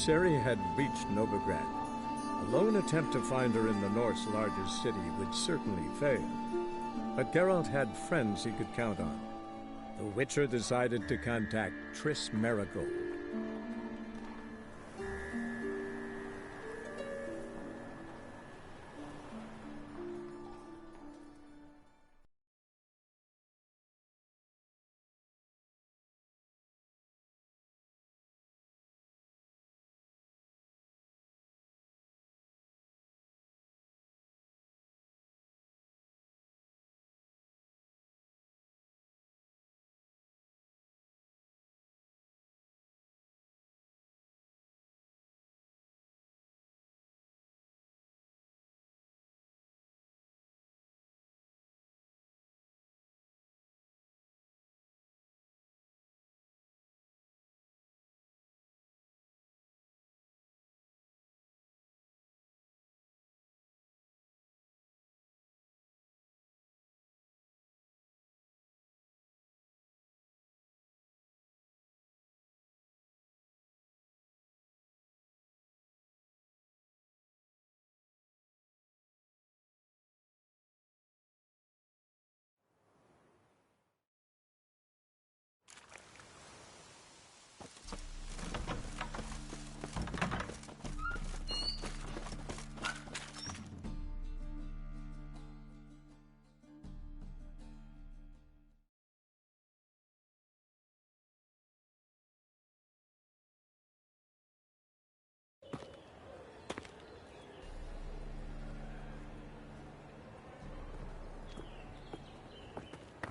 Ciri had reached Novigrad. A lone attempt to find her in the North's largest city would certainly fail. But Geralt had friends he could count on. The Witcher decided to contact Triss Merigold.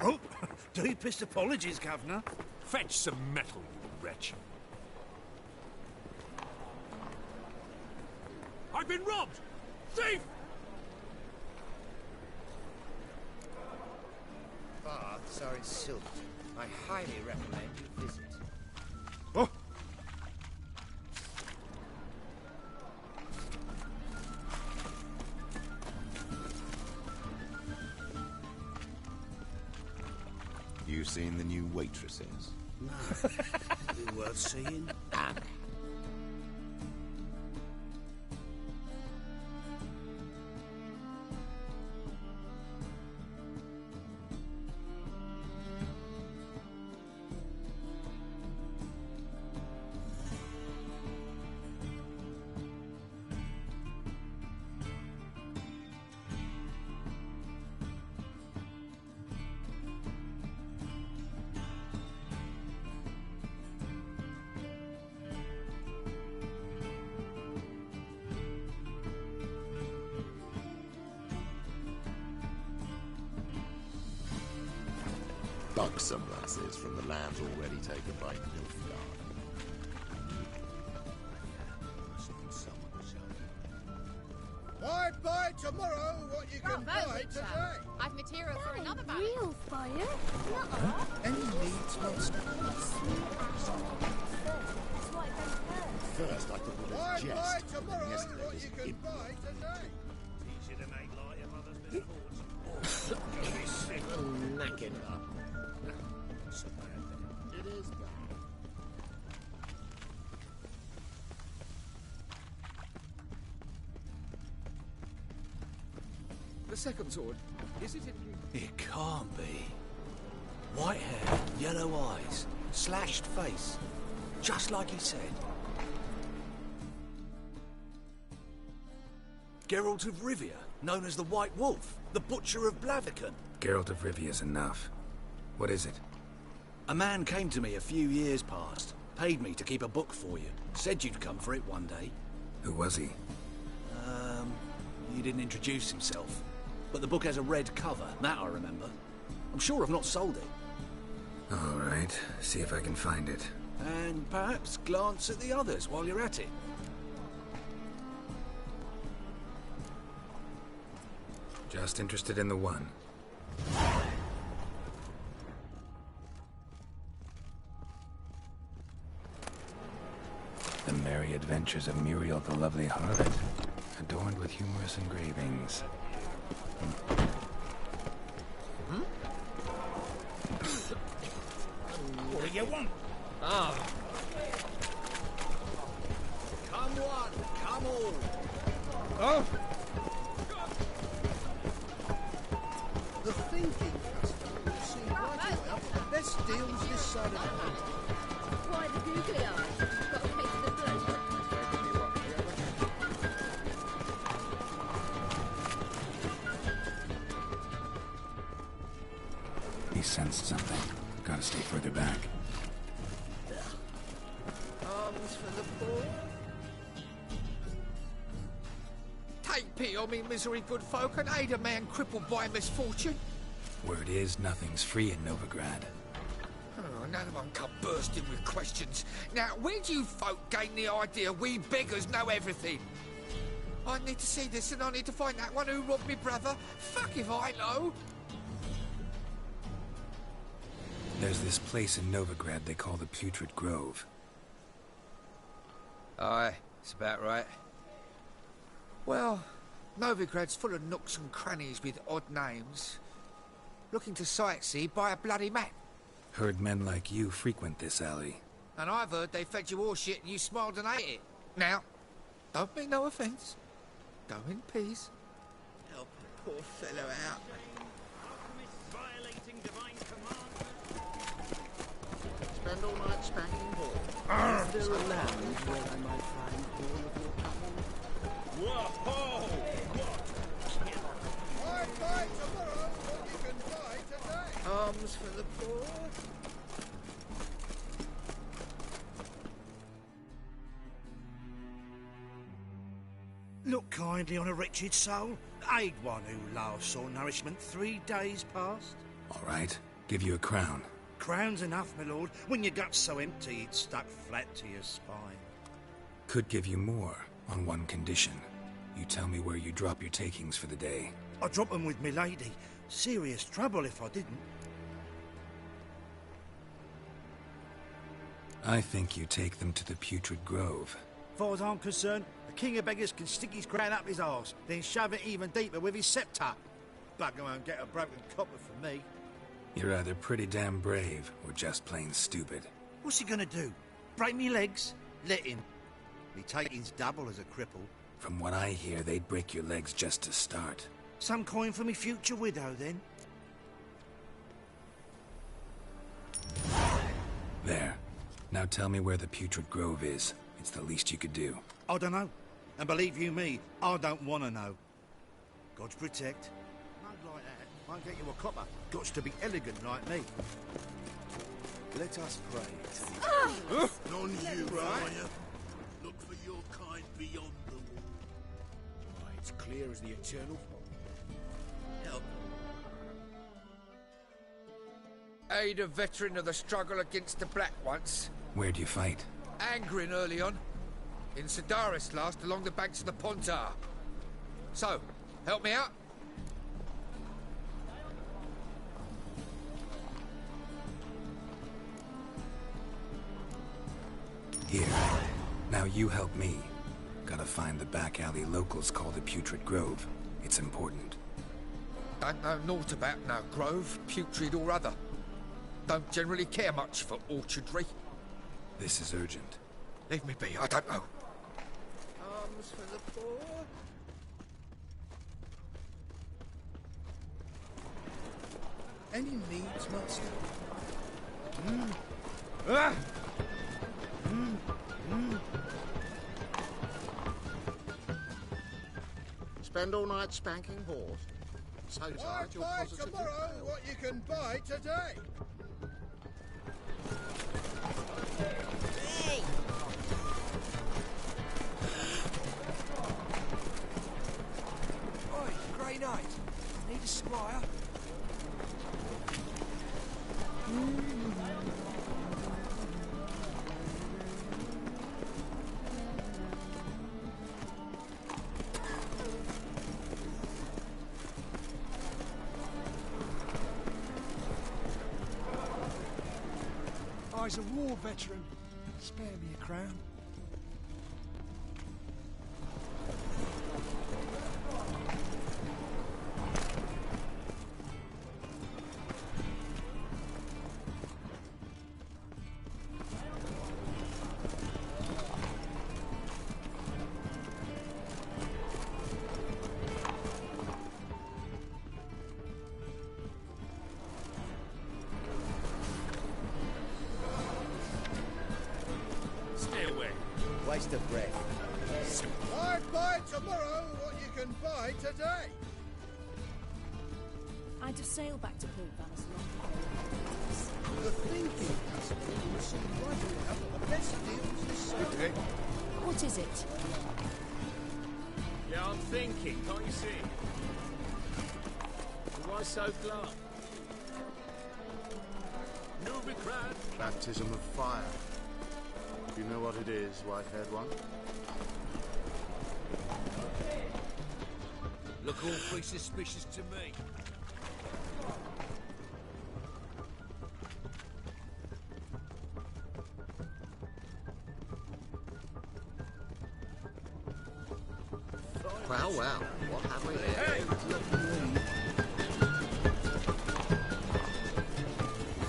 Oh, deepest apologies, Governor. Fetch some metal, you wretch. I've been robbed! Thief! Baths are in Silverton. I highly recommend you visit. Oh! You seen the new waitresses? No. Be worth seeing. And buxom lasses from the lands already taken by Nilfgaard. Buy tomorrow what you can buy today. I've material for another bag. Real fire? Nuh-uh. Any needs, monster? First, I thought it was a jest. Buy tomorrow Yesterday what was you can imp- buy today. Easy to make light of others' misfortunes. Gonna be sick. knackered up. So bad. It is bad. The second sword, is it in... It can't be. White hair, yellow eyes, slashed face. Just like he said. Geralt of Rivia, known as the White Wolf, the Butcher of Blaviken. Geralt of Rivia's enough. What is it? A man came to me a few years past, paid me to keep a book for you, said you'd come for it one day. Who was he? He didn't introduce himself. But the book has a red cover, that I remember. I'm sure I've not sold it. All right, see if I can find it. And perhaps glance at the others while you're at it. Just interested in the one. The Merry Adventures of Muriel the Lovely Harlot, adorned with humorous engravings. What do you want? Ah, The thinking customer will see right away up the best deals this side of the pond. Why the googly eyes? Got a case of the flu. He sensed something. Gotta stay further back. Arms for the poor. Take pity on me, misery good folk, and aid a man crippled by misfortune. Word is, nothing's free in Novigrad. Oh, another one come bursting with questions. Now, where do you folk gain the idea we beggars know everything? I need to see this, and I need to find that one who robbed me brother. Fuck if I know. There's this place in Novigrad they call the Putrid Grove. Aye, it's about right. Well, Novigrad's full of nooks and crannies with odd names. Looking to sightsee, buy a bloody map. Heard men like you frequent this alley. And I've heard they fed you all shit and you smiled and ate it. Now, don't mean no offence. Go in peace. Help a poor fellow out. Spend all night spanking ball. Is there a lounge where I might find all of your company? Whoa! Arms for the poor. Look kindly on a wretched soul. Aid one who loves saw nourishment 3 days past. All right, give you a crown. Crown's enough, my lord, when your gut's so empty it's stuck flat to your spine. Could give you more, on one condition. You tell me where you drop your takings for the day. I'd drop 'em with me lady. Serious trouble if I didn't. I think you take them to the Putrid Grove. Far as I'm concerned, the king of beggars can stick his crown up his arse, then shove it even deeper with his scepter. Bugger won't get a broken copper from me. You're either pretty damn brave, or just plain stupid. What's he gonna do? Break me legs? Let him. Me taking's double as a cripple. From what I hear, they'd break your legs just to start. Some coin for me future widow, then? There. Now tell me where the Putrid Grove is. It's the least you could do. I don't know. And believe you me, I don't want to know. God's protect. Mug like that won't get you a copper. Gots to be elegant like me. Let us pray. None you, Friar. Look for your kind beyond the wall. Why, it's clear as the eternal. Help. Aid a veteran of the struggle against the Black once. Where do you fight? Angrin early on. In Sedaris last, along the banks of the Pontar. So, help me out? Here. Now you help me. Gotta find the back alley locals call the Putrid Grove. It's important. Don't know naught about no grove, putrid or other. Don't generally care much for orchardry. This is urgent. Leave me be, I don't know. Arms for the poor. Any needs, master? Spend all night spanking horse. So tired you're positively tomorrow pale. what you can buy today. Oi, Grey Knight. Need a squire? I's a war veteran. Spare me a crown. waste of breath. I'd buy tomorrow what you can buy today. I'd have sailed back to Port Vanice long ago. The thinking customer will receive right now the best deals this side. What is it? Yeah, I'm thinking, can't you see? Why so glum? Novigrad. Baptism of fire. You know what it is, white-haired one? Look awfully suspicious to me. Well, well, what have we here? Hey!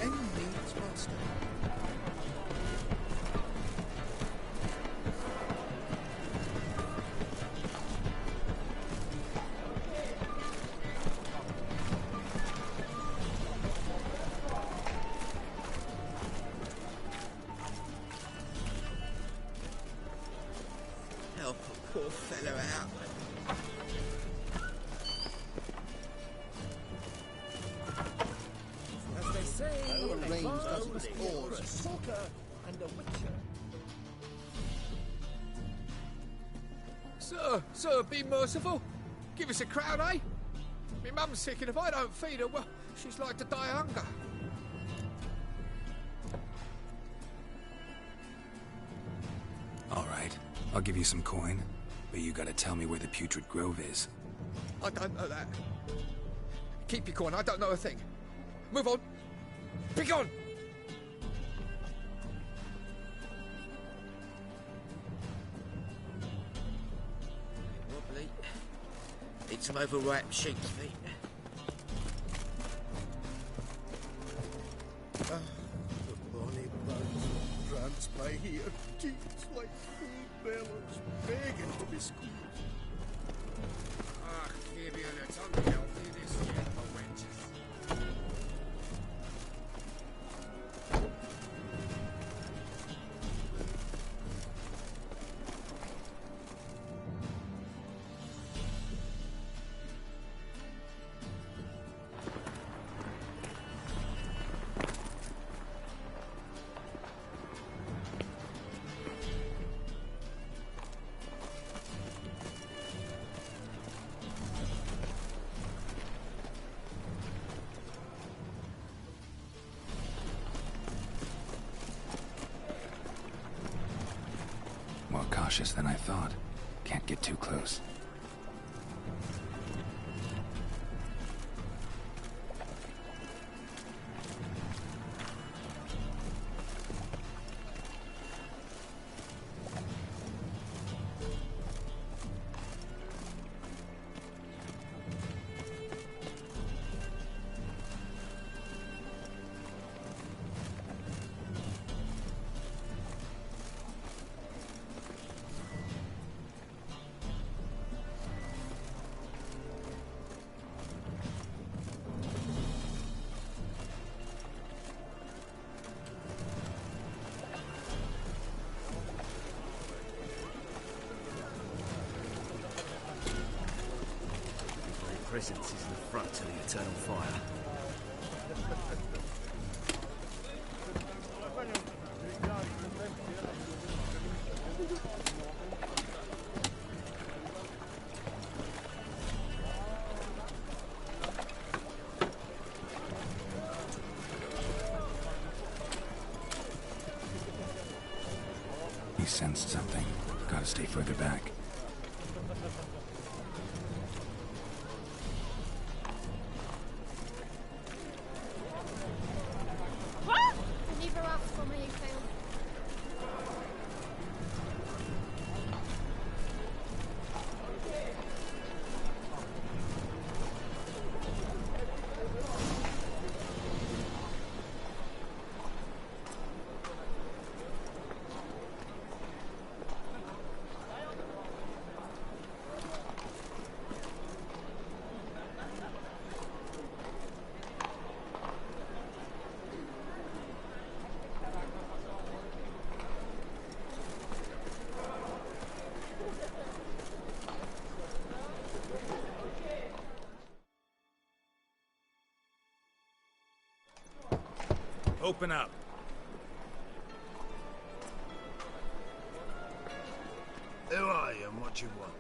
Any needs master. Help a poor fellow out. As they say, Oh, a Rains does farm, its a oars. stalker, and a witcher. Sir, be merciful. Give us a crown, eh? My mum's sick, and if I don't feed her, well, she's like to die of hunger. All right, I'll give you some coin, but you gotta tell me where the Putrid Grove is. I don't know that. Keep your coin, I don't know a thing. Move on. Be gone! Wobbly. Need some overripe sheep's feet. The bonny bugs grants by here, teeth like full bellows, begging to be squeezed. Ah, give you the tongue healthy this year, the wenches. More cautious than I thought. Can't get too close. Presence is an affront to the eternal fire. He sensed something. Gotta stay further back. Neither asked for me, Phil. Open up. Who are you and what you want?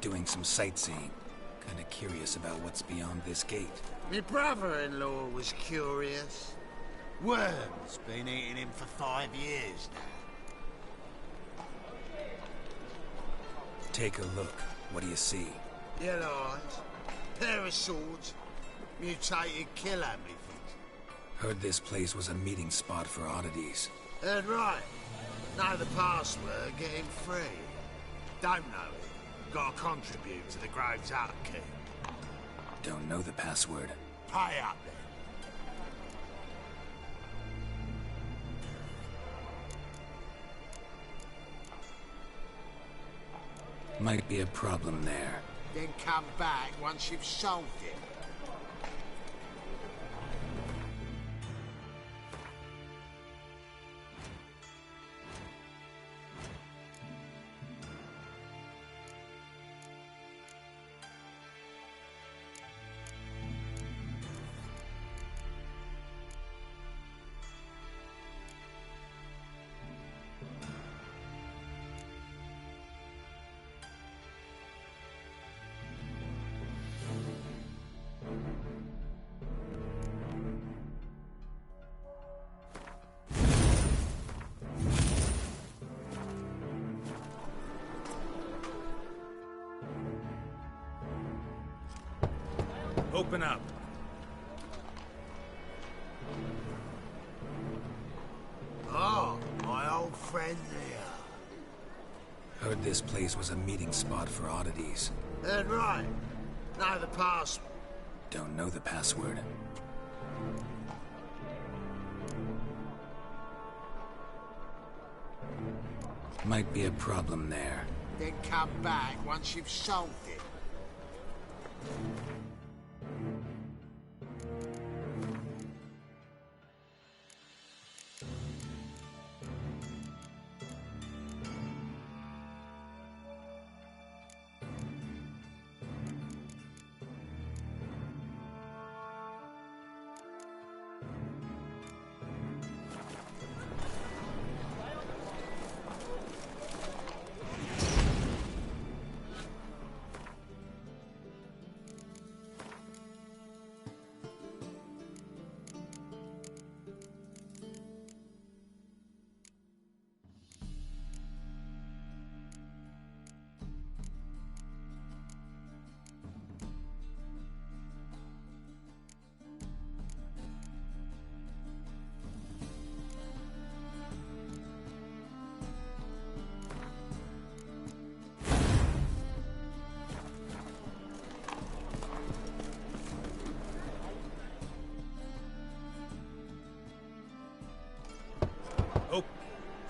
Doing some sightseeing. Kinda curious about what's beyond this gate. My brother-in-law was curious. Worm's been eating him for 5 years now. Take a look. What do you see? Yellow eyes, pair of swords, mutated killer methods. Heard this place was a meeting spot for oddities. Heard right. Know the password, get him free. Don't know it. Gotta contribute to the Grove's upkeep. Don't know the password. Pay up then. Might be a problem there. Then come back once you've solved it. Open up. Oh, my old friend there. Heard this place was a meeting spot for oddities. Heard right. Know the password. Don't know the password. Might be a problem there. Then come back once you've solved it.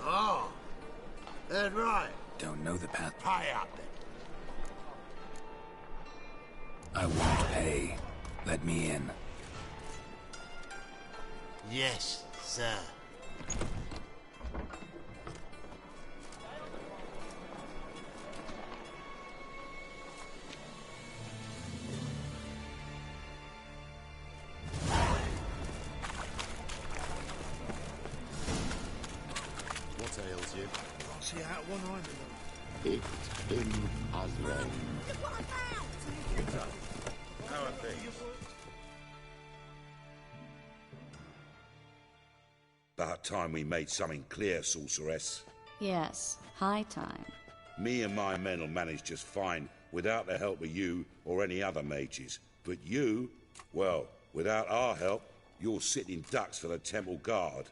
Oh, heard right. Don't know the path. Pay up then. I won't pay. Let me in. Yes, sir. See out one eye. It's been Azrael. How are things? About time we made something clear, sorceress. Yes, high time. Me and my men will manage just fine without the help of you or any other mages. But you, well, without our help, you're sitting ducks for the temple guard.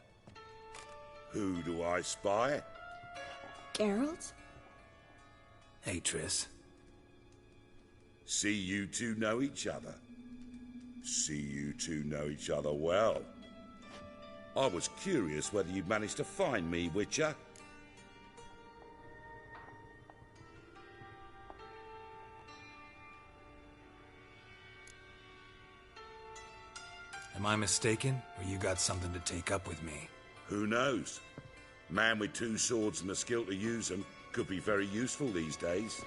Who do I spy? Geralt? Hey, Triss. See you two know each other. See you two know each other well. I was curious whether you'd managed to find me, Witcher. Am I mistaken, or you got something to take up with me? Who knows? Man with two swords and the skill to use them could be very useful these days.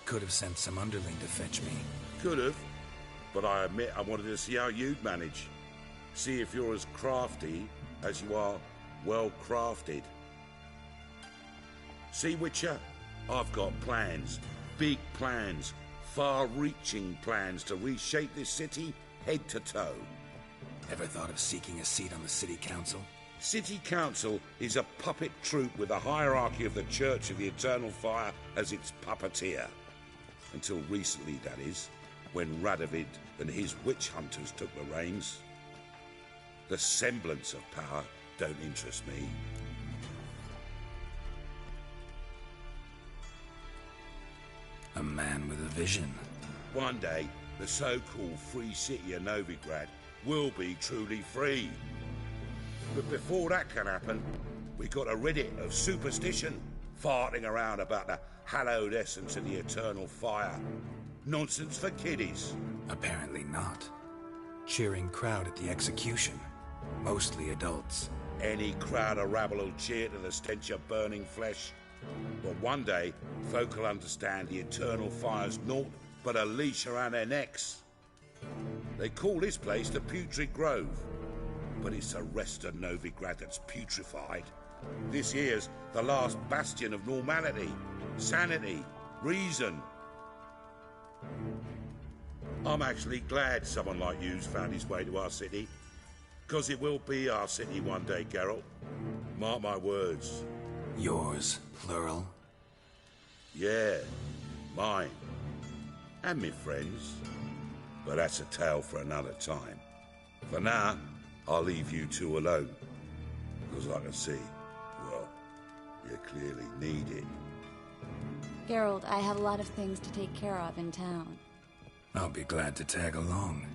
could have sent some underling to fetch me. Could have, but I admit I wanted to see how you'd manage. See if you're as crafty as you are well-crafted. See, Witcher? I've got plans. Big plans. Far-reaching plans to reshape this city head to toe. Ever thought of seeking a seat on the city council? City Council is a puppet troupe with a hierarchy of the Church of the Eternal Fire as its puppeteer. Until recently, that is, when Radovid and his witch hunters took the reins. The semblance of power don't interest me. A man with a vision. One day, the so-called free city of Novigrad will be truly free. But before that can happen, we got to rid it of superstition, farting around about the hallowed essence of the eternal fire. Nonsense for kiddies. Apparently not. Cheering crowd at the execution. Mostly adults. Any crowd of rabble will cheer to the stench of burning flesh. But one day, folk will understand the eternal fire's naught but a leash around their necks. They call this place the Putrid Grove. But it's the rest of Novigrad that's putrefied. This here's the last bastion of normality, sanity, reason. I'm actually glad someone like you's found his way to our city. Because it will be our city one day, Geralt. Mark my words. Yours, plural? Yeah, mine. And me friends. But that's a tale for another time. For now, I'll leave you two alone. Because I can see, well, you clearly need it. Geralt, I have a lot of things to take care of in town. I'll be glad to tag along.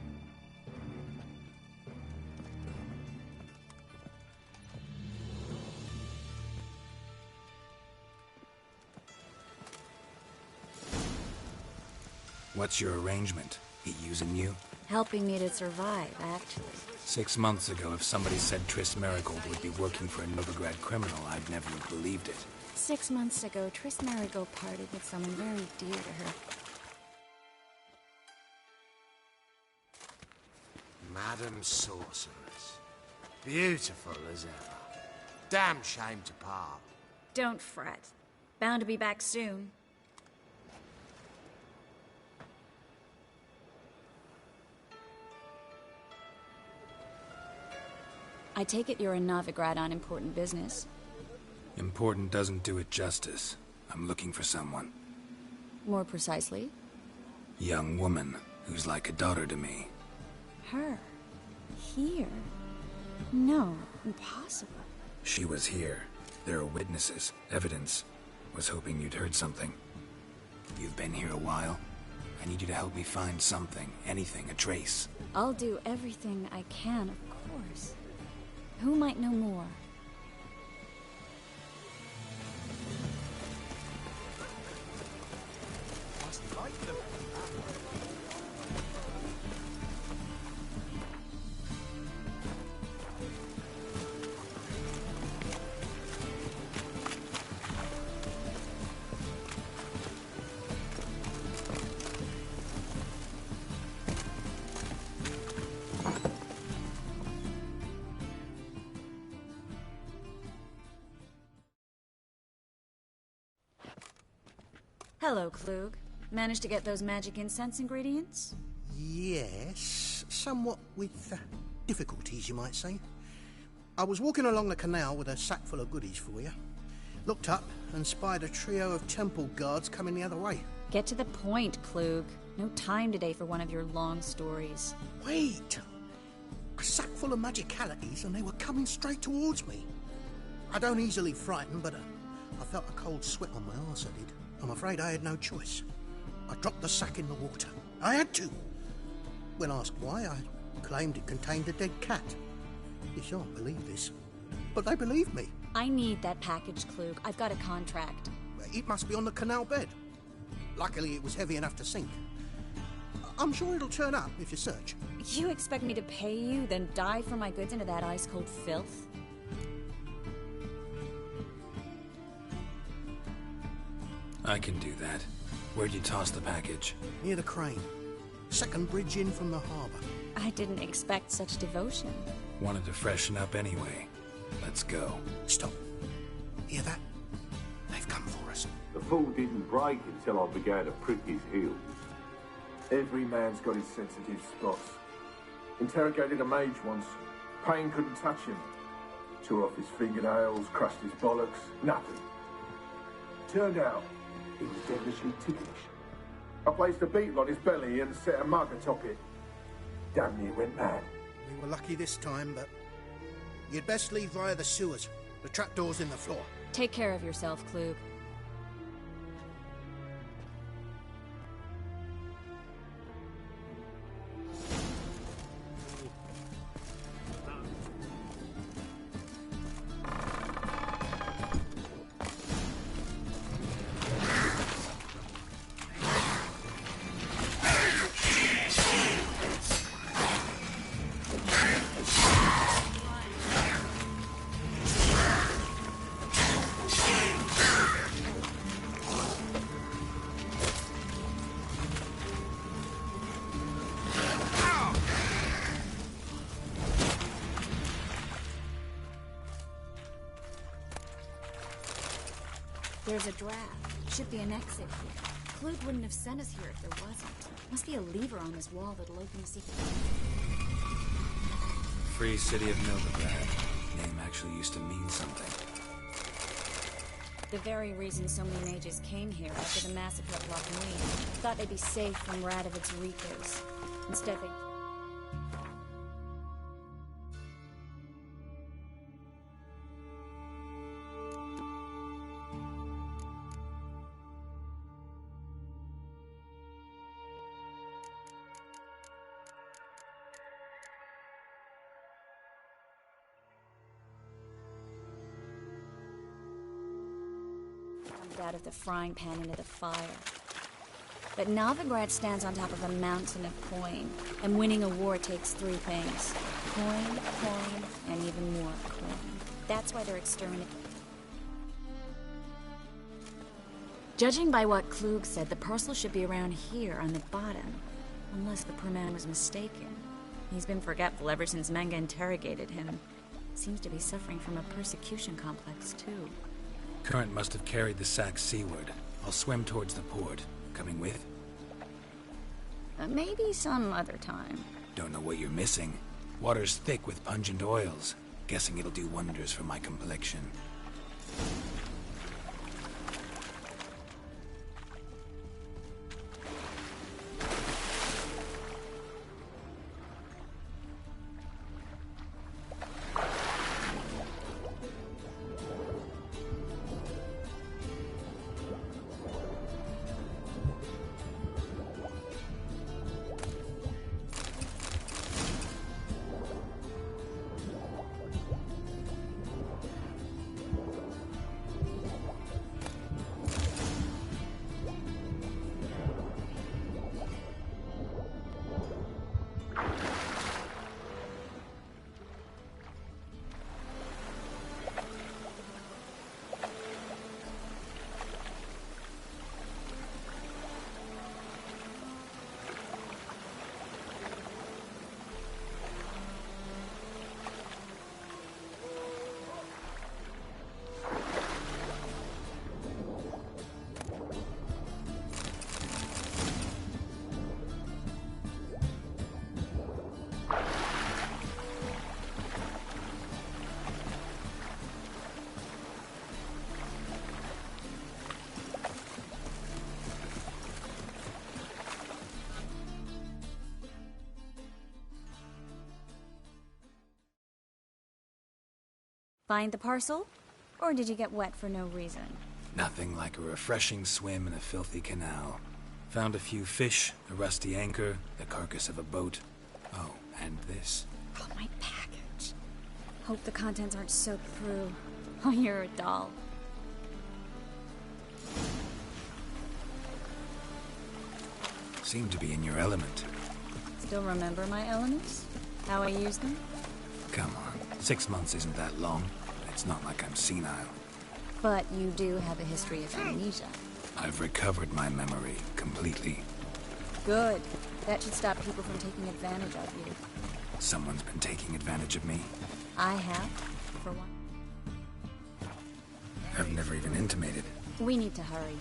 What's your arrangement? He using you? Helping me to survive, actually. 6 months ago, if somebody said Triss Merigold would be working for a Novigrad criminal, I'd never have believed it. 6 months ago, Triss Merigold parted with someone very dear to her. Madam Sorceress. Beautiful as ever. Damn shame to part. Don't fret. Bound to be back soon. I take it you're in Novigrad on important business. Important doesn't do it justice. I'm looking for someone. More precisely? Young woman who's like a daughter to me. Her? Here? No, impossible. She was here. There are witnesses, evidence. Was hoping you'd heard something. You've been here a while. I need you to help me find something, anything, a trace. I'll do everything I can, of course. Who might know more? Hello, Klug. Managed to get those magic incense ingredients? Yes, somewhat with difficulties, you might say. I was walking along the canal with a sack full of goodies for you. Looked up and spied a trio of temple guards coming the other way. Get to the point, Klug. No time today for one of your long stories. Wait! A sack full of magicalities and they were coming straight towards me. I don't easily frighten, but I felt a cold sweat on my arse, I did. I'm afraid I had no choice. I dropped the sack in the water. I had to. When asked why, I claimed it contained a dead cat. You shan't believe this, but they believed me. I need that package, Klug. I've got a contract. It must be on the canal bed. Luckily, it was heavy enough to sink. I'm sure it'll turn up if you search. You expect me to pay you, then dive for my goods into that ice-cold filth? I can do that. Where'd you toss the package? Near the crane. Second bridge in from the harbour. I didn't expect such devotion. Wanted to freshen up anyway. Let's go. Stop. Hear that? They've come for us. The fall didn't break until I began to prick his heels. Every man's got his sensitive spots. Interrogated a mage once. Pain couldn't touch him. Tore off his fingernails, crushed his bollocks, nothing. Turned out, he was devilishly ticklish. I placed a beetle on his belly and set a mug atop it. Damn near went mad. We were lucky this time, but you'd best leave via the sewers. The trapdoor's in the floor. Take care of yourself, Klug. There's a draft. Should be an exit here. Klug wouldn't have sent us here if there wasn't. Must be a lever on this wall that'll open the secret. Free City of Novigrad. Name actually used to mean something. The very reason so many mages came here after the massacre at Lochmuir. Thought they'd be safe from Radovid's reapers. Instead they... out of the frying pan into the fire. But Novigrad stands on top of a mountain of coin, and winning a war takes three things. Coin, and even more coin. That's why they're exterminating. Judging by what Klug said, the parcel should be around here on the bottom. Unless the poor man was mistaken. He's been forgetful ever since Menge interrogated him. Seems to be suffering from a persecution complex, too. Current must have carried the sack seaward. I'll swim towards the port. Coming with? Maybe some other time. Don't know what you're missing. Water's thick with pungent oils. Guessing it'll do wonders for my complexion. Find the parcel? Or did you get wet for no reason? Nothing like a refreshing swim in a filthy canal. Found a few fish, a rusty anchor, the carcass of a boat. Oh, and this. Oh, my package. Hope the contents aren't soaked through. Oh, you're a doll. Seem to be in your element. Still remember my elements? How I use them? Come on. 6 months isn't that long. It's not like I'm senile. But you do have a history of amnesia. I've recovered my memory completely. Good. That should stop people from taking advantage of you. Someone's been taking advantage of me. I have, for one. I've never even intimated. We need to hurry.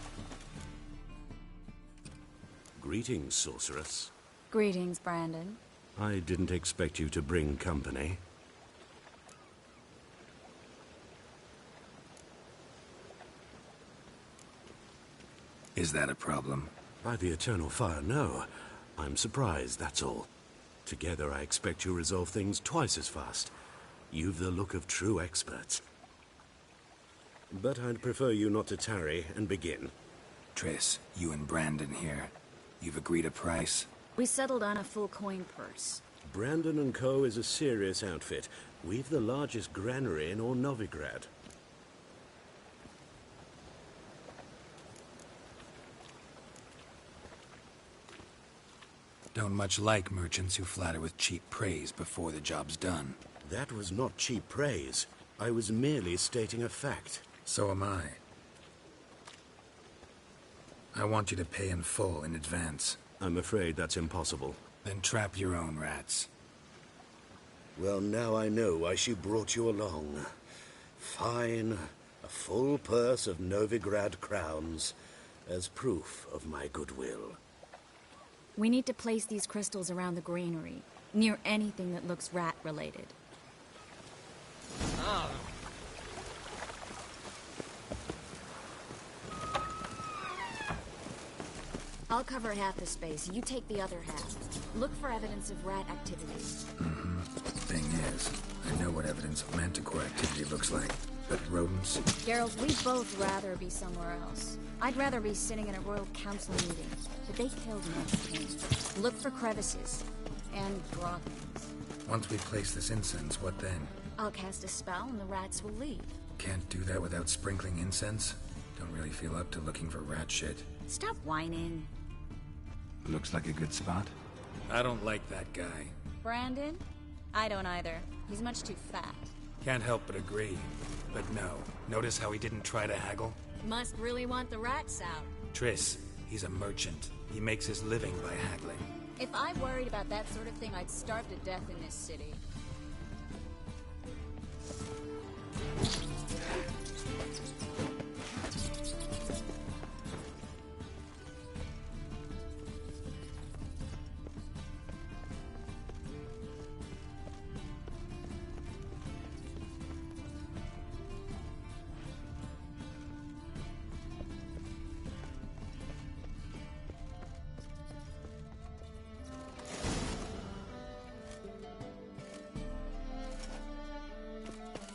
Greetings, sorceress. Greetings, Brandon. I didn't expect you to bring company. Is that a problem? By the Eternal Fire, no. I'm surprised, that's all. Together I expect you resolve things twice as fast. You've the look of true experts. But I'd prefer you not to tarry and begin. Triss, you and Brandon here. You've agreed a price? We settled on a full coin purse. Brandon & Co. is a serious outfit. We've the largest granary in all Novigrad. Don't much like merchants who flatter with cheap praise before the job's done. That was not cheap praise. I was merely stating a fact. So am I. I want you to pay in full in advance. I'm afraid that's impossible. Then trap your own rats. Well, now I know why she brought you along. Fine. A full purse of Novigrad crowns as proof of my goodwill. We need to place these crystals around the granary, near anything that looks rat-related. I'll cover half the space, you take the other half. Look for evidence of rat activity. Thing is, I know what evidence of manticore activity looks like, but rodents... Geralt, we'd both rather be somewhere else. I'd rather be sitting in a royal council meeting, but they killed Ned King. Look for crevices, and draw things. Once we place this incense, what then? I'll cast a spell and the rats will leave. Can't do that without sprinkling incense? Don't really feel up to looking for rat shit. Stop whining. Looks like a good spot. I don't like that guy. Brandon? I don't either. He's much too fat. Can't help but agree. But no. Notice how he didn't try to haggle? Must really want the rats out. Triss, he's a merchant. He makes his living by haggling. If I worried about that sort of thing, I'd starve to death in this city.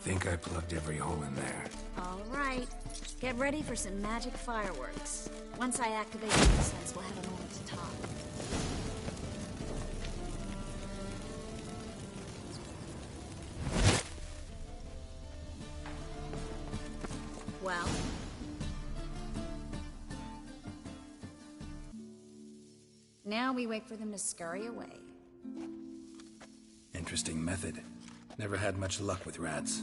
Think I plugged every hole in there. All right. Get ready for some magic fireworks. Once I activate the incense, we'll have a moment to talk. Well? Now we wait for them to scurry away. Interesting method. Never had much luck with rats.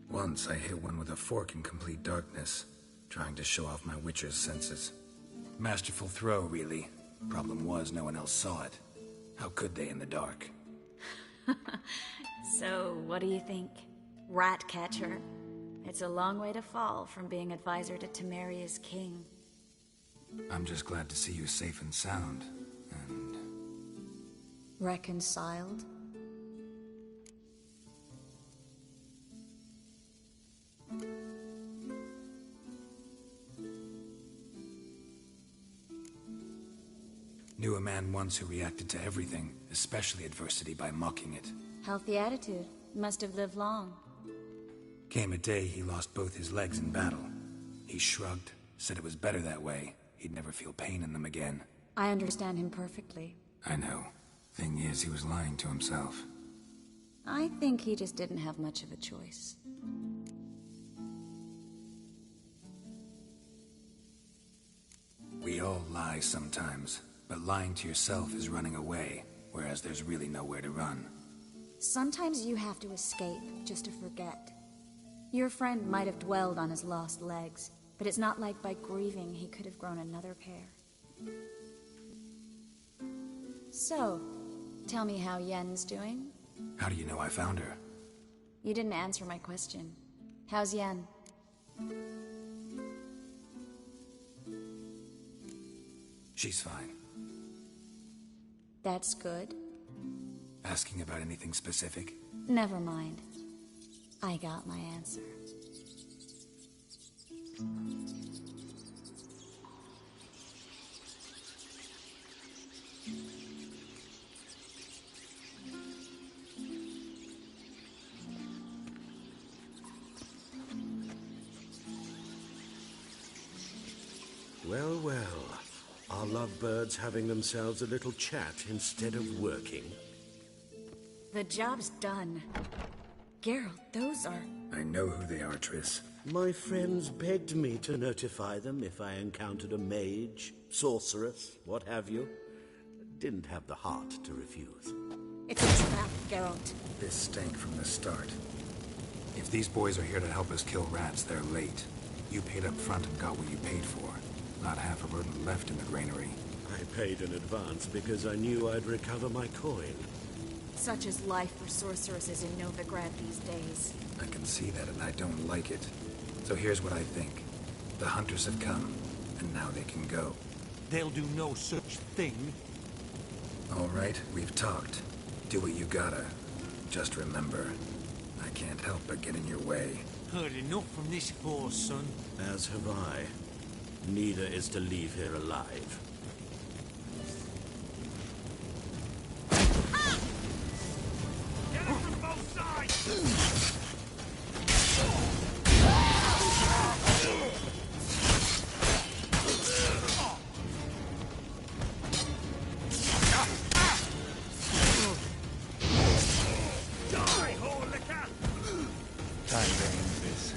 Once I hit one with a fork in complete darkness, trying to show off my witcher's senses. Masterful throw, really. Problem was, no one else saw it. How could they in the dark? So, what do you think? Rat catcher? It's a long way to fall from being advisor to Temeria's king. I'm just glad to see you safe and sound, and... Reconciled? Knew a man once who reacted to everything, especially adversity, by mocking it. Healthy attitude. Must have lived long. Came a day he lost both his legs in battle. He shrugged, said it was better that way. He'd never feel pain in them again. I understand him perfectly. I know. Thing is, he was lying to himself. I think he just didn't have much of a choice. We all lie sometimes, but lying to yourself is running away, whereas there's really nowhere to run. Sometimes you have to escape just to forget. Your friend might have dwelled on his lost legs, But it's not like by grieving he could have grown another pair. So, tell me how Yen's doing? How do you know I found her? You didn't answer my question. How's Yen? She's fine. That's good. Asking about anything specific? Never mind. I got my answer. Well, well. Are lovebirds having themselves a little chat instead of working? The job's done. Geralt, those are... I know who they are, Triss. My friends begged me to notify them if I encountered a mage, sorceress, what have you. Didn't have the heart to refuse. It's a trap, Geralt. This stank from the start. If these boys are here to help us kill rats, they're late. You paid up front and got what you paid for. Not half a rodent left in the granary. I paid in advance because I knew I'd recover my coin. Such is life for sorceresses in Novigrad these days. I can see that, and I don't like it. So here's what I think. The hunters have come, and now they can go. They'll do no such thing. All right, we've talked. Do what you gotta. Just remember, I can't help but get in your way. Heard enough from this horse, son. As have I. Neither is to leave here alive. Get them from both sides! Time to end this.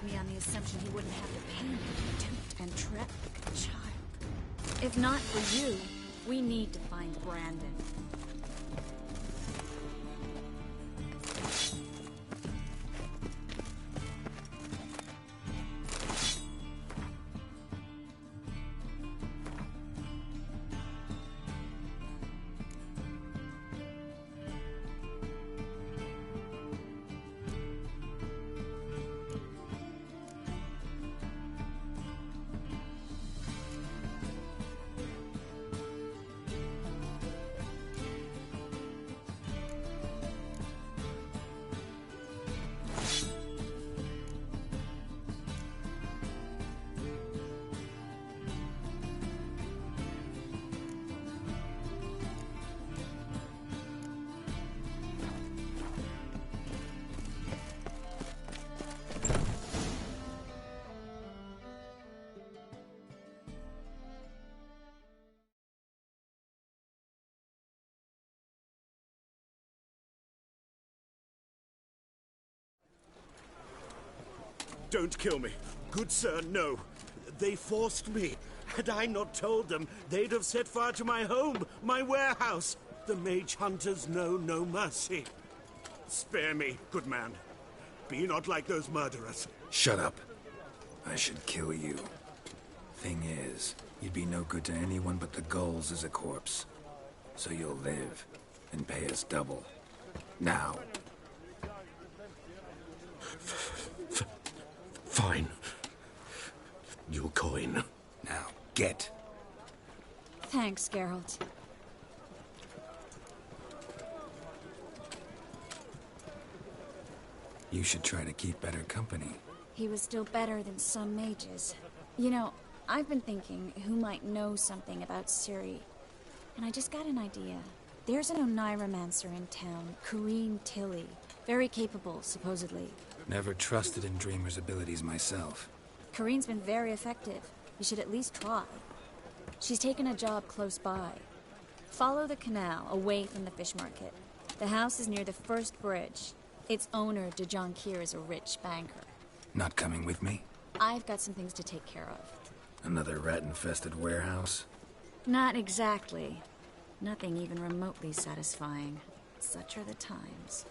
Me on the assumption he wouldn't have the pain, contempt, and trap like a child. If not for you, we need to find Brandon. Don't kill me. Good sir, no. They forced me. Had I not told them, they'd have set fire to my home, my warehouse. The mage hunters know no mercy. Spare me, good man. Be not like those murderers. Shut up. I should kill you. Thing is, you'd be no good to anyone but the gulls as a corpse. So you'll live, and pay us double. Now. Fine. Your coin. Now, get. Thanks, Geralt. You should try to keep better company. He was still better than some mages. You know, I've been thinking who might know something about Ciri. And I just got an idea. There's an Oneiromancer in town, Corrine Tilly. Very capable, supposedly. Never trusted in Dreamer's abilities myself. Corrine's been very effective. You should at least try. She's taken a job close by. Follow the canal, away from the fish market. The house is near the first bridge. Its owner, De Jonkir, is a rich banker. Not coming with me? I've got some things to take care of. Another rat-infested warehouse? Not exactly. Nothing even remotely satisfying. Such are the times.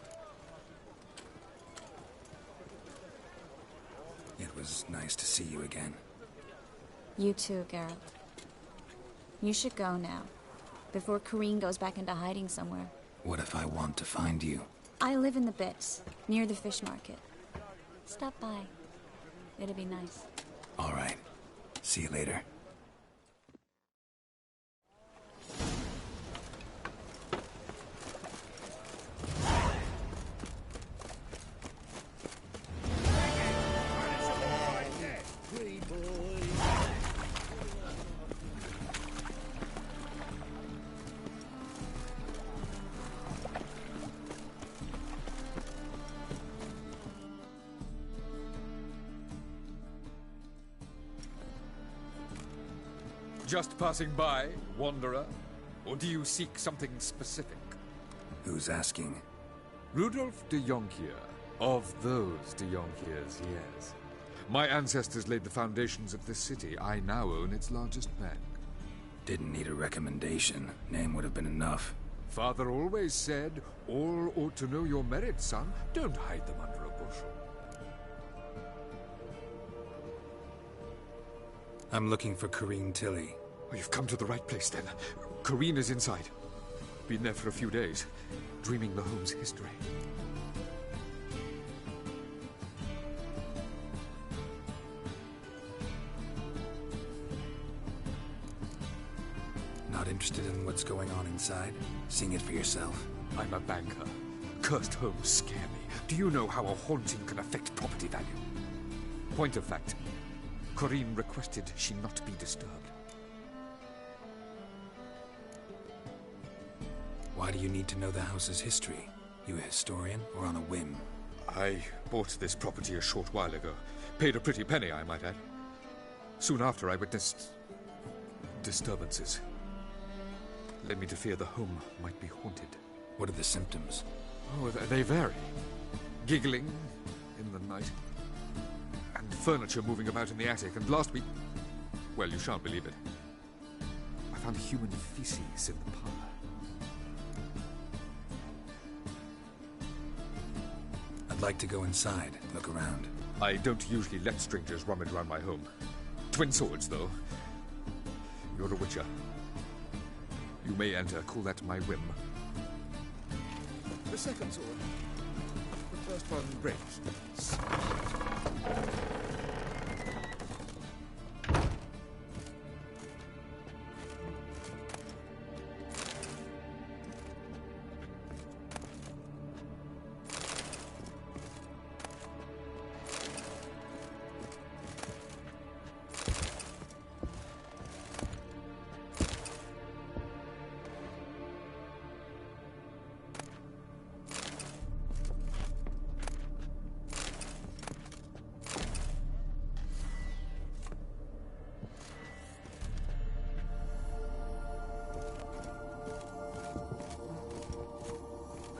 It was nice to see you again. You too, Geralt. You should go now, before Corrine goes back into hiding somewhere. What if I want to find you? I live in the Bits, near the fish market. Stop by. It'll be nice. All right. See you later. Just passing by, wanderer? Or do you seek something specific? Who's asking? Rudolf de Jonkir. Of those de Jonkirs, yes. My ancestors laid the foundations of this city. I now own its largest bank. Didn't need a recommendation. Name would have been enough. Father always said, all ought to know your merits, son. Don't hide them under a bushel. I'm looking for Corrine Tilly. Oh, you've come to the right place, then. Corrine is inside. Been there for a few days, dreaming the home's history. Not interested in what's going on inside? Seeing it for yourself? I'm a banker. Cursed homes scare me. Do you know how a haunting can affect property value? Point of fact, Corrine requested she not be disturbed. Why do you need to know the house's history? You a historian or on a whim? I bought this property a short while ago. Paid a pretty penny, I might add. Soon after, I witnessed disturbances. Led me to fear the home might be haunted. What are the symptoms? Oh, they vary. Giggling in the night. And furniture moving about in the attic. And last week... well, you shan't believe it. I found human feces in the parlor. I'd like to go inside, look around. I don't usually let strangers rummage around my home. Twin swords, though. You're a witcher. You may enter, call that my whim. The second sword. The first one breaks.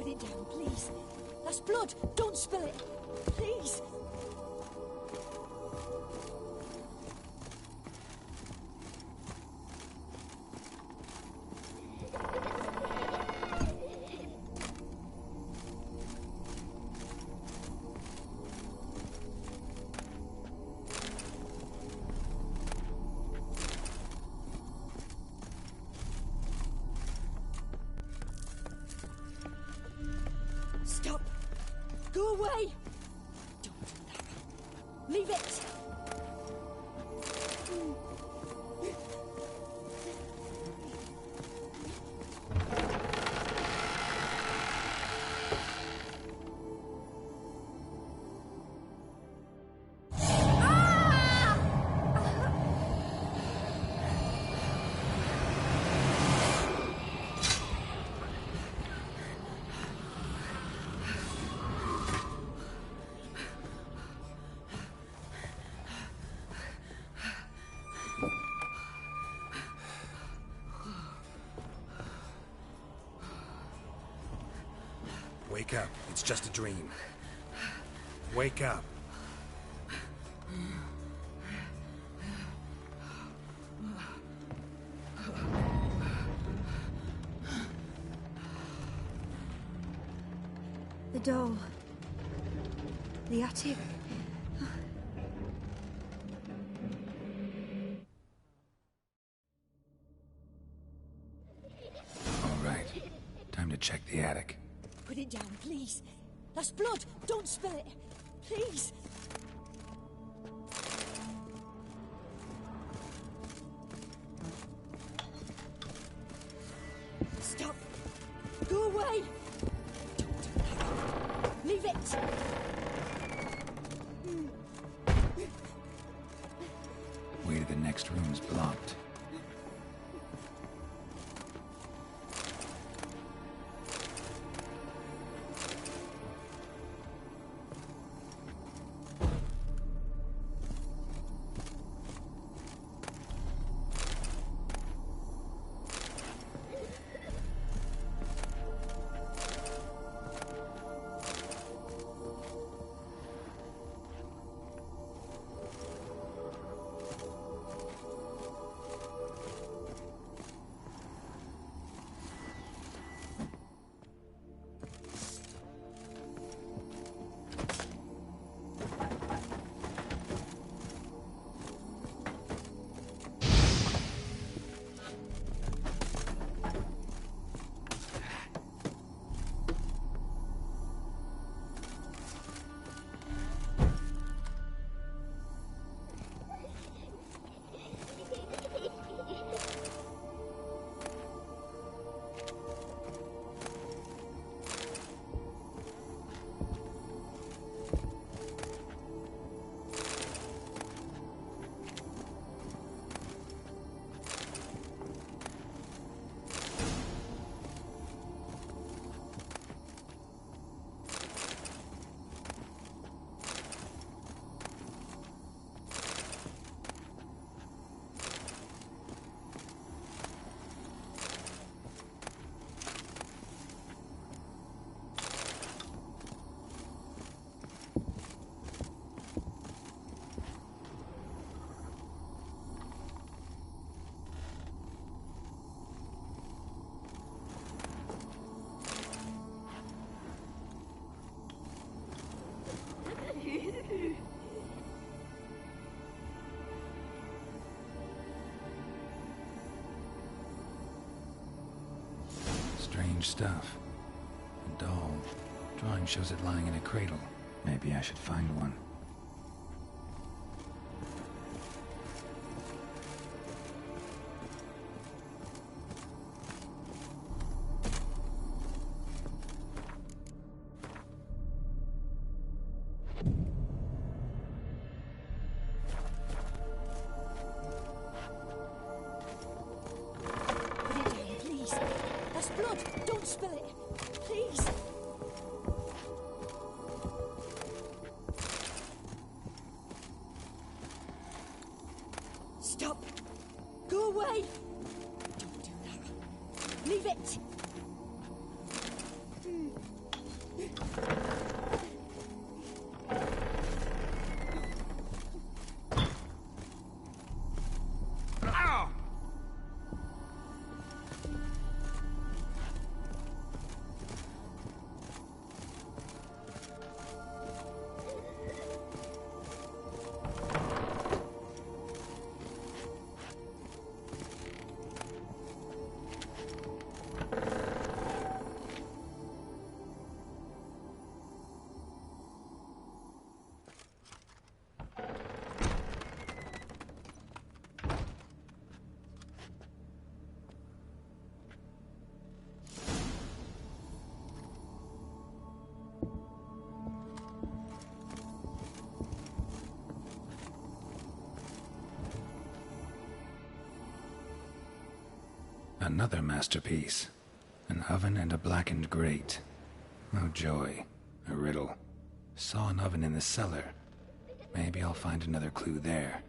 Down, please. That's blood. Don't spill it. Please. Wake up. It's just a dream. Wake up. The doll. The attic. All right. Time to check the attic. Put it down, please. That's blood. Don't spill it. Please. Stop. Go away. Don't do that. Leave it. Way to the next room's blocked. Strange stuff. A doll. Drawing shows it lying in a cradle. Maybe I should find one. Blood! Don't spill it! Please! Stop! Go away! Don't do that. Leave it! Another masterpiece. An oven and a blackened grate. Oh joy. A riddle. Saw an oven in the cellar. Maybe I'll find another clue there.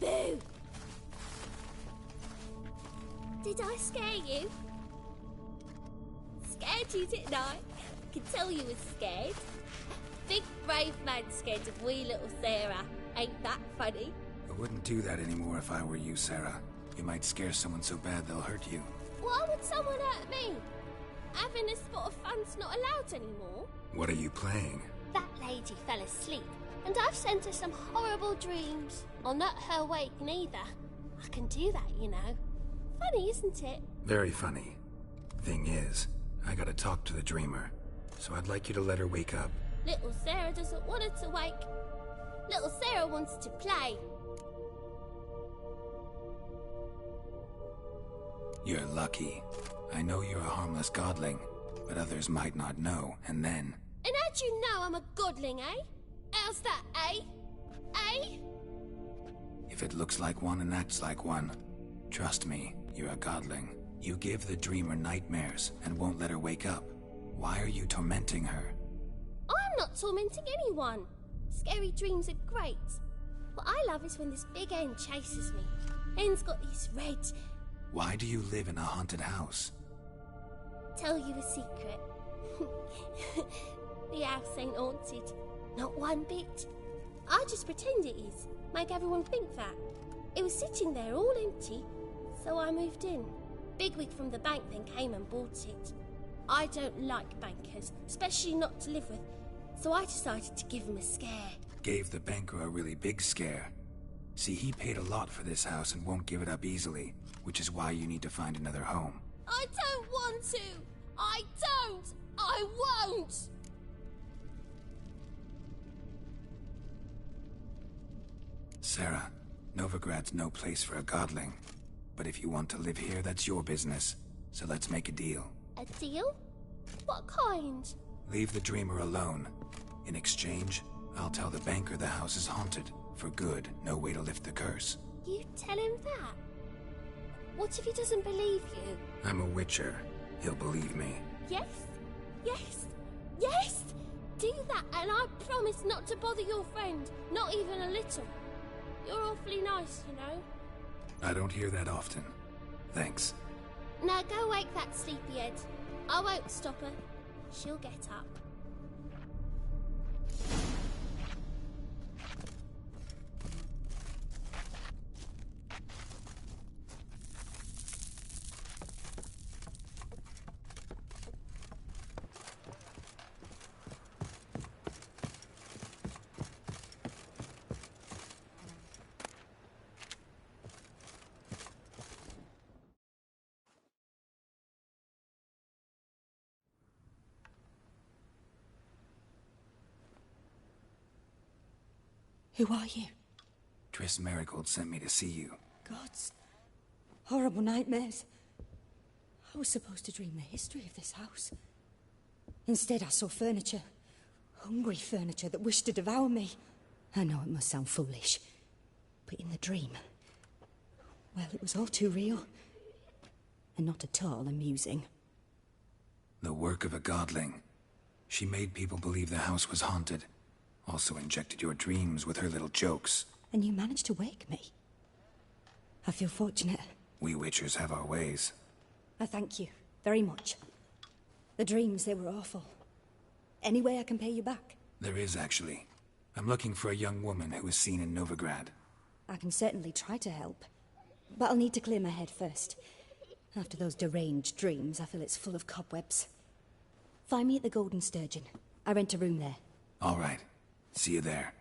Boo! Did I scare you? Scared you, didn't I? I could tell you was scared. Big brave man scared of wee little Sarah. Ain't that funny? I wouldn't do that anymore if I were you, Sarah. You might scare someone so bad they'll hurt you. Why would someone hurt me? Having a spot of fun's not allowed anymore. What are you playing? That lady fell asleep, and I've sent her some horrible dreams. I'll not her wake neither. I can do that, you know. Funny, isn't it? Very funny. Thing is, I gotta talk to the dreamer, so I'd like you to let her wake up. Little Sarah doesn't want her to wake. Little Sarah wants to play. You're lucky. I know you're a harmless godling, but others might not know, and then... And how'd you know I'm a godling, eh? How's that, eh? Eh? If it looks like one and acts like one, trust me, you're a godling. You give the dreamer nightmares and won't let her wake up. Why are you tormenting her? I'm not tormenting anyone. Scary dreams are great. What I love is when this big hen chases me. Hen's got these red... Why do you live in a haunted house? Tell you a secret. The house ain't haunted. Not one bit. I just pretend it is. Make everyone think that. It was sitting there all empty, so I moved in. Bigwig from the bank then came and bought it. I don't like bankers, especially not to live with, so I decided to give him a scare. Gave the banker a really big scare. See, he paid a lot for this house and won't give it up easily, which is why you need to find another home. I don't want to! I don't! I won't! Sarah, Novigrad's no place for a godling. But if you want to live here, that's your business. So let's make a deal. A deal? What kind? Leave the dreamer alone. In exchange, I'll tell the banker the house is haunted. For good, no way to lift the curse. You tell him that? What if he doesn't believe you? I'm a witcher. He'll believe me. Yes? Yes? Yes! Do that, and I promise not to bother your friend. Not even a little. You're awfully nice, you know. I don't hear that often. Thanks. Now go wake that sleepyhead. I won't stop her. She'll get up. Who are you? Triss Merigold sent me to see you. Gods. Horrible nightmares. I was supposed to dream the history of this house. Instead, I saw furniture. Hungry furniture that wished to devour me. I know it must sound foolish, but in the dream, well, it was all too real. And not at all amusing. The work of a godling. She made people believe the house was haunted. Also injected your dreams with her little jokes. And you managed to wake me. I feel fortunate. We witchers have our ways. I thank you very much. The dreams, they were awful. Any way I can pay you back? There is, actually. I'm looking for a young woman who was seen in Novigrad. I can certainly try to help. But I'll need to clear my head first. After those deranged dreams, I feel it's full of cobwebs. Find me at the Golden Sturgeon. I rent a room there. All right. See you there.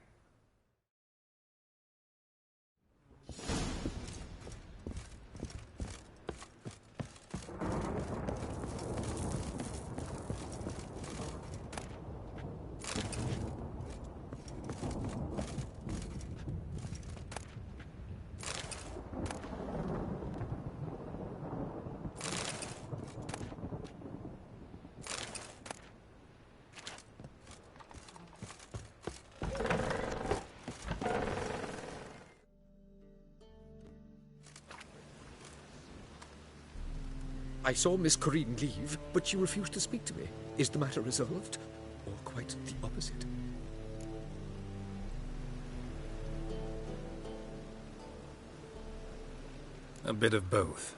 I saw Miss Corinne leave, but she refused to speak to me. Is the matter resolved? Or quite the opposite? A bit of both.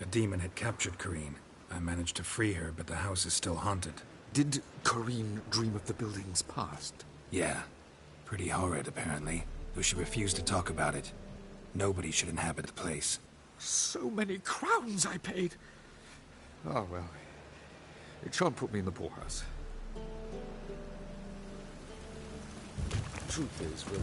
A demon had captured Corrine. I managed to free her, but the house is still haunted. Did Corrine dream of the building's past? Yeah. Pretty horrid, apparently, though she refused to talk about it. Nobody should inhabit the place. So many crowns I paid. Oh, well. It shan't put me in the poorhouse. Truth is, we'll...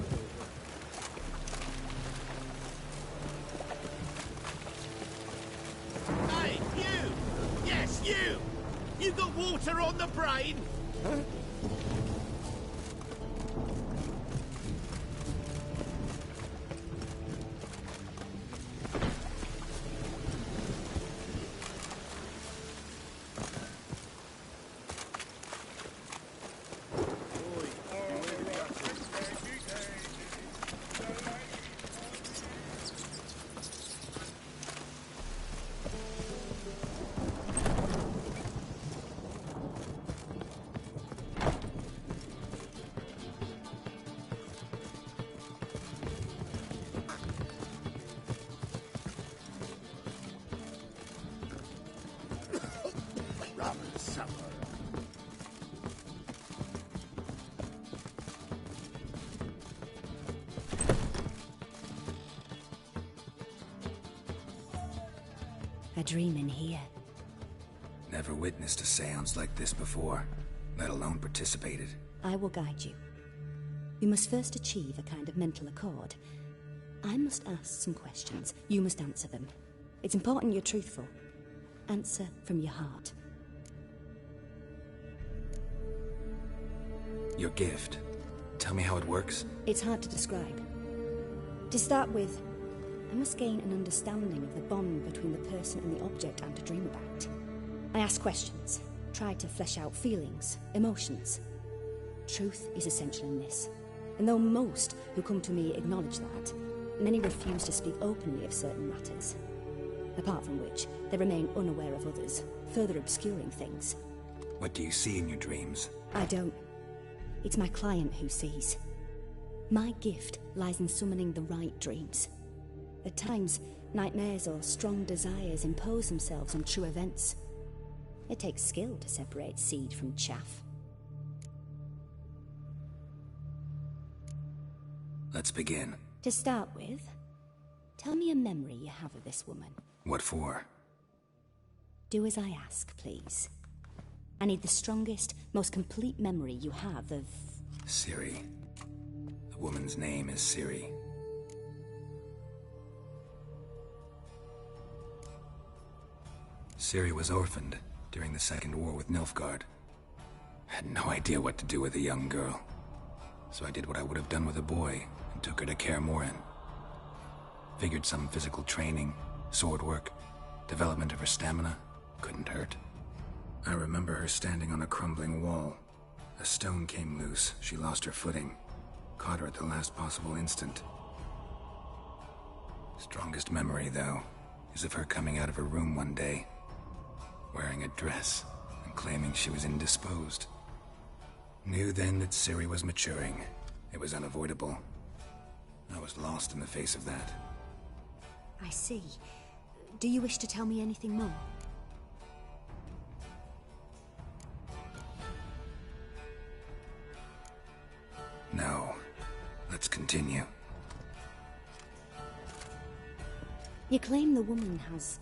Hey, you! Yes, you! You got water on the brain? Huh? A dream in here. Never witnessed a seance like this before, let alone participated. I will guide you. You must first achieve a kind of mental accord. I must ask some questions. You must answer them. It's important you're truthful. Answer from your heart. Your gift. Tell me how it works. It's hard to describe. To start with, I must gain an understanding of the bond between the person and the object I'm to dream about. I ask questions, try to flesh out feelings, emotions. Truth is essential in this, and though most who come to me acknowledge that, many refuse to speak openly of certain matters. Apart from which, they remain unaware of others, further obscuring things. What do you see in your dreams? I don't. It's my client who sees. My gift lies in summoning the right dreams. At times, nightmares or strong desires impose themselves on true events. It takes skill to separate seed from chaff. Let's begin. To start with, tell me a memory you have of this woman. What for? Do as I ask, please. I need the strongest, most complete memory you have of... Ciri. The woman's name is Ciri. Ciri was orphaned during the Second War with Nilfgaard. Had no idea what to do with a young girl. So I did what I would have done with a boy and took her to Kaer Morhen. Figured some physical training, sword work, development of her stamina couldn't hurt. I remember her standing on a crumbling wall. A stone came loose, she lost her footing. Caught her at the last possible instant. Strongest memory, though, is of her coming out of her room one day, wearing a dress and claiming she was indisposed. Knew then that Ciri was maturing. It was unavoidable. I was lost in the face of that. I see. Do you wish to tell me anything more? No. Let's continue. You claim the woman has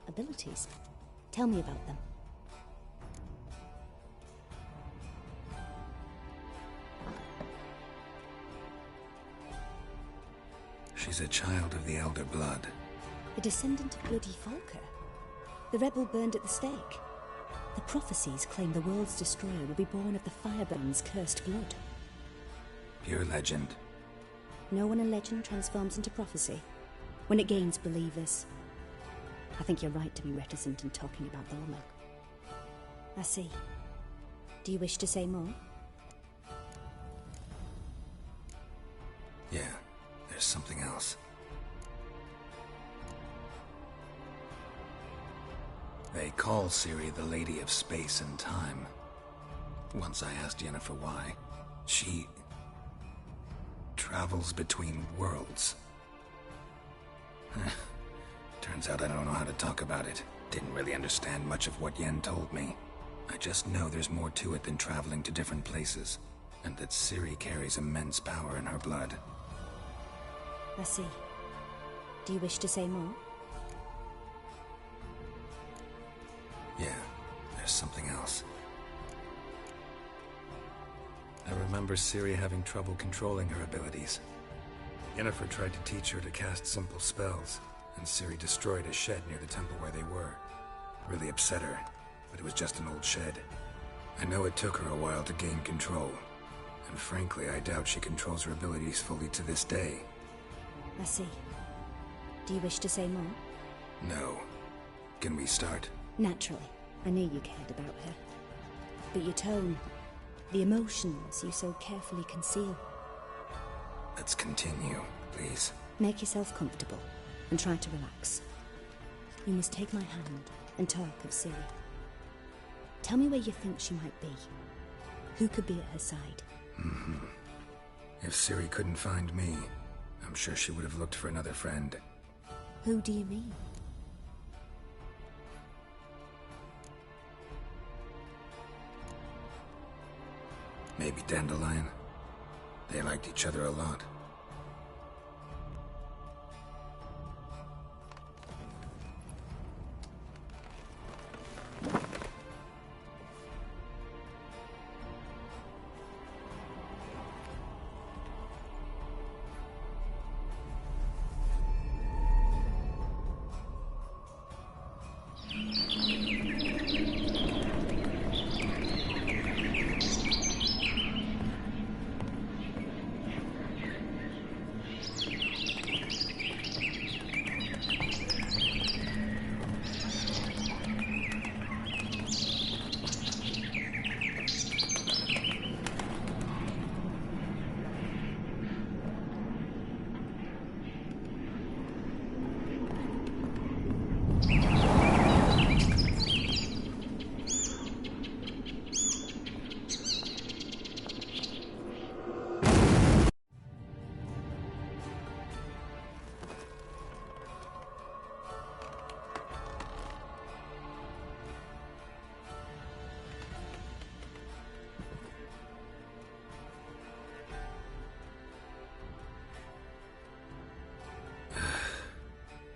abilities. Tell me about them. She's a child of the Elder Blood. The descendant of Bloody Falker. The rebel burned at the stake. The prophecies claim the world's destroyer will be born of the Firebrand's cursed blood. Pure legend. No one in legend transforms into prophecy. When it gains believers. I think you're right to be reticent in talking about the woman. I see. Do you wish to say more? Yeah, there's something else. They call Ciri the Lady of Space and Time. Once I asked Yennefer why. She travels between worlds. Turns out I don't know how to talk about it. Didn't really understand much of what Yen told me. I just know there's more to it than traveling to different places, and that Ciri carries immense power in her blood. I see. Do you wish to say more? Yeah, there's something else. I remember Ciri having trouble controlling her abilities. Yennefer tried to teach her to cast simple spells, and Ciri destroyed a shed near the temple where they were. Really upset her, but it was just an old shed. I know it took her a while to gain control, and frankly, I doubt she controls her abilities fully to this day. I see. Do you wish to say more? No. Can we start? Naturally. I knew you cared about her. But your tone, the emotions you so carefully conceal. Let's continue, please. Make yourself comfortable and try to relax. You must take my hand and talk of Ciri. Tell me where you think she might be. Who could be at her side? If Ciri couldn't find me, I'm sure she would have looked for another friend. Who do you mean? Maybe Dandelion. They liked each other a lot.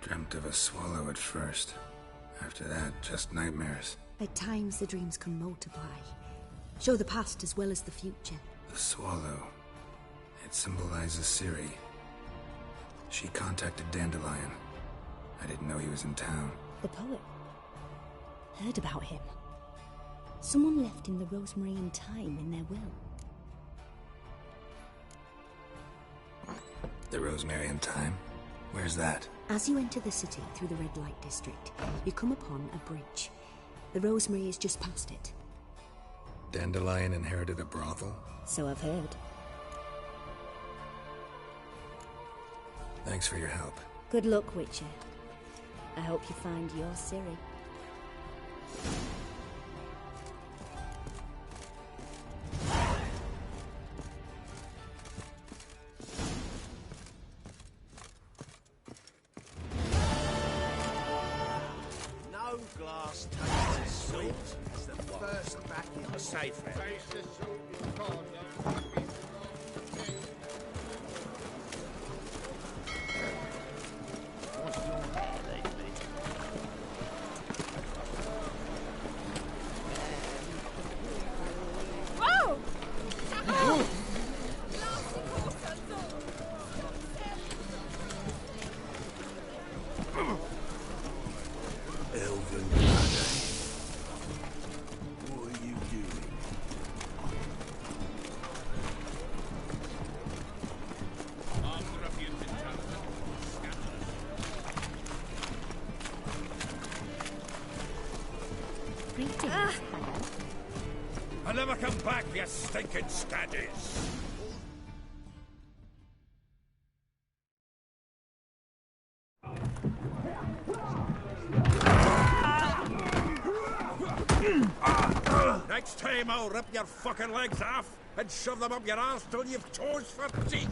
Dreamt of a swallow at first. After that, just nightmares. At times the dreams can multiply. Show the past as well as the future. The swallow. It symbolizes Ciri. She contacted Dandelion. I didn't know he was in town. The poet. Heard about him. Someone left in the Rosemary and Thyme in their will. The Rosemary and Thyme? Where's that? As you enter the city through the red light district, you come upon a bridge. The Rosemary is just past it. Dandelion inherited a brothel? So I've heard. Thanks for your help. Good luck, Witcher. I hope you find your Ciri. No glass tastes as sweet as the first back in the safe. Elven Blood. What are you doing? Greetings. I'll never come back, you stinking scaddies! Next time I'll rip your fucking legs off and shove them up your arse till you've toes for teeth!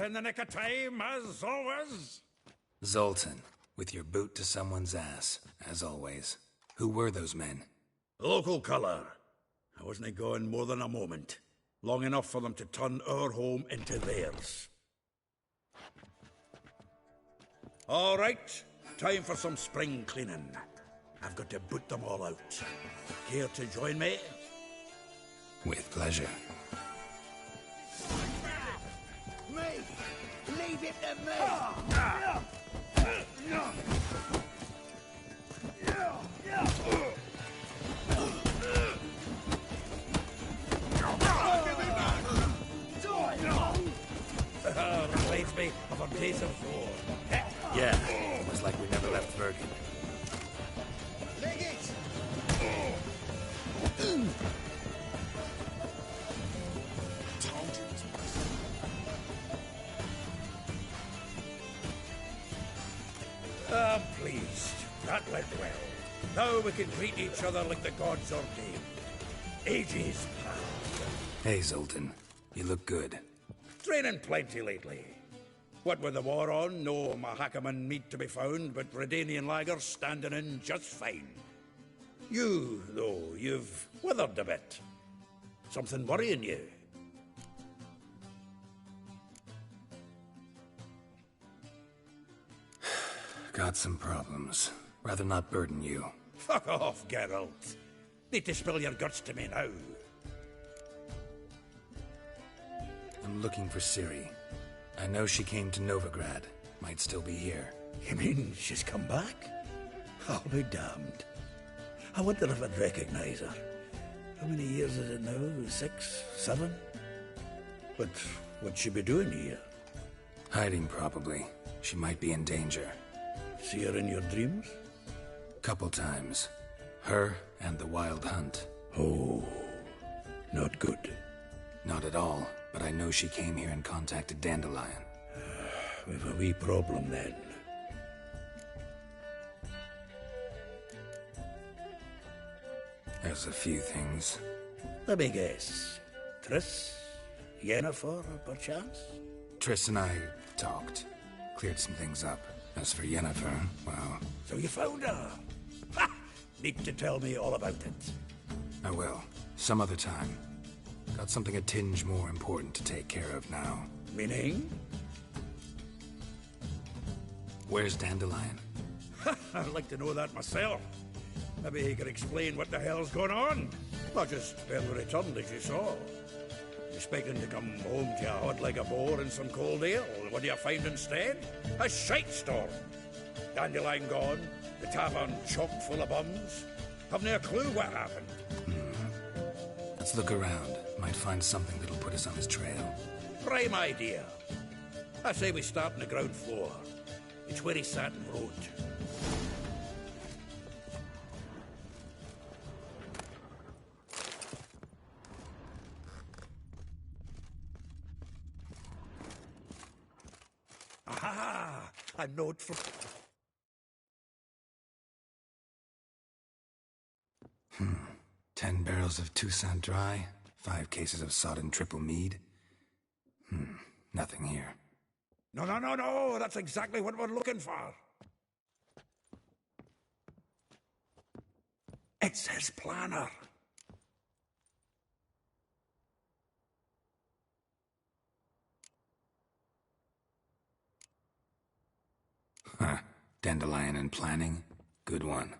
in the nick of time, as always. Zoltan, with your boot to someone's ass, as always. Who were those men? Local colour. I wasn't going more than a moment. Long enough for them to turn our home into theirs. All right, time for some spring cleaning. I've got to boot them all out. Care to join me? With pleasure. Me! Leave him to me! Reminds me of our days of war. Yeah, it was like we never left Vergen. Leg it! I'm pleased. That went well. Now we can treat each other like the gods ordained. Ages past. Hey, Zoltan. You look good. Training plenty lately. What with the war on, no Mahakaman meat to be found, but Redanian lagers standing in just fine. You, though, you've withered a bit. Something worrying you? Got some problems. Rather not burden you. Fuck off, Geralt. Need to spill your guts to me now. I'm looking for Ciri. I know she came to Novigrad. Might still be here. You mean she's come back? I'll be damned. I wonder if I'd recognize her. How many years is it now? 6? 7? But what'd she be doing here? Hiding, probably. She might be in danger. See her in your dreams? Couple times. Her and the Wild Hunt. Oh, not good. Not at all, but I know she came here and contacted Dandelion. We've a wee problem then. There's a few things. Let me guess. Triss? Yennefer, perchance? Triss and I talked. Cleared some things up. As for Yennefer, well... So you found her? Ha! Need to tell me all about it. I will. Some other time. Got something a tinge more important to take care of now. Meaning? Where's Dandelion? I'd like to know that myself. Maybe he could explain what the hell's going on. Not just barely returned, as you saw. Expecting to come home to a hod like a boar and some cold ale. What do you find instead? A shite storm. Dandelion gone, the tavern chock full of bums. Haven't a clue what happened. Let's look around. Might find something that'll put us on his trail. Prime idea. I say we start on the ground floor. It's where he sat and wrote. Aha! A note from... 10 barrels of Toussaint Dry, 5 cases of sodden triple mead. Nothing here. No, that's exactly what we're looking for. It's his planner. Huh. Dandelion and planning? Good one.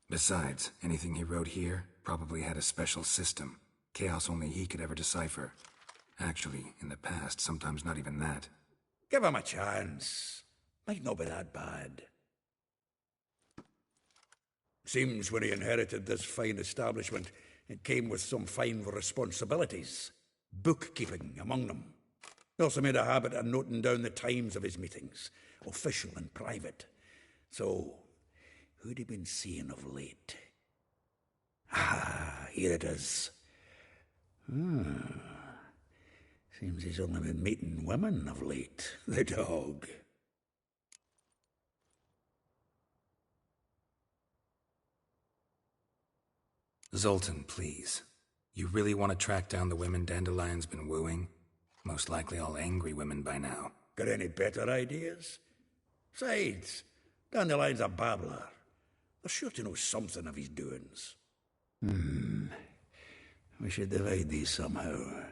Besides, anything he wrote here probably had a special system. Chaos only he could ever decipher. Actually, in the past, sometimes not even that. Give him a chance. Might not be that bad. Seems when he inherited this fine establishment, it came with some fine responsibilities. Bookkeeping among them. He also made a habit of noting down the times of his meetings, official and private. So, who'd he been seeing of late? Ah, here it is. Seems he's only been meeting women of late, the dog. Zoltan, please. You really want to track down the women Dandelion's been wooing? Most likely all angry women by now. Got any better ideas? Besides, Dandelion's a babbler. They're sure to know something of his doings. We should divide these somehow.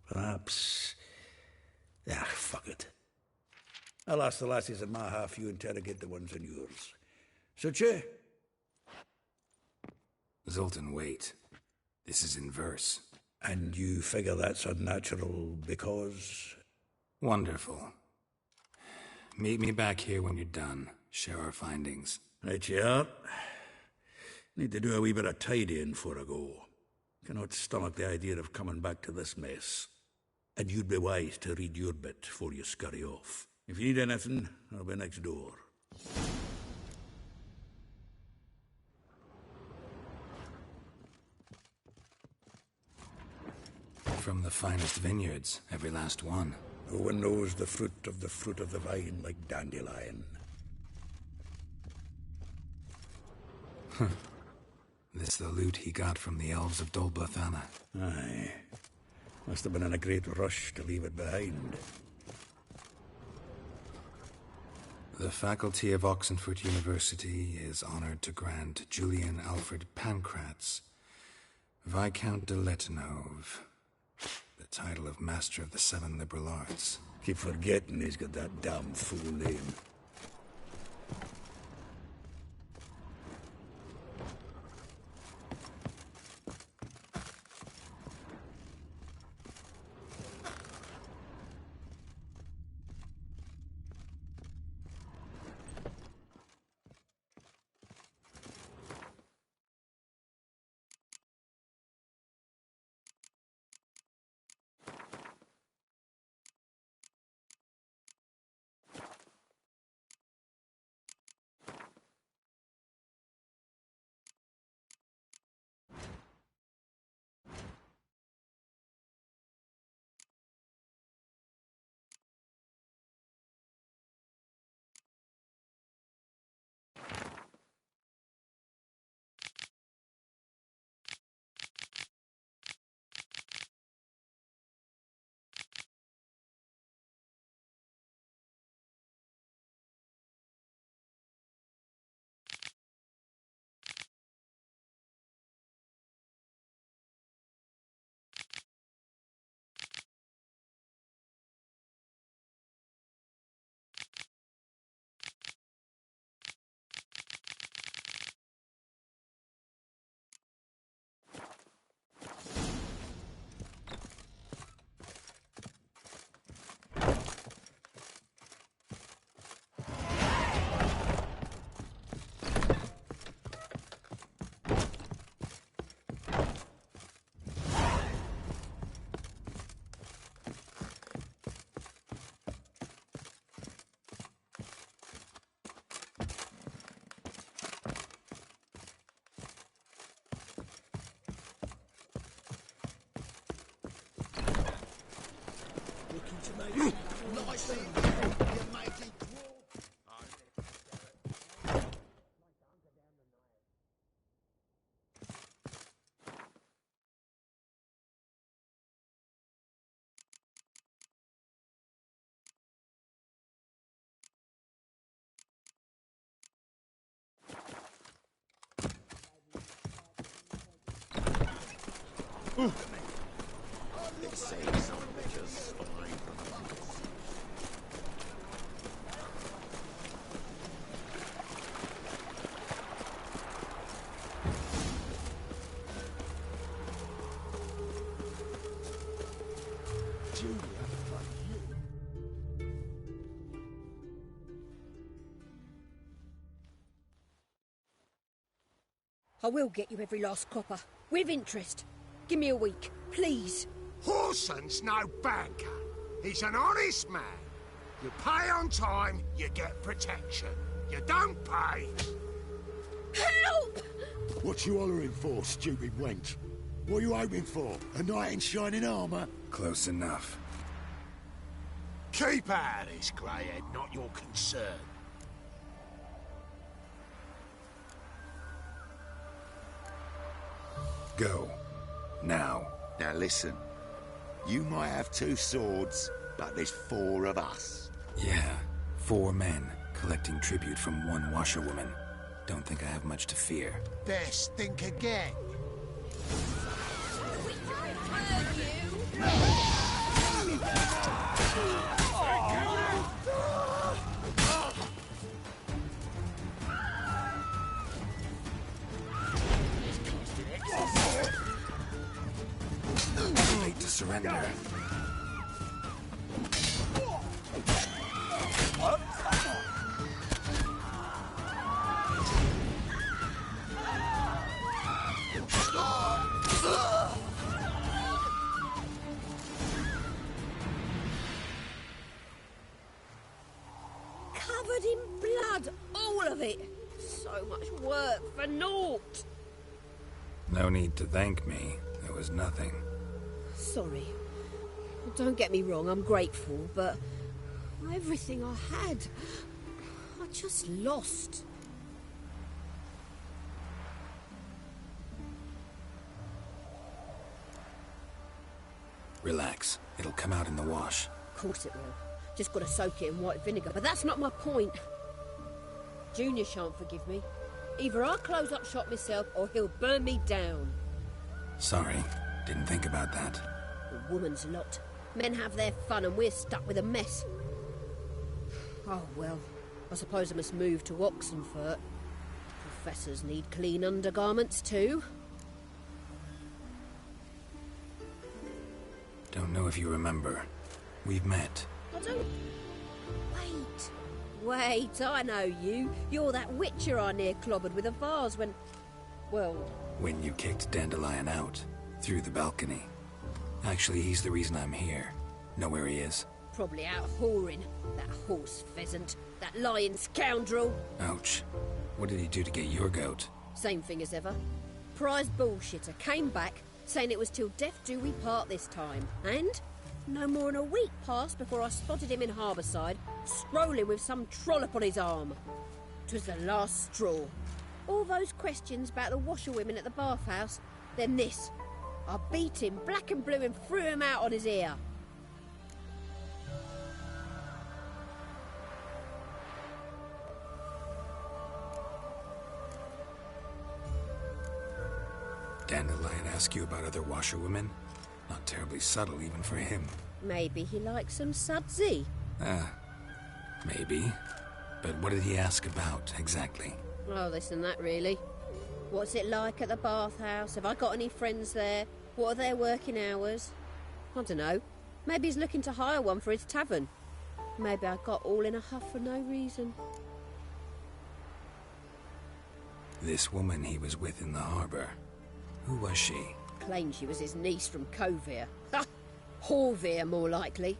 Perhaps... fuck it. I'll ask the lassies in my half, you interrogate the ones in yours. Suche? Zoltan, wait. This is in verse. And you figure that's unnatural because... Wonderful. Meet me back here when you're done. Share our findings. Right you are. Need to do a wee bit of tidying before I go. Cannot stomach the idea of coming back to this mess. And you'd be wise to read your bit before you scurry off. If you need anything, I'll be next door. From the finest vineyards, every last one. No one knows the fruit of the vine like Dandelion. This the loot he got from the elves of Dol Blathanna. Aye. Must have been in a great rush to leave it behind. The faculty of Oxenfurt University is honored to grant Julian Alfred Pancratz, Viscount de Letenhove, the title of Master of the Seven Liberal Arts. Keep forgetting he's got that damn fool name. They say some bitches spy from the bunkers. I will get you every last copper, with interest. Give me a week, please. Horson's no banker. He's an honest man. You pay on time, you get protection. You don't pay... Help! What you hollering for, stupid wench? What are you hoping for? A knight in shining armour? Close enough. Keep out of this, greyhead, not your concern. Go. Now. Now listen. You might have two swords, but there's four of us. Yeah, 4 men collecting tribute from one washerwoman. Don't think I have much to fear. Best think again. Late to surrender. Covered in blood, all of it. So much work for naught. No need to thank me. There was nothing. Sorry. Don't get me wrong, I'm grateful, but everything I had, I just lost. Relax. It'll come out in the wash. Of course it will. Just gotta soak it in white vinegar, but that's not my point. Junior shan't forgive me. Either I'll close up shop myself or he'll burn me down. Sorry. Didn't think about that. A woman's lot. Men have their fun and we're stuck with a mess. Oh, well. I suppose I must move to Oxenfurt. Professors need clean undergarments too. Don't know if you remember. We've met. I don't... Wait, I know you. You're that witcher I near clobbered with a vase when... Well... When you kicked Dandelion out. Through the balcony. Actually, he's the reason I'm here. Know where he is? Probably out whoring. That horse pheasant. That lying scoundrel. Ouch. What did he do to get your goat? Same thing as ever. Prize bullshitter came back, saying it was till death do we part this time. And no more than a week passed before I spotted him in Harbourside, strolling with some trollop on his arm. 'Twas the last straw. All those questions about the washerwomen at the bathhouse, then this. I beat him black and blue and threw him out on his ear. Dandelion ask you about other washerwomen? Not terribly subtle even for him. Maybe he likes some sudsy. Maybe. But what did he ask about, exactly? Oh, this and that, really. What's it like at the bathhouse? Have I got any friends there? What are their working hours? I don't know. Maybe he's looking to hire one for his tavern. Maybe I got all in a huff for no reason. This woman he was with in the harbour. Who was she? Claimed she was his niece from Kovir. Ha! Horvir, more likely.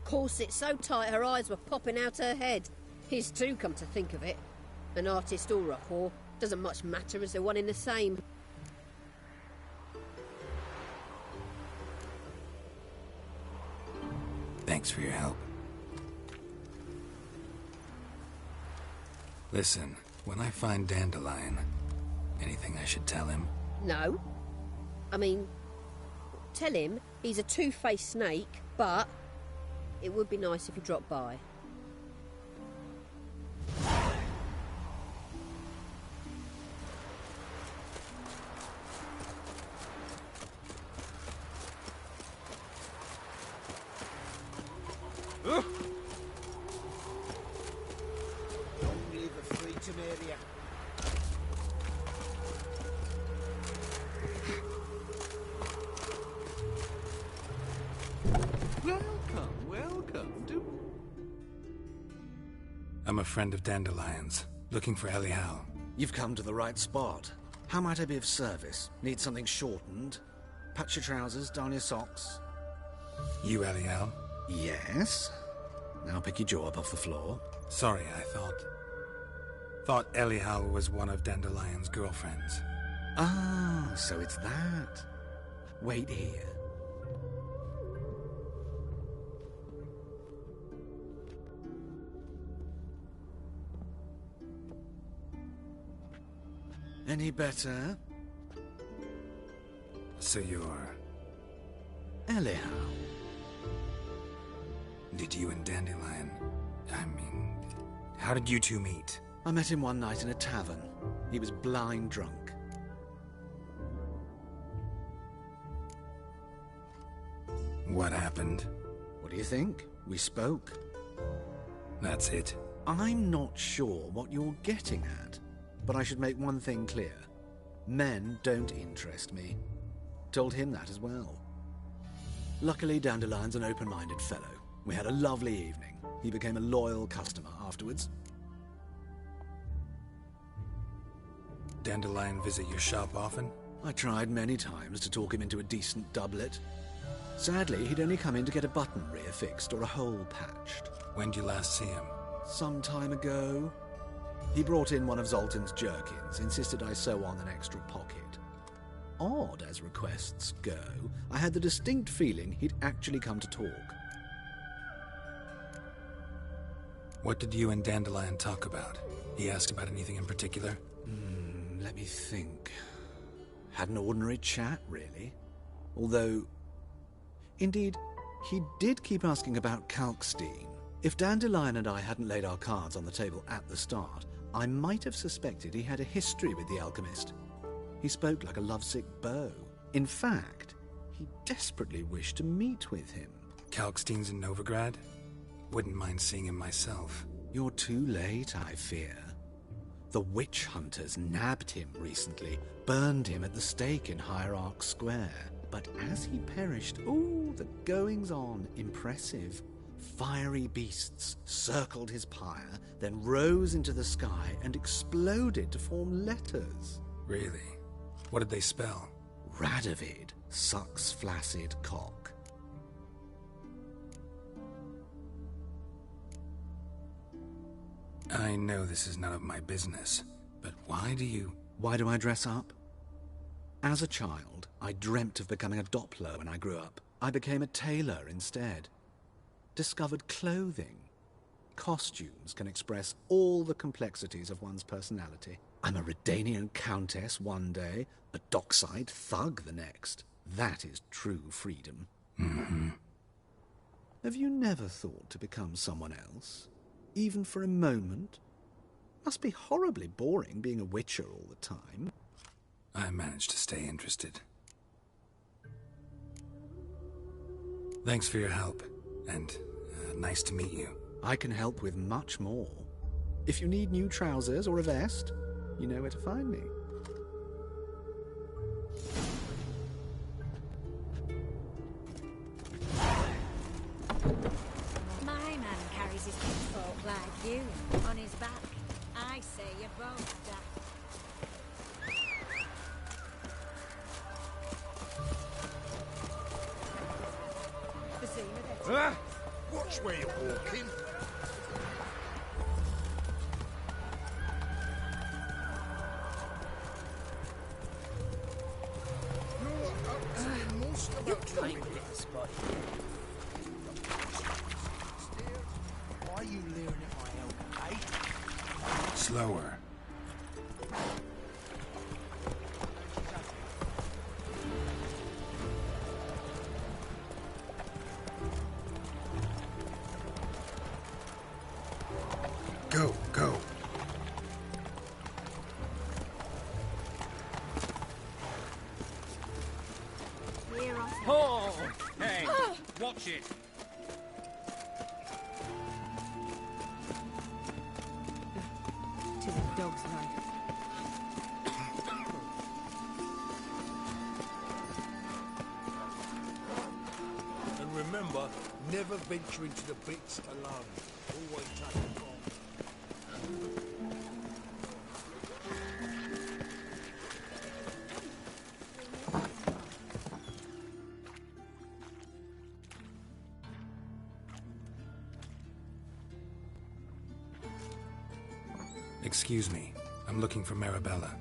Corset so tight her eyes were popping out her head. His too, come to think of it. An artist or a whore. Doesn't much matter as they're one in the same. Thanks for your help. Listen, when I find Dandelion, anything I should tell him? No. I mean, tell him he's a two-faced snake, but it would be nice if he dropped by. Don't leave a fleeting area. Welcome. I'm a friend of Dandelion's, looking for Elial. You've come to the right spot. How might I be of service? Need something shortened? Patch your trousers, darn your socks. You, Elial? Yes. Now pick your jaw up off the floor. Sorry, I thought Elial was one of Dandelion's girlfriends. Ah, so it's that. Wait here. Any better? So you're... Elial. Did you and Dandelion How did you two meet? I met him one night in a tavern. He was blind drunk. What happened? What do you think? We spoke. That's it. I'm not sure what you're getting at, but I should make one thing clear. Men don't interest me. Told him that as well. Luckily, Dandelion's an open-minded fellow. We had a lovely evening. He became a loyal customer afterwards. Dandelion visit your shop often? I tried many times to talk him into a decent doublet. Sadly, he'd only come in to get a button reaffixed or a hole patched. When'd you last see him? Some time ago. He brought in one of Zoltan's jerkins, insisted I sew on an extra pocket. Odd as requests go, I had the distinct feeling he'd actually come to talk. What did you and Dandelion talk about? He asked about anything in particular? Let me think. Had an ordinary chat, really. Although, indeed, he did keep asking about Kalkstein. If Dandelion and I hadn't laid our cards on the table at the start, I might have suspected he had a history with the alchemist. He spoke like a lovesick beau. In fact, he desperately wished to meet with him. Kalkstein's in Novigrad? Wouldn't mind seeing him myself. You're too late, I fear. The witch hunters nabbed him recently, burned him at the stake in Hierarch Square. But as he perished, the goings-on, impressive. Fiery beasts circled his pyre, then rose into the sky and exploded to form letters. Really? What did they spell? Radovid, sucks flaccid cock. I know this is none of my business, but why do I dress up? As a child, I dreamt of becoming a Doppler when I grew up. I became a tailor instead. Discovered clothing. Costumes can express all the complexities of one's personality. I'm a Redanian countess one day, a dockside thug the next. That is true freedom. Mm-hmm. Have you never thought to become someone else? Even for a moment? Must be horribly boring being a witcher all the time. I managed to stay interested. Thanks for your help, and nice to meet you. I can help with much more. If you need new trousers or a vest, you know where to find me. My man carries his pitchfork like you, on his back. I say you're both daft. Watch where you're walking. You're playing with this, buddy. Why are you leering at my elbow, eh? Slower. Go, go. Oh, hey, watch it. To the dog's life. And remember, never venture into the pits alone. Always take a bomb. Excuse me. I'm looking for Marabella.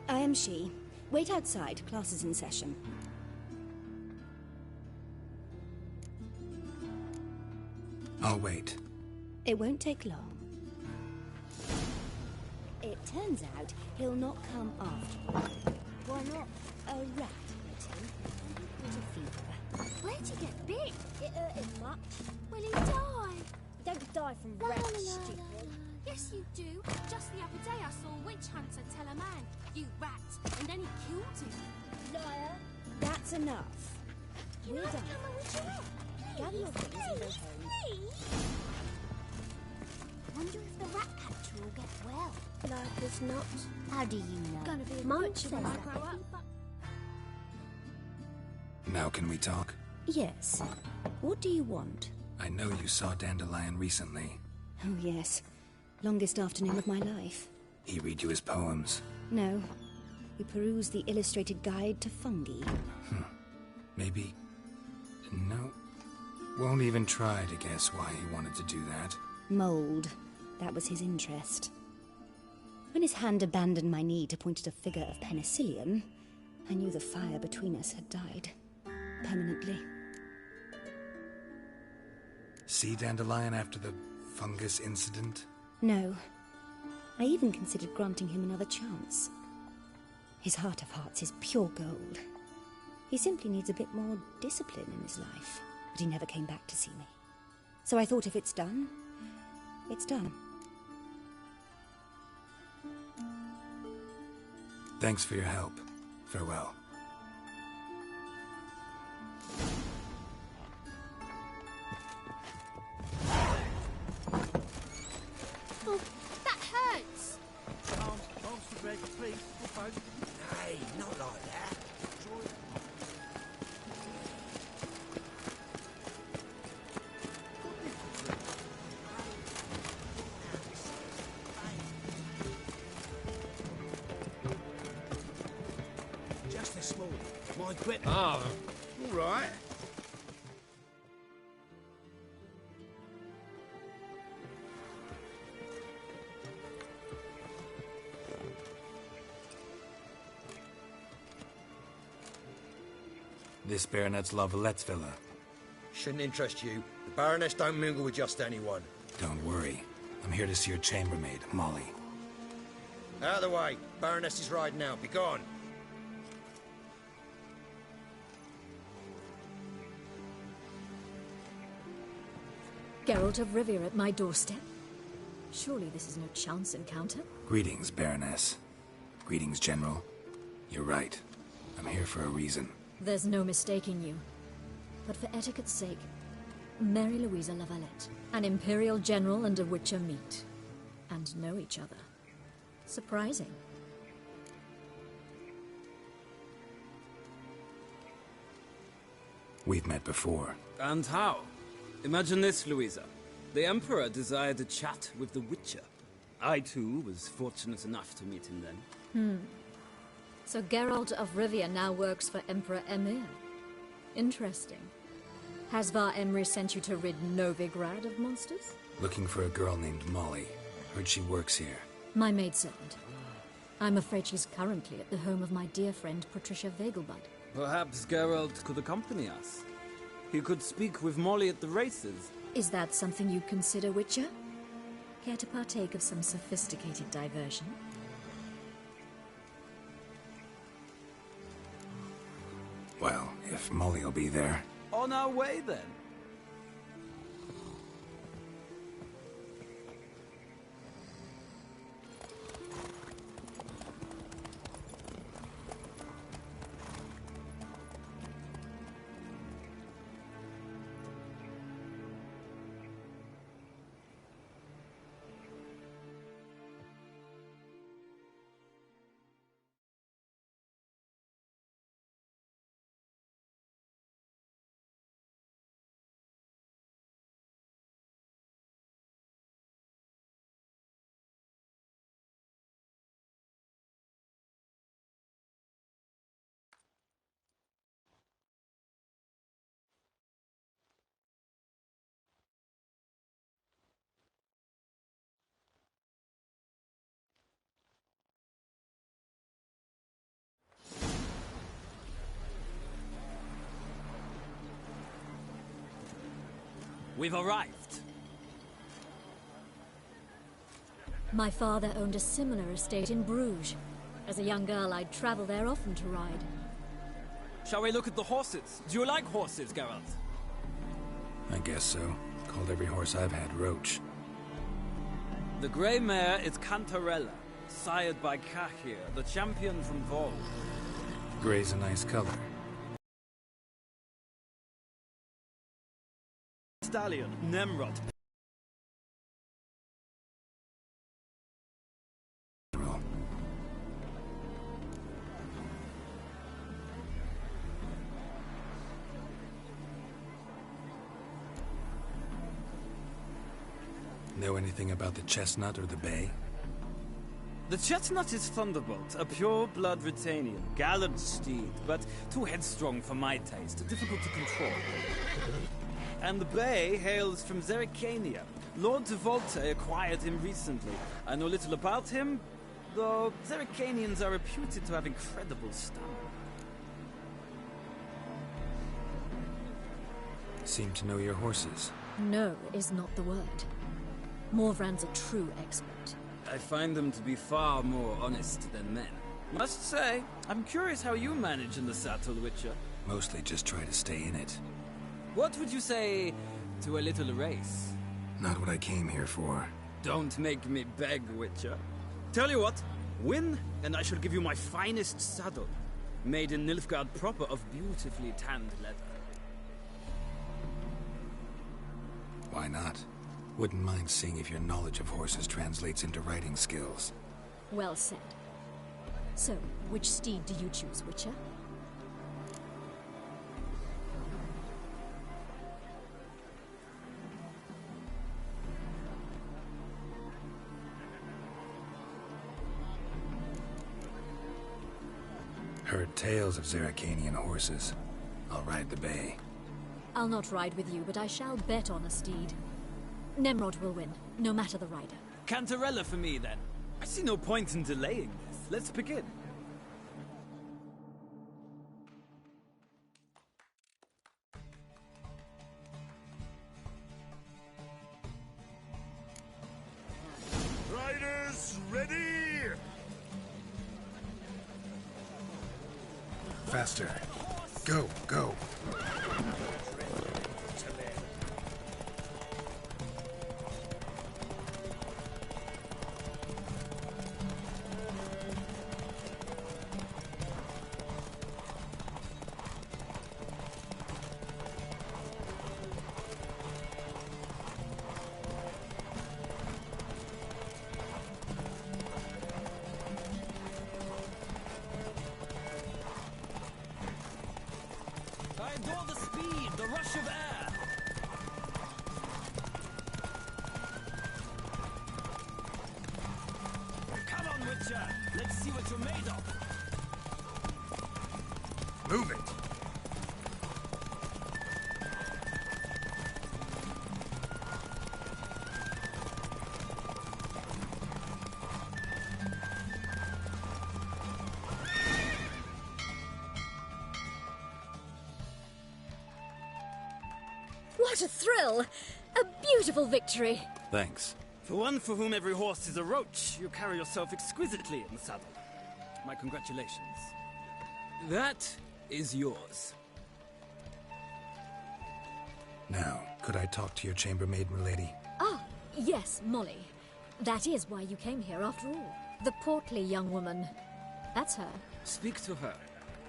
I am she. Wait outside. Class is in session. I'll wait. It won't take long. It turns out he'll not come after. Why not? A rat bit him. Got a fever. Where'd you get bit? It hurt him much. Will he die? Don't die life and wrecked, stupid. Yes, you do. Just the other day I saw a witch hunter tell a man, "You rat," and then he killed him. Liar. That's enough. Can We're I done. become a witcherette? Gather your things and go home. Wonder if the rat catcher will get well. Life is not. How do you know? Gonna be a Might witcher when I say grow up. Now can we talk? Yes. What do you want? I know you saw Dandelion recently. Oh, yes. Longest afternoon of my life. He read you his poems. No. We perused the illustrated guide to fungi. Maybe... No. Won't even try to guess why he wanted to do that. Mold. That was his interest. When his hand abandoned my knee to point at a figure of penicillium, I knew the fire between us had died. Permanently. See Dandelion after the fungus incident? No. I even considered granting him another chance. His heart of hearts is pure gold. He simply needs a bit more discipline in his life. But he never came back to see me. So I thought if it's done, it's done. Thanks for your help. Farewell. Oh, that hurts. Arms to break, please. Hey, not like that. Just a small. My grip. Oh, all right. This Baronet's La Vallette's villa. Shouldn't interest you. The Baroness don't mingle with just anyone. Don't worry. I'm here to see your chambermaid, Molly. Out of the way. Baroness is riding out. Be gone. Geralt of Rivia at my doorstep? Surely this is no chance encounter? Greetings, Baroness. Greetings, General. You're right. I'm here for a reason. There's no mistaking you. But for etiquette's sake, Mary Louisa La Valette, an Imperial General and a Witcher meet. And know each other. Surprising. We've met before. And how? Imagine this, Louisa. The Emperor desired a chat with the Witcher. I, too, was fortunate enough to meet him then. So Geralt of Rivia now works for Emperor Emhyr. Interesting. Has Var Emry sent you to rid Novigrad of monsters? Looking for a girl named Molly. Heard she works here. My maidservant. I'm afraid she's currently at the home of my dear friend Patricia Vegelbud. Perhaps Geralt could accompany us. He could speak with Molly at the races. Is that something you'd consider, Witcher? Care to partake of some sophisticated diversion? Well, if Molly will be there. On our way, then. We've arrived. My father owned a similar estate in Bruges. As a young girl, I'd travel there often to ride. Shall we look at the horses? Do you like horses, Geralt? I guess so. Called every horse I've had Roach. The Grey Mare is Cantarella, sired by Kahir, the champion from Vol. Grey's a nice color. Stallion, Nemrod. Know anything about the Chestnut or the Bay? The Chestnut is Thunderbolt, a pure-blood Retanian, gallant steed, but too headstrong for my taste, difficult to control. And the Bay hails from Zerrikania. Lord de Volte acquired him recently. I know little about him, though Zerrikanians are reputed to have incredible stamina. Seem to know your horses. No is not the word. Morvran's a true expert. I find them to be far more honest than men. Must say, I'm curious how you manage in the saddle, Witcher. Mostly just try to stay in it. What would you say to a little race? Not what I came here for. Don't make me beg, Witcher. Tell you what, win, and I shall give you my finest saddle. Made in Nilfgaard proper of beautifully tanned leather. Why not? Wouldn't mind seeing if your knowledge of horses translates into riding skills. Well said. So, which steed do you choose, Witcher? Heard tales of Zerrikanian horses. I'll ride the Bay. I'll not ride with you, but I shall bet on a steed. Nemrod will win, no matter the rider. Cantarella for me, then. I see no point in delaying this. Let's begin. Riders, ready! Faster. Go, go. I adore the speed, the rush of air. Come on, Witcher. Let's see what you're made of. Move it. What a thrill! A beautiful victory! Thanks. For one for whom every horse is a roach, you carry yourself exquisitely in the saddle. My congratulations. That is yours. Now, could I talk to your chambermaid, milady? Ah, yes, Molly. That is why you came here after all. The portly young woman. That's her. Speak to her.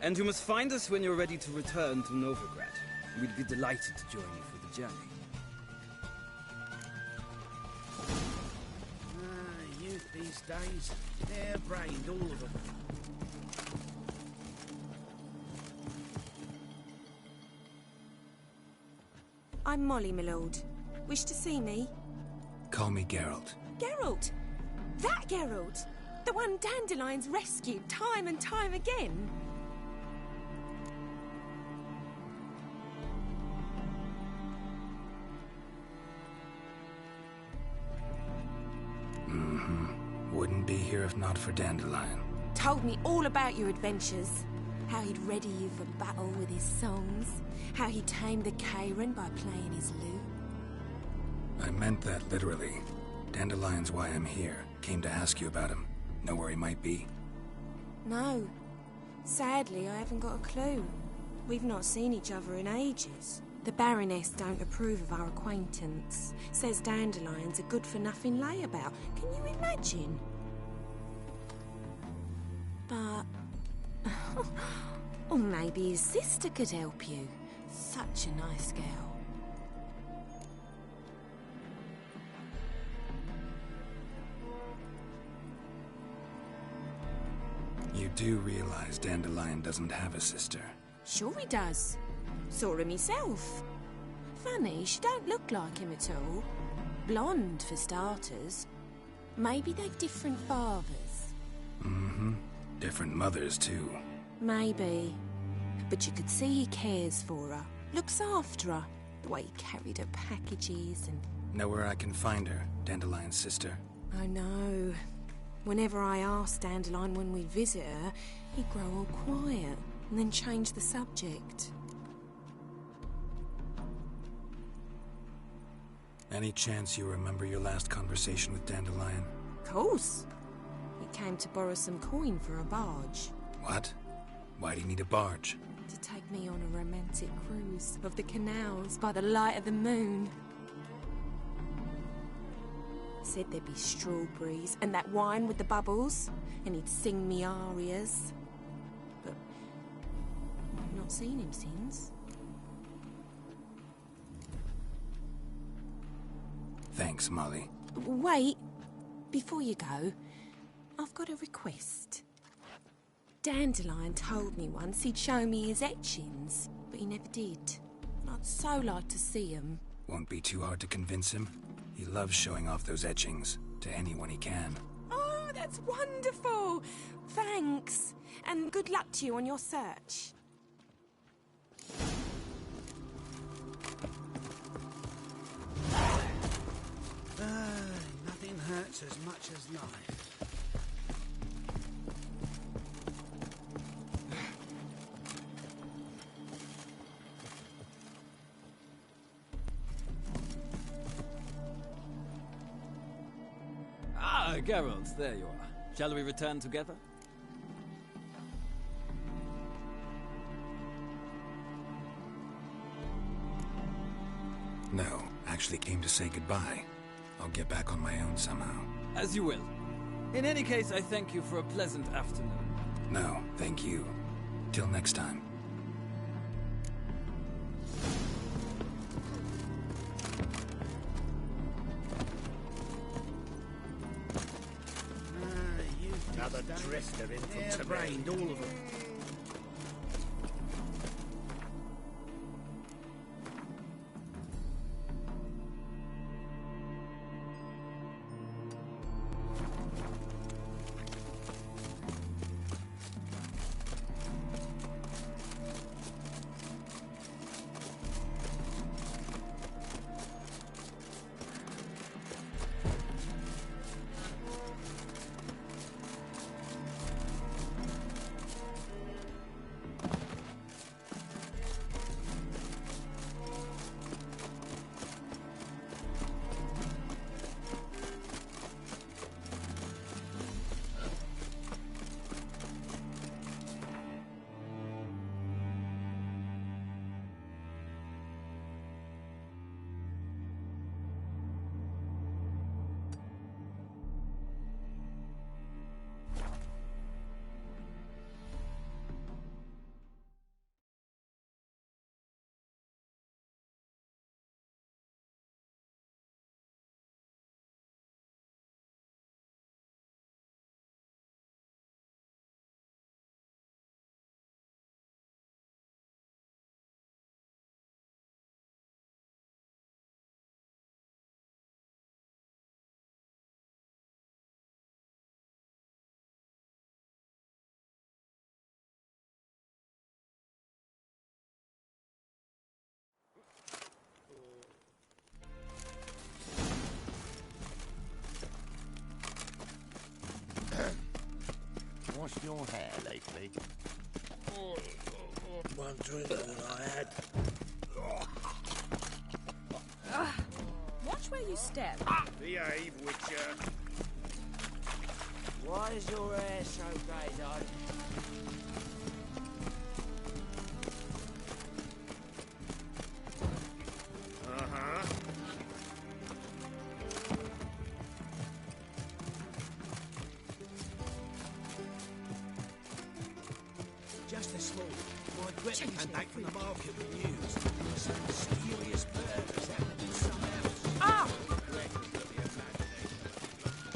And you must find us when you're ready to return to Novigrad. We'd be delighted to join you for the journey. Youth these days, hair-brained, all of them. I'm Molly, my lord. Wish to see me? Call me Geralt. Geralt! That Geralt! The one Dandelion's rescued time and time again! Wouldn't be here if not for Dandelion. Told me all about your adventures. How he'd ready you for battle with his songs. How he tamed the Kayran by playing his lute. I meant that literally. Dandelion's why I'm here. Came to ask you about him. Know where he might be? No. Sadly, I haven't got a clue. We've not seen each other in ages. The Baroness don't approve of our acquaintance. Says Dandelion's a good-for-nothing layabout. Can you imagine? But... or maybe his sister could help you. Such a nice girl. You do realize Dandelion doesn't have a sister? Sure he does. Saw him himself. Funny, she don't look like him at all. Blonde, for starters. Maybe they've different fathers. Mm-hmm. Different mothers, too. Maybe. But you could see he cares for her. Looks after her. The way he carried her packages and... Know where I can find her, Dandelion's sister? Oh no. Whenever I asked Dandelion when we'd visit her, he'd grow all quiet and then change the subject. Any chance you remember your last conversation with Dandelion? Of course. He came to borrow some coin for a barge. What? Why do you need a barge? To take me on a romantic cruise of the canals by the light of the moon. Said there'd be strawberries and that wine with the bubbles, and he'd sing me arias. But I've not seen him since. Thanks, Molly. Wait, before you go, I've got a request. Dandelion told me once he'd show me his etchings, but he never did. I'd so like to see them. Won't be too hard to convince him. He loves showing off those etchings to anyone he can. Oh, that's wonderful! Thanks, and good luck to you on your search. Nothing hurts as much as life. Ah, Geralt, there you are. Shall we return together? No, actually came to say goodbye. I'll get back on my own somehow. As you will. In any case, I thank you for a pleasant afternoon. No, thank you. Till next time. Another Dresser in from brained all of them. Washed your hair lately? One drink that I had. Watch where you step. Behave, Witcher. Why is your hair so grey-eyed? Master Small, my Gretchen came back from the market with news. Some mysterious bird has happened in some house. Ah!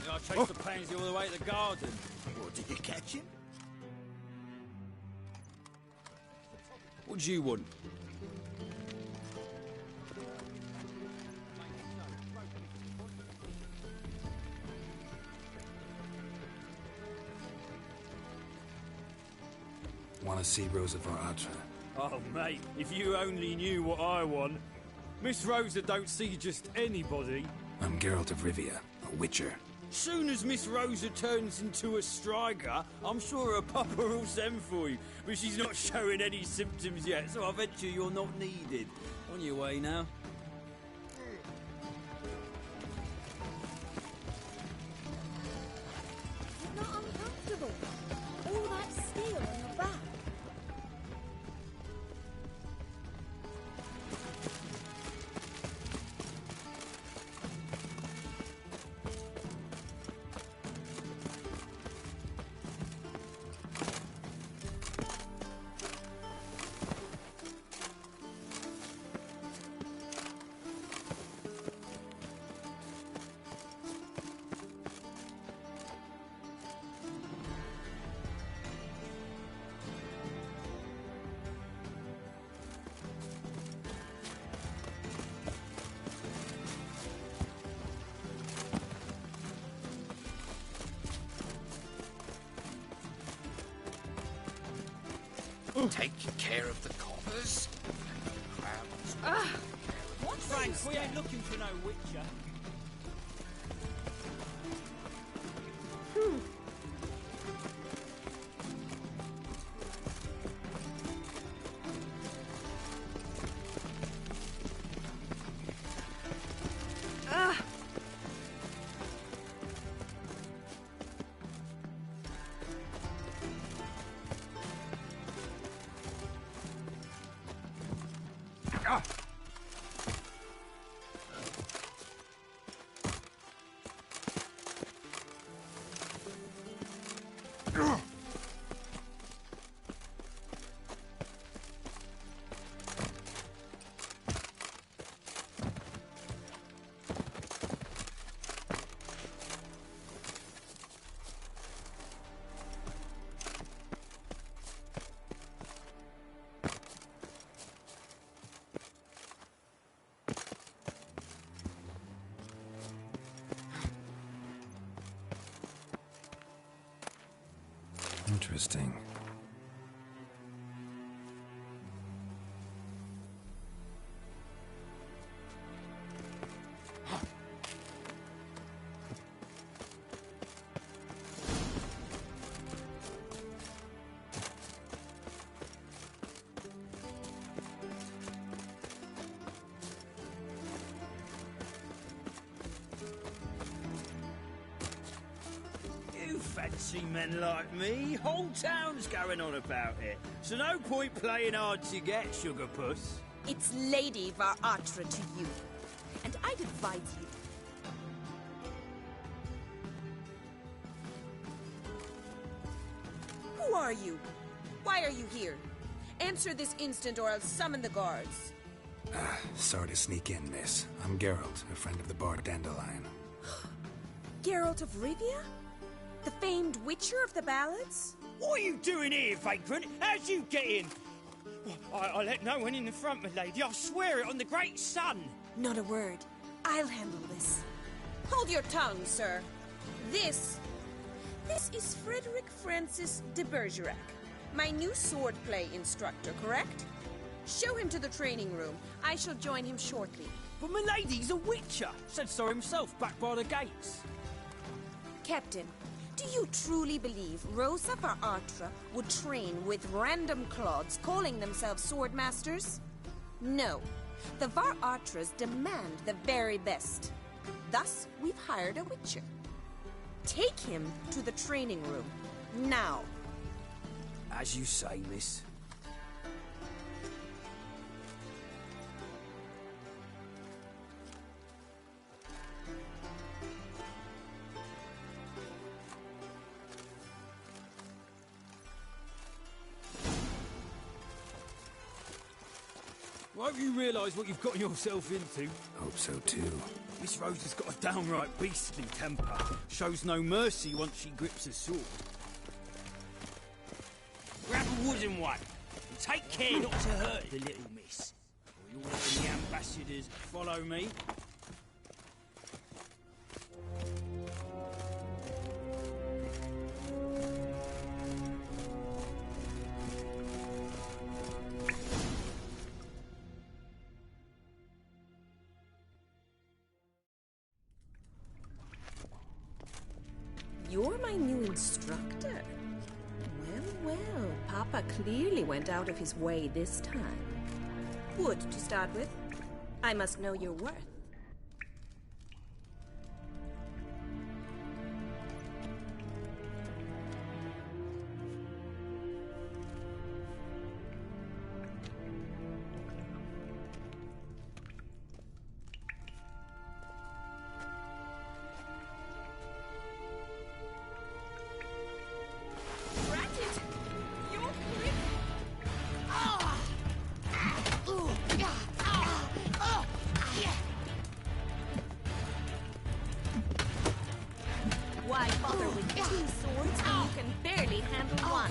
I chased the pansy all the way to the garden. What, did you catch him? What do you want? Want to see Rosa var Atra? Oh, mate, if you only knew what I want. Miss Rosa don't see just anybody. I'm Geralt of Rivia, a witcher. Soon as Miss Rosa turns into a striker, I'm sure her papa will send for you. But she's not showing any symptoms yet, so I bet you're not needed. On your way now. You're not uncomfortable. All that steel on your back. Taking care of the coppers. What, Frank? We ain't looking for no witcher. Interesting. You fancy men like me? Whole town's going on about it. So no point playing hard to get, sugar puss. It's Lady var Atra to you. And I'd advise you. Who are you? Why are you here? Answer this instant or I'll summon the guards. Sorry to sneak in, miss. I'm Geralt, a friend of the bard Dandelion. Geralt of Rivia? The famed witcher of the ballads? What are you doing here, vagrant? How'd you get in? I let no one in the front, my lady. I swear it on the great sun. Not a word. I'll handle this. Hold your tongue, sir. This is Frederick Francis de Bergerac, my new swordplay instructor, correct? Show him to the training room. I shall join him shortly. But my lady's a witcher. Said so himself back by the gates. Captain, do you truly believe Rosa var Atra would train with random clods calling themselves sword masters? No. The var Atras demand the very best. Thus, we've hired a witcher. Take him to the training room. Now. As you say, miss. hope you realise what you've gotten yourself into. Hope so too. Miss Rose has got a downright beastly temper. Shows no mercy once she grips a sword. Grab a wooden one. And take care not to hurt the little miss. Or you'll let the ambassadors follow me. You're my new instructor. Well, Papa clearly went out of his way this time. Wood, to start with. I must know your worth. Why bother with two swords when you can barely handle one?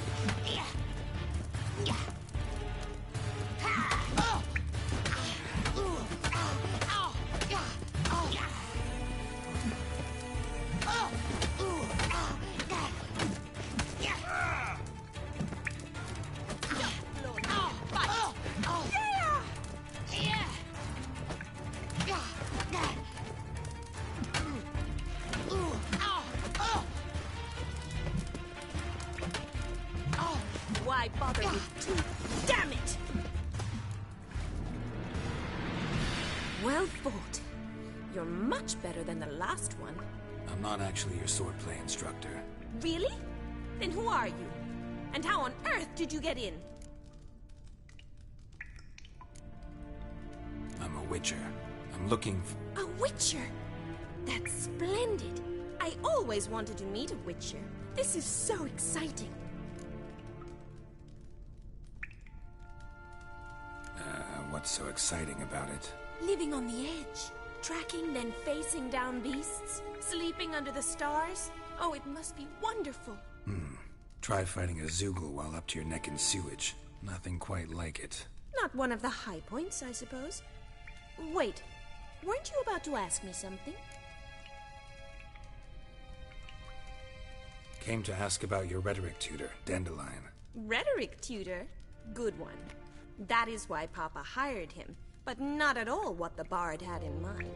Why bother with two? Damn it! Well fought. You're much better than the last one. I'm not actually your swordplay instructor. Really? Then who are you? And how on earth did you get in? I'm a witcher. I'm looking for... A witcher? That's splendid. I always wanted to meet a witcher. This is so exciting. What's so exciting about it? Living on the edge. Tracking, then facing down beasts. Sleeping under the stars. Oh, it must be wonderful. Try fighting a Zoogle while up to your neck in sewage. Nothing quite like it. Not one of the high points, I suppose. Wait, weren't you about to ask me something? Came to ask about your rhetoric tutor, Dandelion. Rhetoric tutor? Good one. That is why Papa hired him, but not at all what the bard had in mind.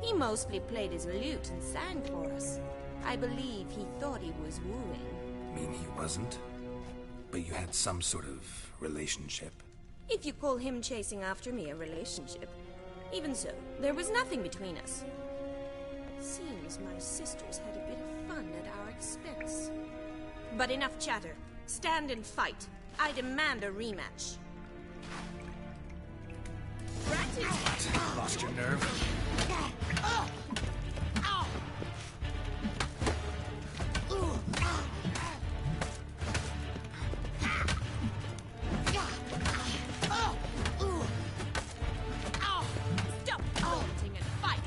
He mostly played his lute and sang for us. I believe he thought he was wooing. Mean he wasn't? But you had some sort of relationship? If you call him chasing after me a relationship. Even so, there was nothing between us. Seems my sisters had a bit of fun at our expense. But enough chatter. Stand and fight. I demand a rematch. What? Lost your nerve? Stop taunting and fight!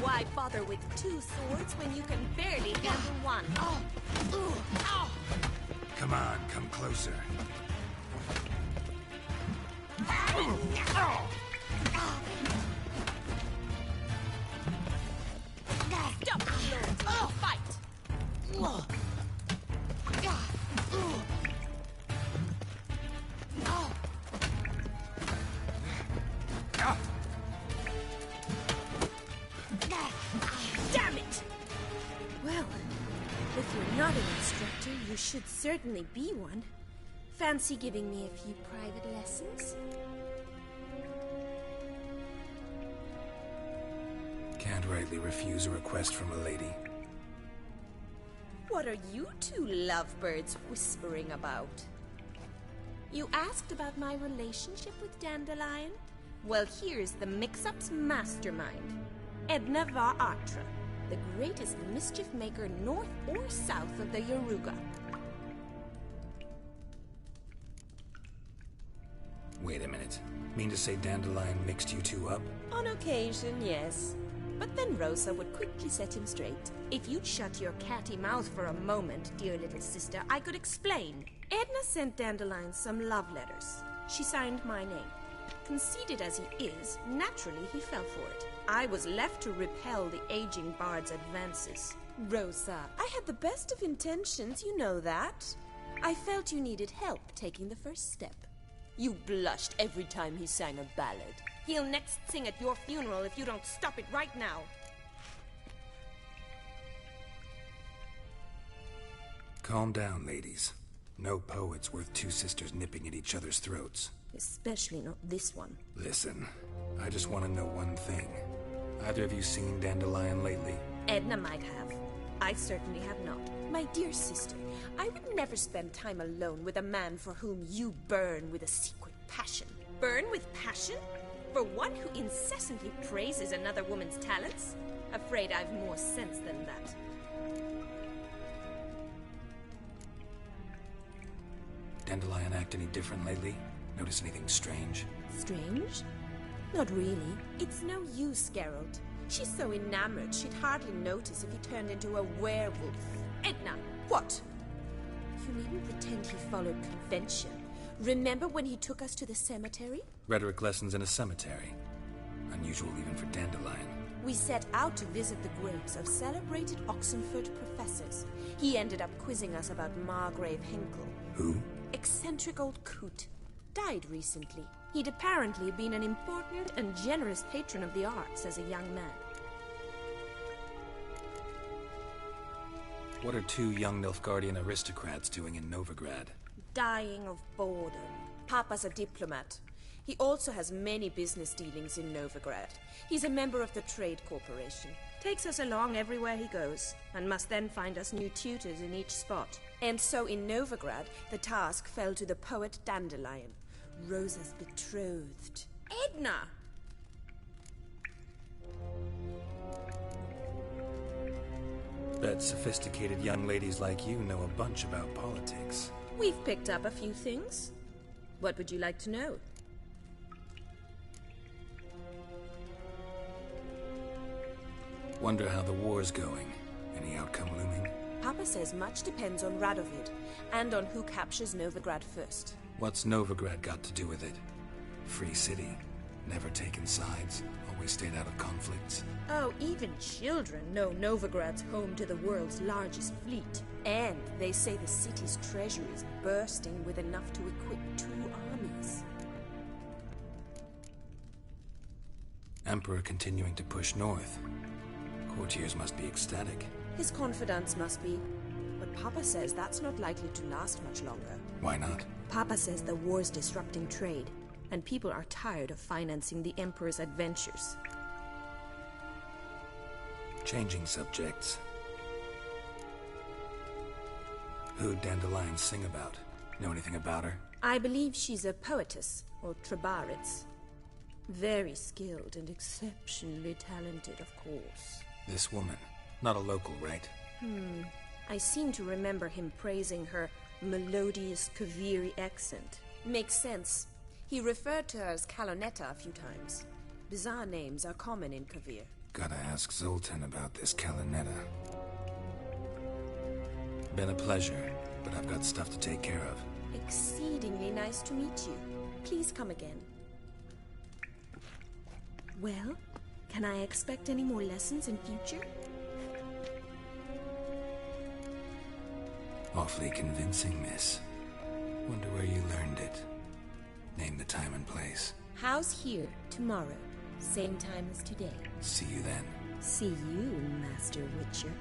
Why bother with two swords when you can barely handle one? Come on, come closer. Stop taunting and fight! Damn it! Well, if you're not an instructor, you should certainly be one. Fancy giving me a few private lessons? Can't rightly refuse a request from a lady. what are you two lovebirds whispering about? You asked about my relationship with Dandelion? Well, here's the mix-up's mastermind. Edna var Atra, the greatest mischief maker north or south of the Yaruga. Wait a minute. Mean to say Dandelion mixed you two up? On occasion, yes. But then Rosa would quickly set him straight. If you'd shut your catty mouth for a moment, dear little sister, I could explain. Edna sent Dandelion some love letters. She signed my name. Conceited as he is, naturally he fell for it. I was left to repel the aging bard's advances. Rosa, I had the best of intentions, you know that. I felt you needed help taking the first step. You blushed every time he sang a ballad. He'll next sing at your funeral if you don't stop it right now. Calm down, ladies. No poet's worth two sisters nipping at each other's throats. Especially not this one. Listen, I just want to know one thing. Either of you seen Dandelion lately? Edna might have. I certainly have not. My dear sister, I would never spend time alone with a man for whom you burn with a secret passion. Burn with passion? For one who incessantly praises another woman's talents? Afraid I've more sense than that. Dandelion act any different lately? Notice anything strange? Strange? Not really. It's no use, Geralt. She's so enamored she'd hardly notice if he turned into a werewolf. Edna, what? You needn't pretend he followed convention. Remember when he took us to the cemetery? Rhetoric lessons in a cemetery. Unusual even for Dandelion. We set out to visit the graves of celebrated Oxenford professors. He ended up quizzing us about Margrave Henkel. Who? Eccentric old coot. Died recently. He'd apparently been an important and generous patron of the arts as a young man. What are two young Nilfgaardian aristocrats doing in Novigrad? Dying of boredom. Papa's a diplomat. He also has many business dealings in Novigrad. He's a member of the Trade Corporation. Takes us along everywhere he goes, and must then find us new tutors in each spot. And so in Novigrad, the task fell to the poet Dandelion, Rosa's betrothed. Edna! Bet sophisticated young ladies like you know a bunch about politics. We've picked up a few things. What would you like to know? Wonder how the war's going. Any outcome looming? Papa says much depends on Radovid, and on who captures Novigrad first. What's Novigrad got to do with it? Free city. Never taken sides. Always stayed out of conflicts. Oh, even children know Novigrad's home to the world's largest fleet. And they say the city's treasury is bursting with enough to equip 2 armies. Emperor continuing to push north. Courtiers must be ecstatic. His confidants must be. But Papa says that's not likely to last much longer. Why not? Papa says the war's disrupting trade, and people are tired of financing the Emperor's adventures. Changing subjects. Who'd Dandelion sing about? Know anything about her? I believe she's a poetess, or Trebaritz. Very skilled and exceptionally talented, of course. This woman. Not a local, right? I seem to remember him praising her melodious Kaviri accent. Makes sense. He referred to her as Calonetta a few times. Bizarre names are common in Kavir. Gotta ask Zoltan about this Calonetta. Been a pleasure, but I've got stuff to take care of. Exceedingly nice to meet you. Please come again. Well, can I expect any more lessons in future? Awfully convincing, miss. Wonder where you learned it. Name the time and place. House here, tomorrow. Same time as today. See you then. See you, Master Witcher.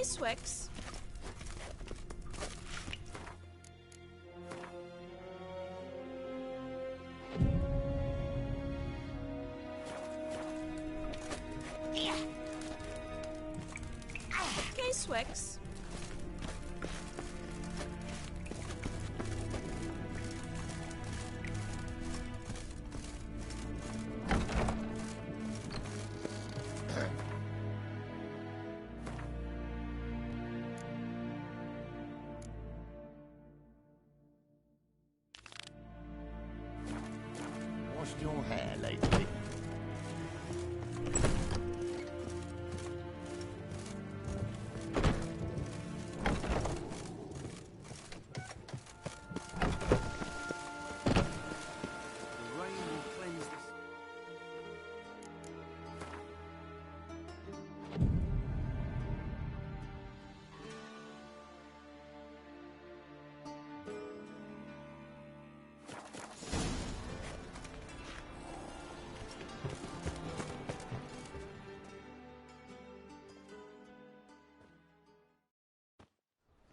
Swix. Okay, Swix. Washed your hair lately?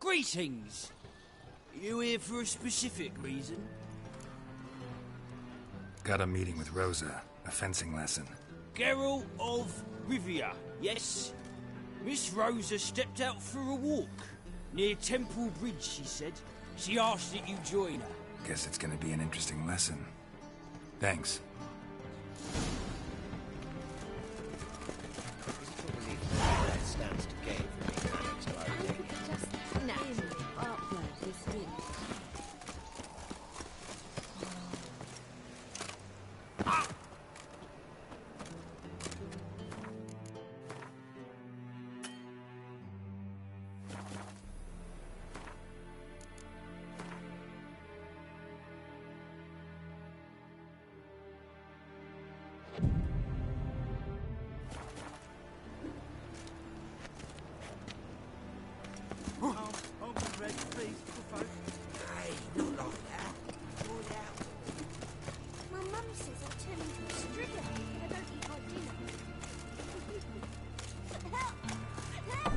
Greetings! You here for a specific reason? Got a meeting with Rosa. A fencing lesson. Geralt of Rivia, yes? Miss Rosa stepped out for a walk. Near Temple Bridge, she said. She asked that you join her. Guess it's gonna be an interesting lesson. Thanks. Stands to gain from being annexed to Arcadia. Naturally, artwork is good. Hey, not like that. Pull it out. My mum says I turn into a strigger if I don't eat my dinner. Help! Help!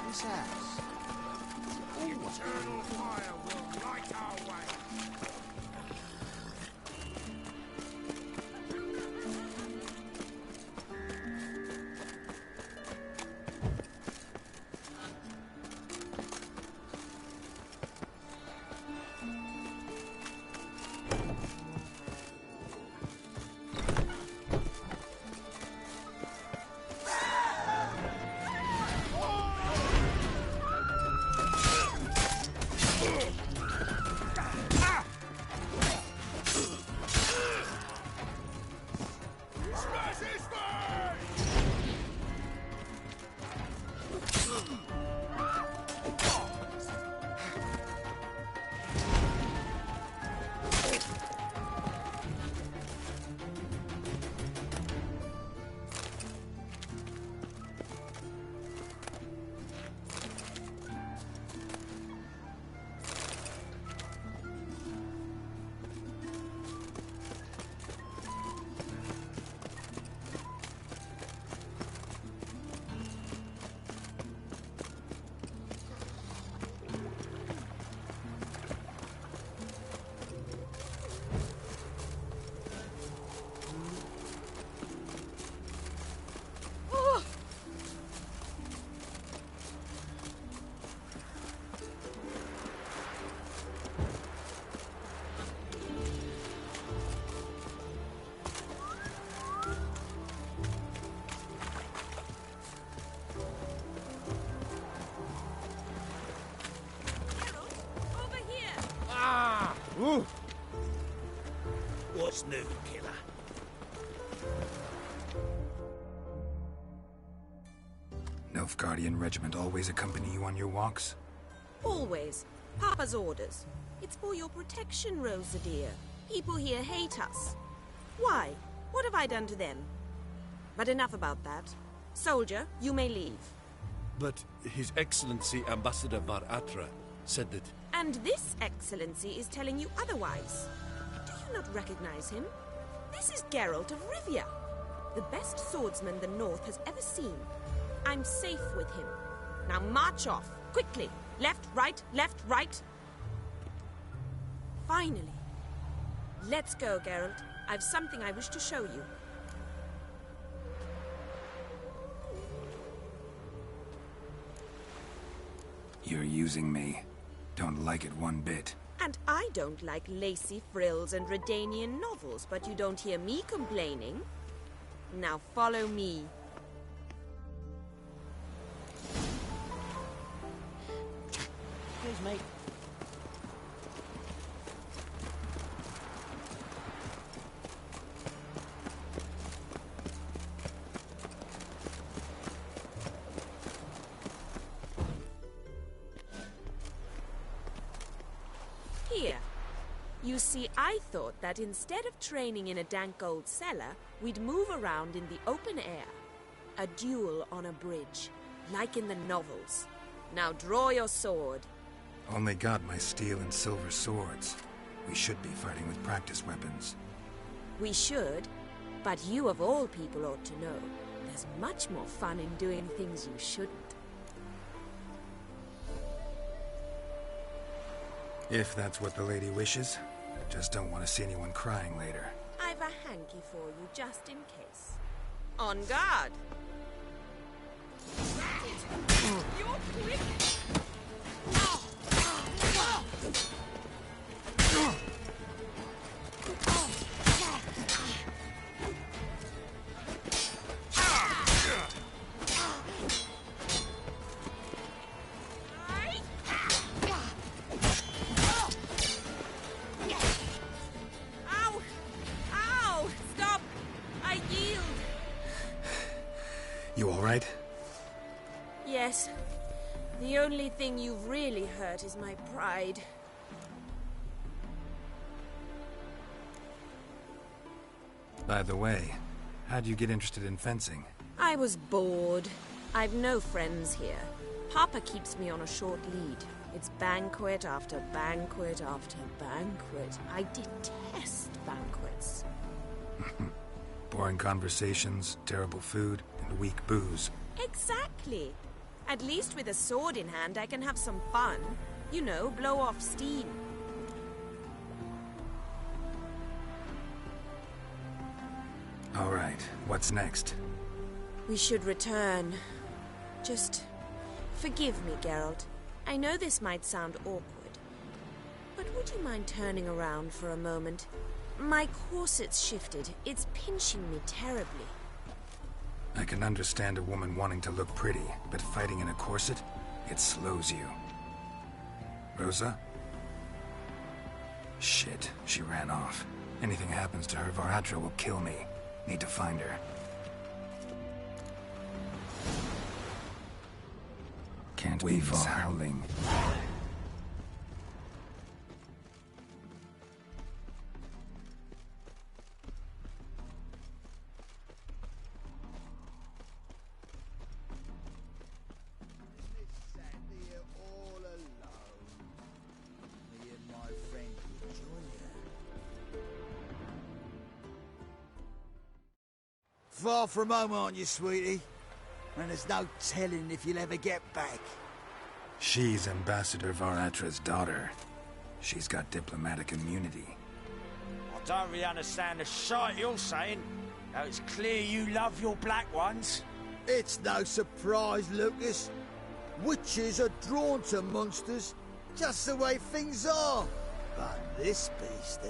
This house. Eternal fire will light our way. Ugh! new killer. Nilfgaardian regiment always accompany you on your walks? Always. Papa's orders. It's for your protection, Rosa dear. People here hate us. Why? What have I done to them? But enough about that. Soldier, you may leave. But His Excellency Ambassador Var Atra said that... And this excellency is telling you otherwise. Do you not recognize him? This is Geralt of Rivia, the best swordsman the North has ever seen. I'm safe with him. Now march off, quickly. Left, right, left, right. Finally. Let's go, Geralt. I've something I wish to show you. You're using me. Don't like it one bit. And I don't like lacy frills and Redanian novels, but you don't hear me complaining. Now follow me. Excuse me. Here. You see, I thought that instead of training in a dank old cellar, we'd move around in the open air. A duel on a bridge, like in the novels. Now draw your sword. Only got my steel and silver swords. We should be fighting with practice weapons. We should, but you of all people ought to know. There's much more fun in doing things you shouldn't. If that's what the lady wishes. Just don't want to see anyone crying later. I've a hanky for you, just in case. On guard! You're quick! You all right? Yes. The only thing you've really hurt is my pride. By the way, how'd you get interested in fencing? I was bored. I've no friends here. Papa keeps me on a short lead. It's banquet after banquet after banquet. I detest banquets. Boring conversations, terrible food, and weak booze. Exactly. At least with a sword in hand, I can have some fun. You know, blow off steam. All right, what's next? We should return. Just forgive me, Geralt. I know this might sound awkward, but would you mind turning around for a moment? My corset's shifted. It's pinching me terribly. I can understand a woman wanting to look pretty, but fighting in a corset, it slows you. Rosa? Shit, she ran off. Anything happens to her, Var Atra will kill me. Need to find her. Can't be far. Howling. Far from home, aren't you, sweetie? And there's no telling if you'll ever get back. She's Ambassador Var Atra's daughter. She's got diplomatic immunity. I don't really understand the shite you're saying. Now it's clear you love your black ones. It's no surprise, Lucas. Witches are drawn to monsters, just the way things are. But this beastie...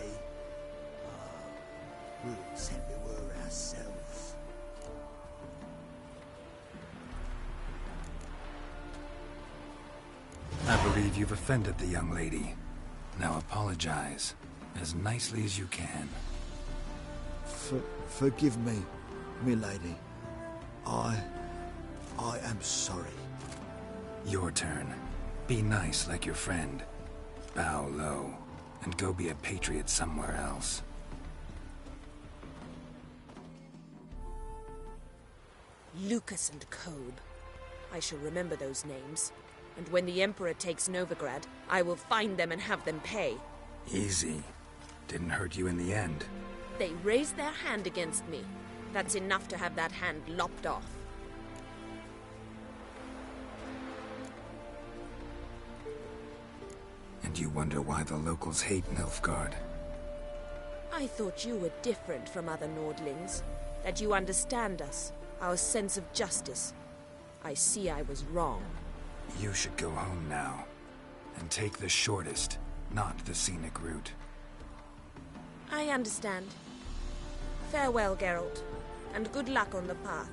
Oh, we'll send it her ourselves. I believe you've offended the young lady. Now apologize, as nicely as you can. Forgive me, milady. I am sorry. Your turn. Be nice like your friend. Bow low, and go be a patriot somewhere else. Lucas and Kobe. I shall remember those names. And when the Emperor takes Novigrad, I will find them and have them pay. Easy. Didn't hurt you in the end. They raised their hand against me. That's enough to have that hand lopped off. And you wonder why the locals hate Nilfgaard. I thought you were different from other Nordlings. That you understand us, our sense of justice. I see I was wrong. You should go home now. And take the shortest, not the scenic route. I understand. Farewell, Geralt. And good luck on the path.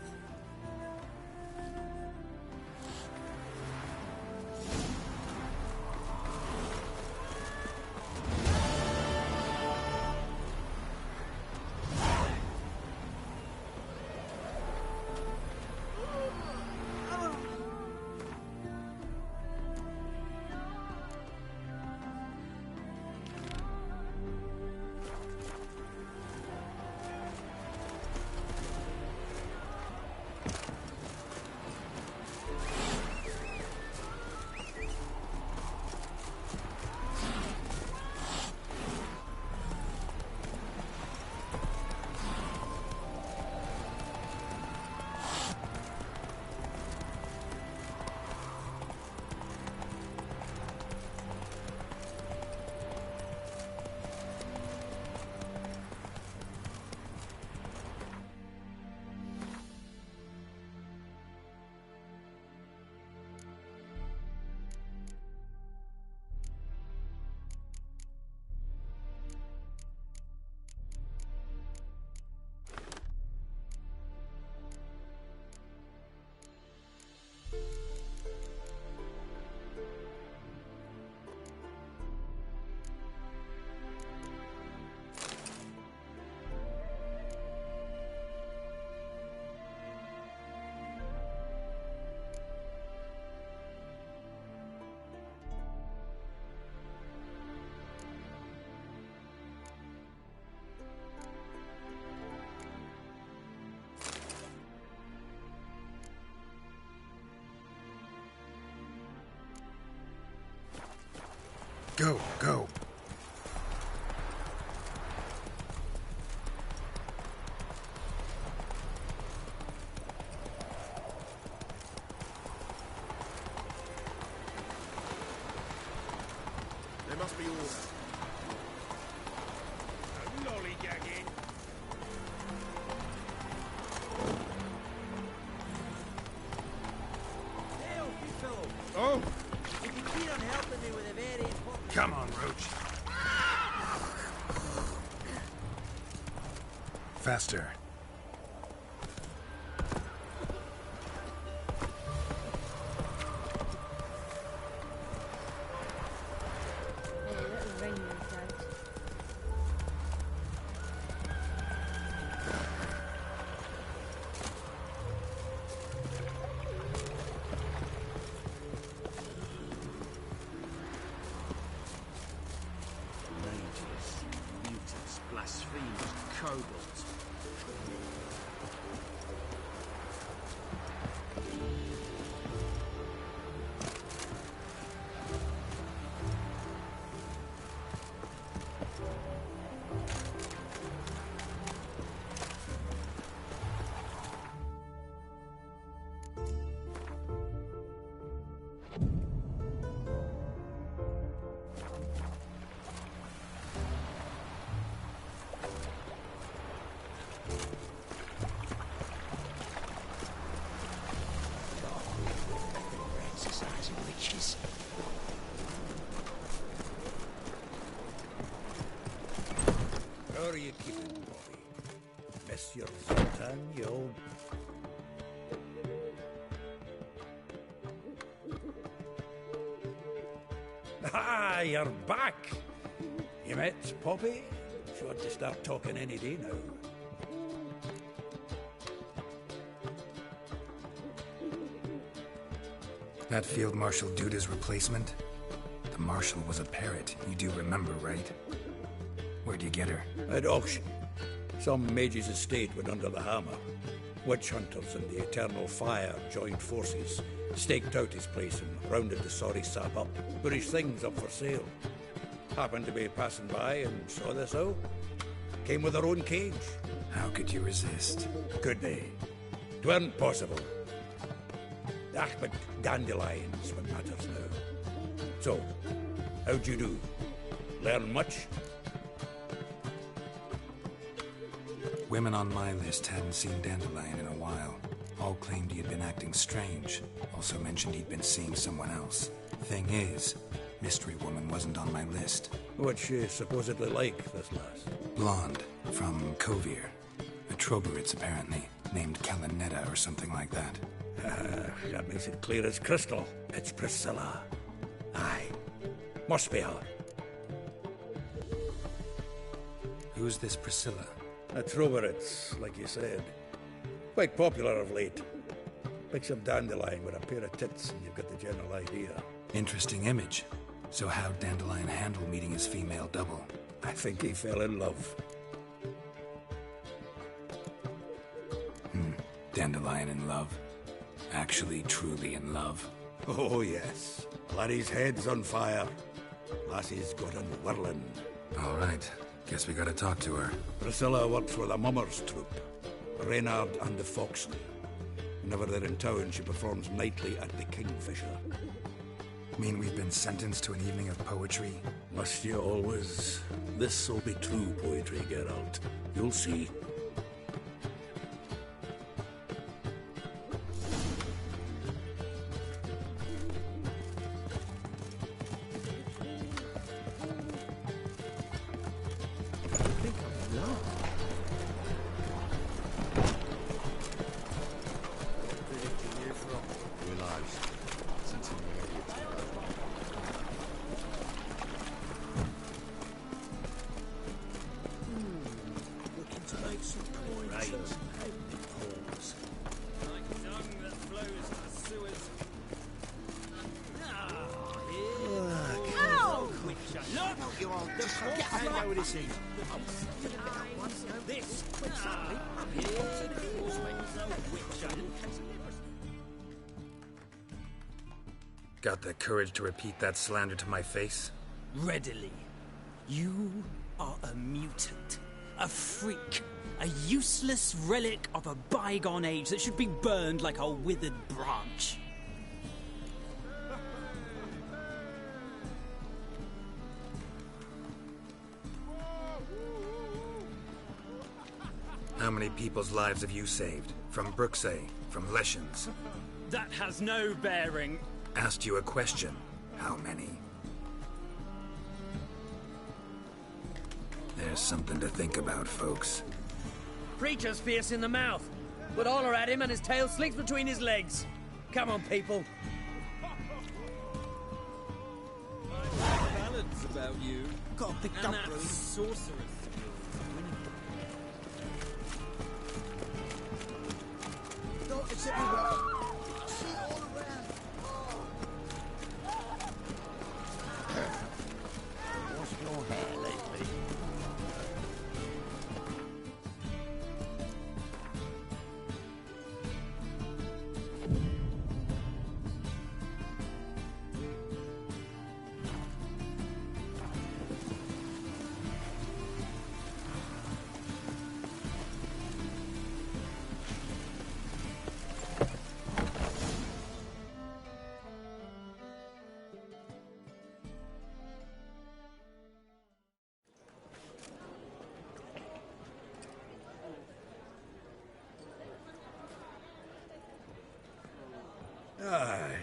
Go, go. There must be order. No lollygagging. Help, you fellow! Oh! If you keen on helping me with a very important... Come on, Roach. Faster. Mutants, blasphemers, kobolds. Society witches. How are you keeping, Bobby? Miss your Sultan, you old... Ah, you're back! You met Poppy? She ought to start talking any day now. That Field Marshal Duda's replacement? The Marshal was a parrot, you do remember, right? Where'd you get her? At auction. Some mage's estate went under the hammer. Witch hunters and the Eternal Fire joined forces, staked out his place and rounded the sorry sap up, put his things up for sale. Happened to be passing by and saw this out. Came with her own cage. How could you resist? Could they? 'Tweren't possible. But dandelions what matters now. So, how'd you do? Learn much? Women on my list hadn't seen Dandelion in a while. All claimed he had been acting strange. Also mentioned he'd been seeing someone else. Thing is, Mystery Woman wasn't on my list. What's she supposedly like, this lass? Blonde, from Kovir. A Troberitz, apparently, named Kalanetta or something like that. That makes it clear as crystal. It's Priscilla. Aye. Must be her. Who's this Priscilla? A Troberitz, like you said. Quite popular of late. Pick some dandelion with a pair of tits and you've got the general idea. Interesting image. So how'd Dandelion handle meeting his female double? I think he fell in love. Dandelion in love. Actually, truly in love. Oh, yes. Laddie's head's on fire. Lassie's got a whirling. All right. Guess we gotta talk to her. Priscilla works for the Mummers troupe. Reynard and the Foxen. Whenever they're in town, she performs nightly at the Kingfisher. Mean we've been sentenced to an evening of poetry? Must you always? This'll be true poetry, Geralt. You'll see. Got the courage to repeat that slander to my face? Readily. You are a mutant. A freak. A useless relic of a bygone age that should be burned like a withered branch. How many people's lives have you saved? From Bruxay? From Leshens? That has no bearing. Asked you a question. How many? There's something to think about, folks. Preacher's fierce in the mouth. But holler at him and his tail slinks between his legs. Come on, people. Ballads about you. Got the and that sorceress. It's everywhere. See it all around. What's your hair lately?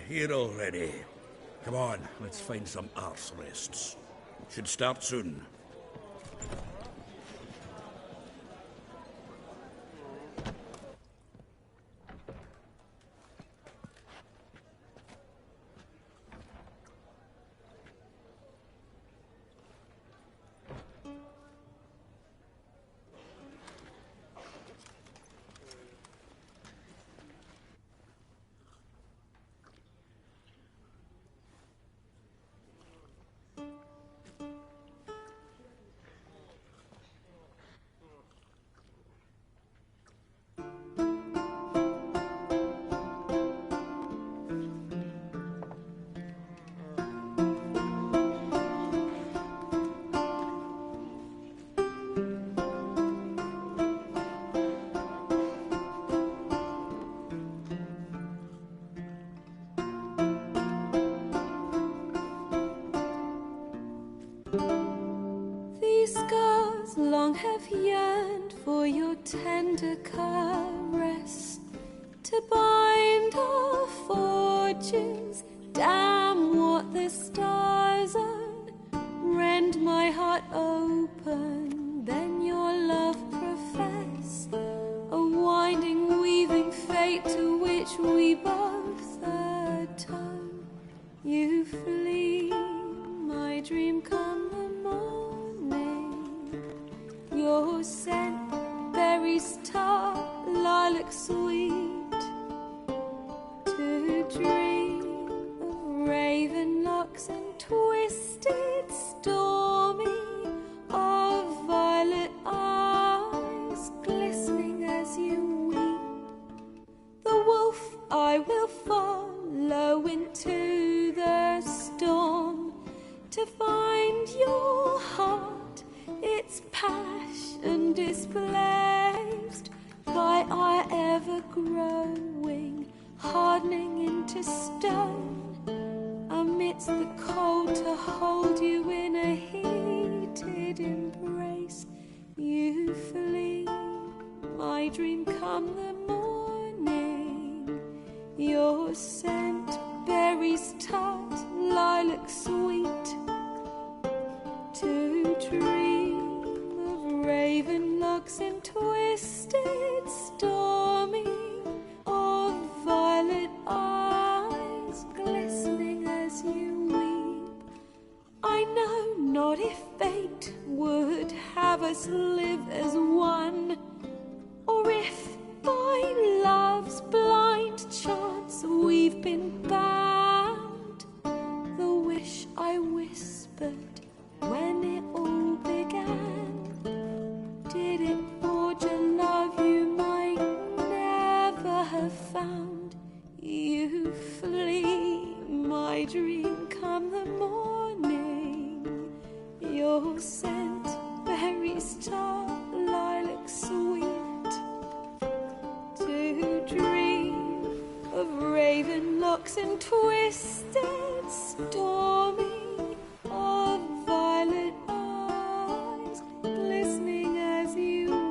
Here already. Come on, let's find some arse rests. Should start soon. for your tender caress, to bind our fortunes. Damn what the stars are, rend my heart open, then your love profess, a winding, weaving fate to which we both atone. You flee, my dream come the morning, your scent, berries tart, lilac sweet, to dream of raven locks and twisted stormy, of violet eyes glistening as you weep. The wolf I will follow into the storm, to find your heart, its passion displaced by our ever-growing, hardening into stone, amidst the cold to hold you in a heated embrace. You flee, my dream come the morning, your scent, berries tart, lilac sweet, to dream of raven locks and twisted stormy, of violet eyes glistening as you weep. I know not if fate would have us live as one, or if by love's blind chance we've been bound. The wish I whispered when it all began, did it forge a love you might never have found? You flee, my dream come the morning, your scent, berries tart, lilac sweet, to dream of raven locks and twisted stormy, of violet eyes glistening as you weep.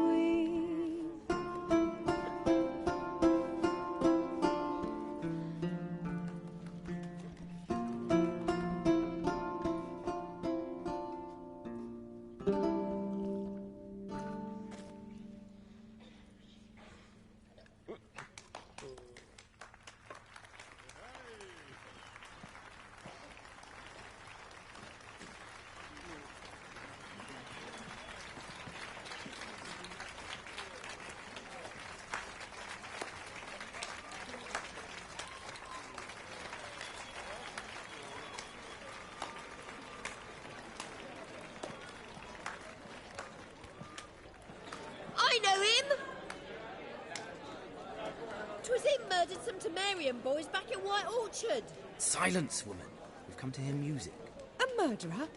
I know him! 'Twas him murdered some Temerian boys back in White Orchard. Silence, woman. We've come to hear music. A murderer?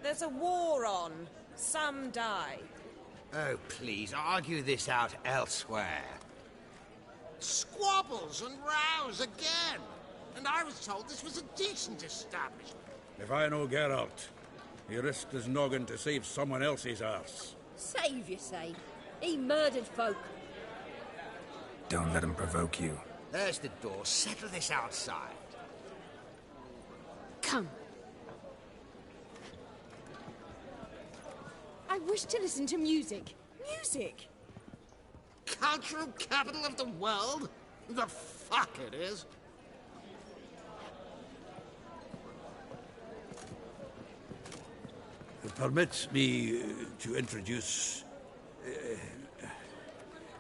There's a war on. Some die. Oh, please, argue this out elsewhere. Squabbles and rows again. And I was told this was a decent establishment. If I know Geralt, he risked his noggin to save someone else's arse. Save, you say? He murdered folk. Don't let him provoke you. There's the door. Settle this outside. Come. I wish to listen to music. Music! Cultural capital of the world? The fuck it is. Permit me to introduce...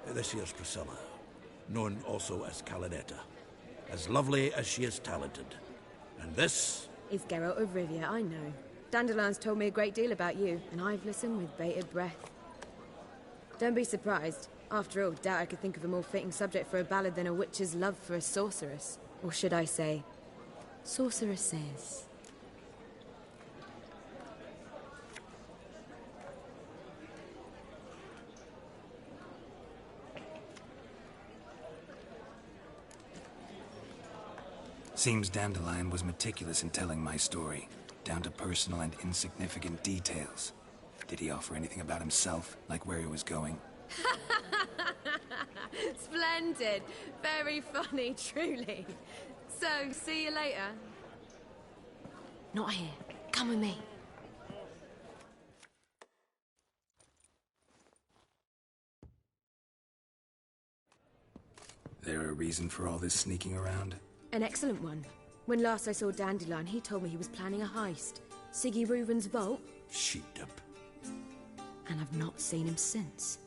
this here's Priscilla, known also as Calinetta. As lovely as she is talented. And this... is Geralt of Rivia, I know. Dandelion's told me a great deal about you, and I've listened with bated breath. Don't be surprised. After all, doubt I could think of a more fitting subject for a ballad than a witch's love for a sorceress. Or should I say, sorceresses. Seems Dandelion was meticulous in telling my story, down to personal and insignificant details. Did he offer anything about himself, like where he was going? Splendid. Very funny, truly. So, see you later. Not here. Come with me. There a reason for all this sneaking around? An excellent one. When last I saw Dandelion, he told me he was planning a heist. Siggy Reuven's vault. Sheep-dub. And I've not seen him since.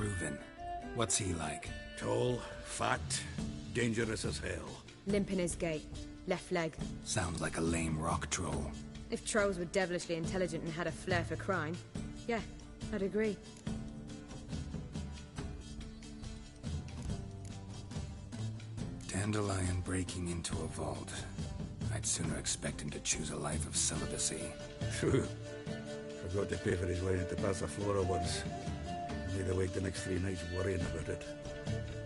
Reuven. What's he like? Tall, fat, dangerous as hell. Limp in his gait. Left leg. Sounds like a lame rock troll. If trolls were devilishly intelligent and had a flair for crime, yeah, I'd agree. Dandelion breaking into a vault. I'd sooner expect him to choose a life of celibacy. True. Forgot to pay for his way into Passiflora once. Made awake the next 3 nights worrying about it.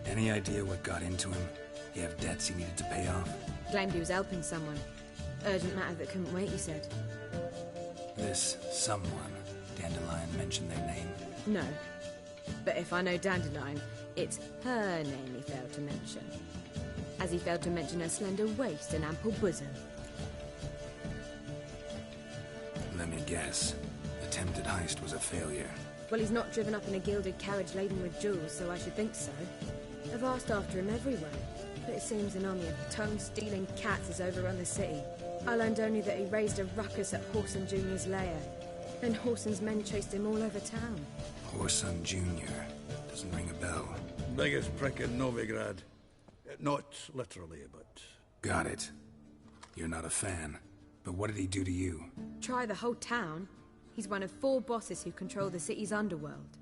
Any idea what got into him? He have debts he needed to pay off? Claimed he was helping someone. Urgent matter that couldn't wait, he said. This someone, Dandelion mentioned their name? No. But if I know Dandelion, it's her name he failed to mention. As he failed to mention her slender waist and ample bosom. Let me guess. Attempted heist was a failure. Well, he's not driven up in a gilded carriage laden with jewels, so I should think so. I've asked after him everywhere, but it seems an army of tongue-stealing cats has overrun the city. I learned only that he raised a ruckus at Whoreson Jr.'s lair. Then Whoreson's men chased him all over town. Whoreson Jr. Doesn't ring a bell. Biggest prick in Novigrad. Not literally, but... Got it. You're not a fan. But what did he do to you? Try the whole town. He's one of 4 bosses who control the city's underworld.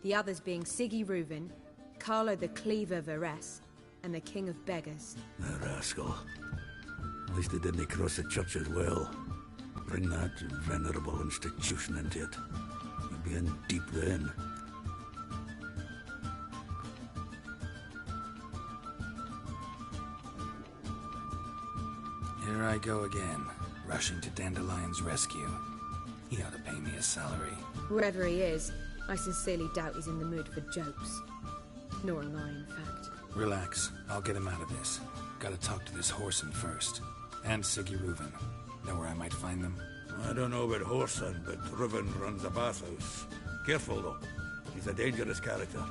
The others being Siggy Reuven, Carlo the Cleaver Varese, and the King of Beggars. The rascal. At least he didn't cross the church as well. Bring that venerable institution into it. You'd be in deep then. Here I go again, rushing to Dandelion's rescue. He ought to pay me a salary. Wherever he is, I sincerely doubt he's in the mood for jokes. Nor am I, in fact. Relax, I'll get him out of this. Gotta talk to this Whoreson first. And Siggy Reuven. Know where I might find them? I don't know about Whoreson, but Reuven runs a bathhouse. Careful, though. He's a dangerous character.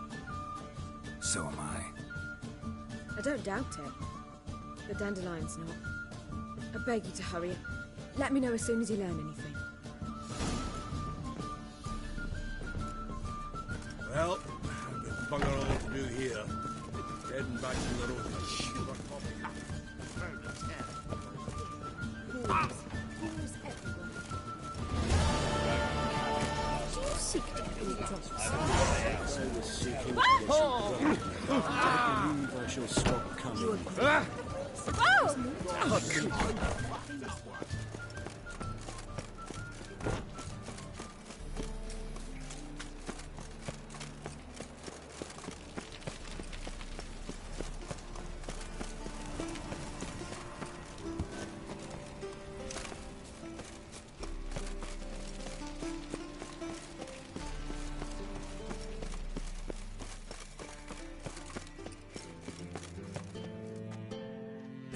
So am I. I don't doubt it. But Dandelion's not. I beg you to hurry. Let me know as soon as you learn anything. Well, I've got bugger all to do here. Heading back to the road. I shall stop coming.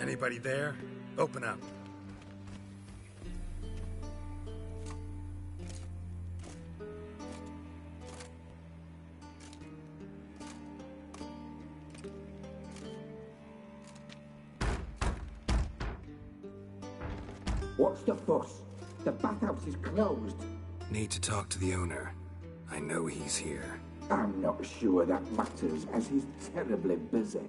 Anybody there? Open up. What's the fuss? The bathhouse is closed. Need to talk to the owner. I know he's here. I'm not sure that matters, as he's terribly busy.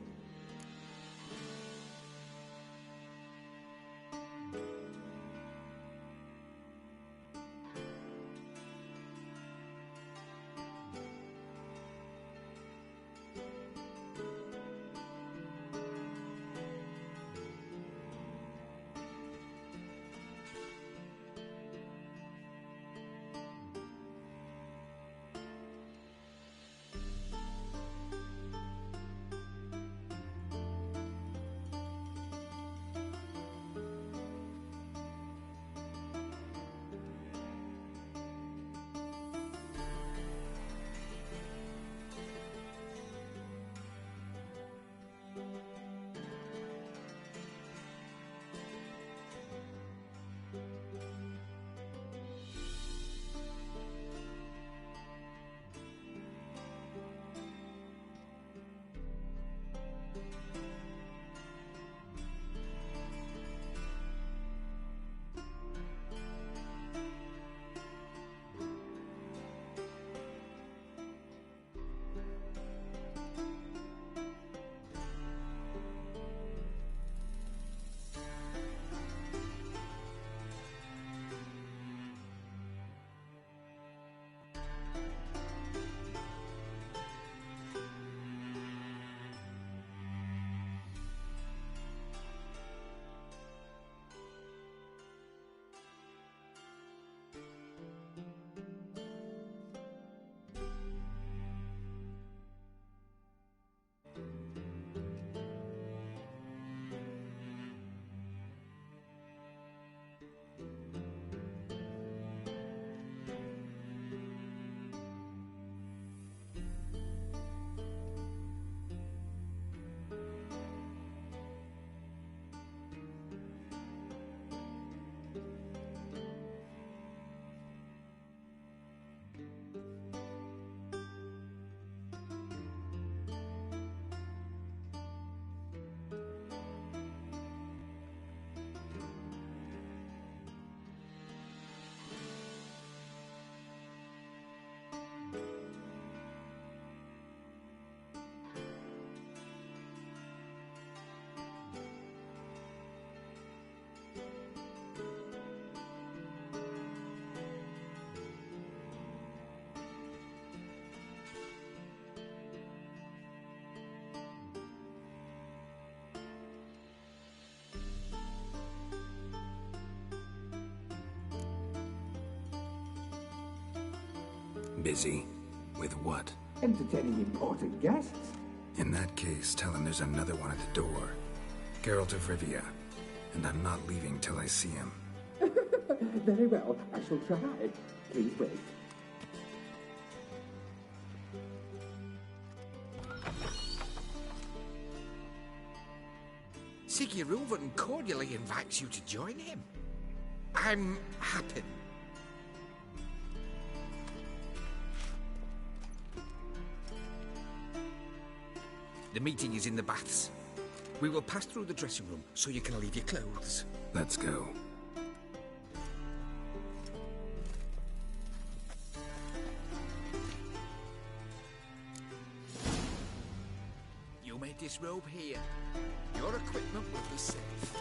Busy? With what? Entertaining important guests. In that case, tell him there's another one at the door. Geralt of Rivia. And I'm not leaving till I see him. Very well, I shall try. Please wait. Siggy Reuven cordially invites you to join him. I'm happy. The meeting is in the baths. We will pass through the dressing room so you can leave your clothes. Let's go. You may disrobe here. Your equipment will be safe.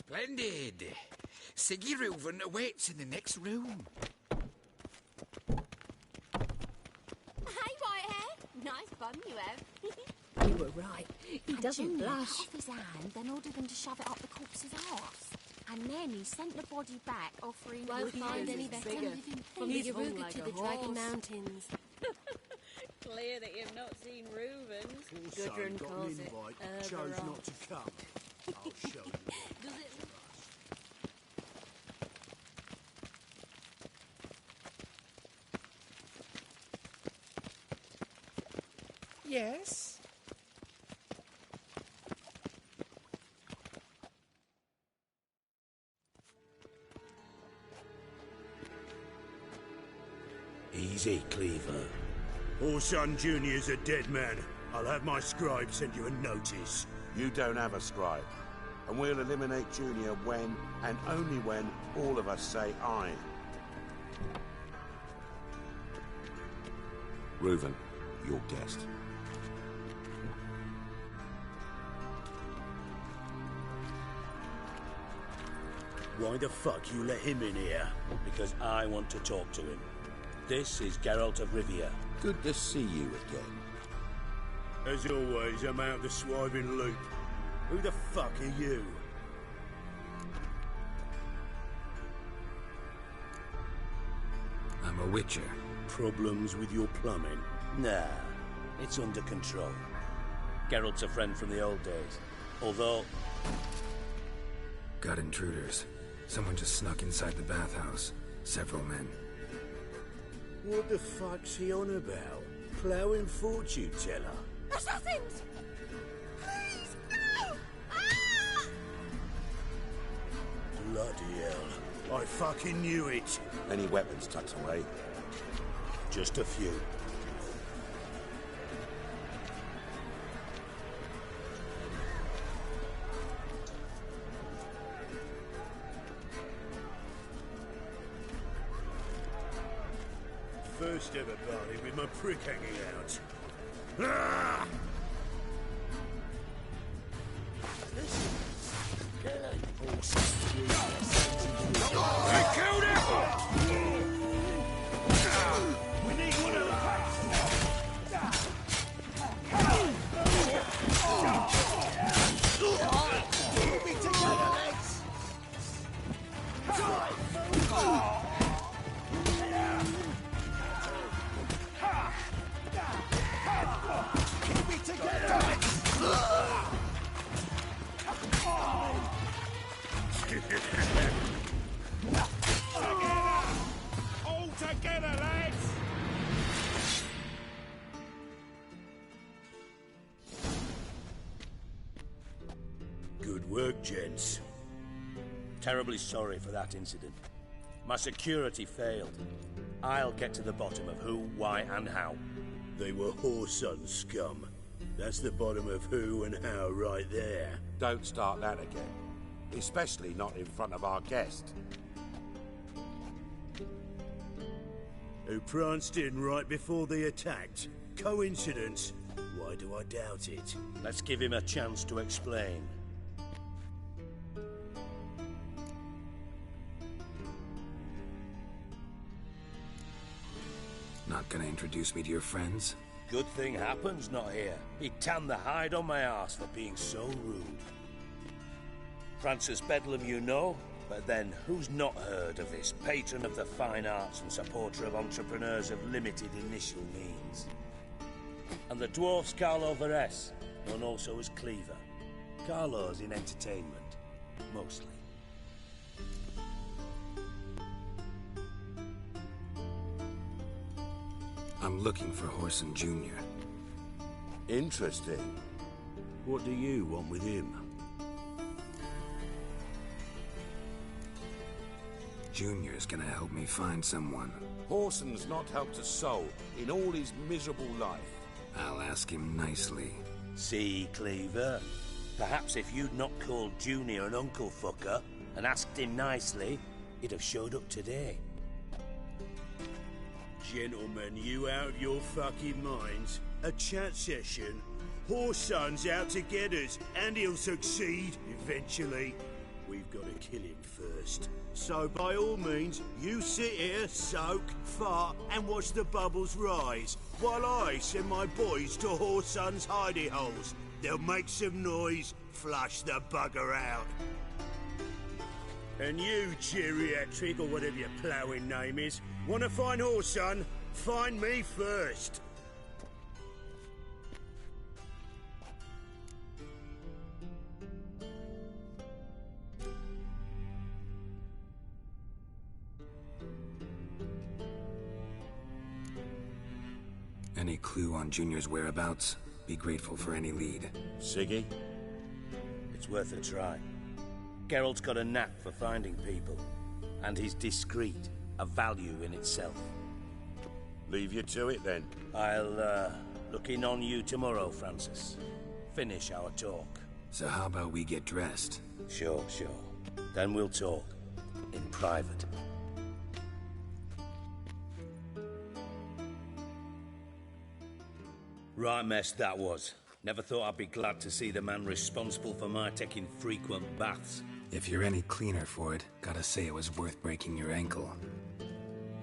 Splendid. Siggy Reuven awaits in the next room. Hey, Whitehair. Nice bum you have. You were right. He doesn't Junior blush. cut off his hand, then ordered them to shove it up the corpse's arse. And then he sent the body back, offering... Won't find any better. From the Yaruga to the Dragon Mountains. Clear that you've not seen Reuven's. Gudrun calls it chose not to come. I'll show you. Does it... Yes? Easy, Cleaver. Orson Jr.'s a dead man. I'll have my scribe send you a notice. You don't have a scribe. And we'll eliminate Junior when, and only when, all of us say aye. Reuven, your guest. Why the fuck you let him in here? Because I want to talk to him. This is Geralt of Rivia. Good to see you again. As always, I'm out the swiving loop. Who the fuck are you? I'm a witcher. Problems with your plumbing? Nah, it's under control. Geralt's a friend from the old days. Although... Got intruders. Someone just snuck inside the bathhouse. Several men. What the fuck's he on about? Ploughing fortune teller? Assassins! Please, no! Ah! Bloody hell. I fucking knew it. Any weapons tucked away? Just a few. First ever party with my prick hanging out. Ah! They killed him! We need one of Keep me together, lads! Keep me together! all together, lads! Good work, gents. Terribly sorry for that incident. My security failed. I'll get to the bottom of who, why, and how. They were whoreson scum. That's the bottom of who and how right there. Don't start that again. Especially not in front of our guest. Who pranced in right before they attacked. Coincidence? Why do I doubt it? Let's give him a chance to explain. Not gonna introduce me to your friends? Good thing happens not here. He tanned the hide on my ass for being so rude. Francis Bedlam you know, but then who's not heard of this patron of the fine arts and supporter of entrepreneurs of limited initial means? And the dwarf's Carlo Vares, known also as Cleaver. Carlo's in entertainment, mostly. I'm looking for Whoreson Jr. Interesting. What do you want with him? Junior's gonna help me find someone. Whoreson's not helped a soul in all his miserable life. I'll ask him nicely. See, Cleaver? Perhaps if you'd not called Junior an uncle fucker and asked him nicely, he'd have showed up today. Gentlemen, you out of your fucking minds? A chat session? Whoreson's out to get us, and he'll succeed eventually. We've got to kill him first. So by all means, you sit here, soak, fart, and watch the bubbles rise, while I send my boys to Whoreson's hidey holes. They'll make some noise, flush the bugger out. And you, geriatric, or whatever your ploughing name is, want to find Whoreson? Find me first. Any clue on Junior's whereabouts? Be grateful for any lead. Siggy? It's worth a try. Geralt's got a knack for finding people. And he's discreet, a value in itself. Leave you to it, then. I'll, look in on you tomorrow, Francis. Finish our talk. So how about we get dressed? Sure. Then we'll talk. In private. Right mess that was. Never thought I'd be glad to see the man responsible for my taking frequent baths. If you're any cleaner for it, gotta say it was worth breaking your ankle.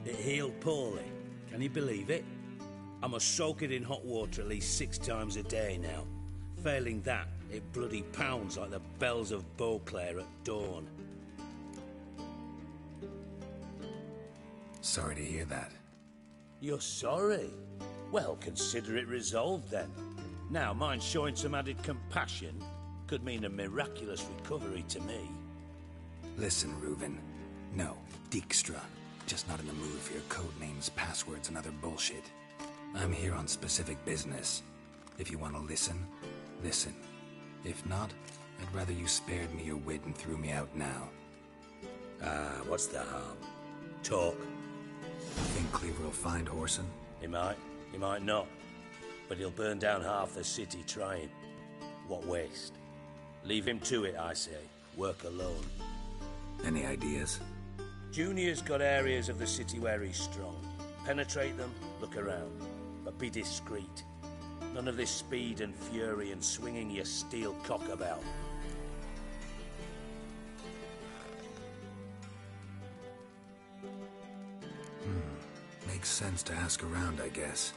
It healed poorly. Can you believe it? I must soak it in hot water at least 6 times a day now. Failing that, it bloody pounds like the bells of Beauclair at dawn. Sorry to hear that. You're sorry? Well, consider it resolved then. Now, mind showing some added compassion could mean a miraculous recovery to me. Listen, Reuven. No, Dijkstra. Just not in the mood for your code names, passwords, and other bullshit. I'm here on specific business. If you want to listen, listen. If not, I'd rather you spared me your wit and threw me out now. What's the harm? Talk. Think Cleaver will find Whoreson? He might not. But he'll burn down half the city trying. What waste. Leave him to it, I say. Work alone. Any ideas? Junior's got areas of the city where he's strong. Penetrate them, look around. But be discreet. None of this speed and fury and swinging your steel cock about. Makes sense to ask around, I guess.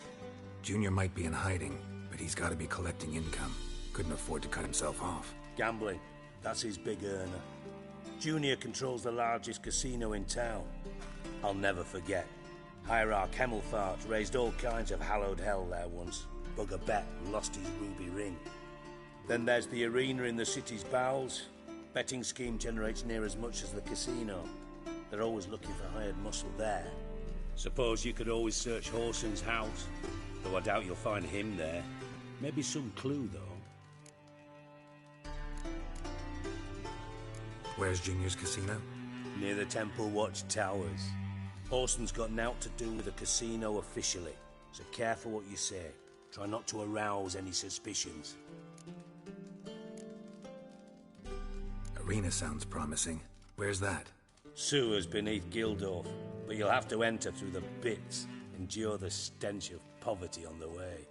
Junior might be in hiding, but he's got to be collecting income. Couldn't afford to cut himself off. Gambling. That's his big earner. Junior controls the largest casino in town. I'll never forget. Hierarch Hemmelfart raised all kinds of hallowed hell there once. Bugger bet lost his ruby ring. Then there's the arena in the city's bowels. Betting scheme generates near as much as the casino. They're always looking for hired muscle there. Suppose you could always search Whoreson's house. Though I doubt you'll find him there. Maybe some clue, though. Where's Junior's casino? Near the Temple Watch Towers. Whoreson's got naught to do with the casino officially, so careful what you say. Try not to arouse any suspicions. Arena sounds promising. Where's that? Sewers beneath Gildorf, but you'll have to enter through the bits, endure the stench of poverty on the way.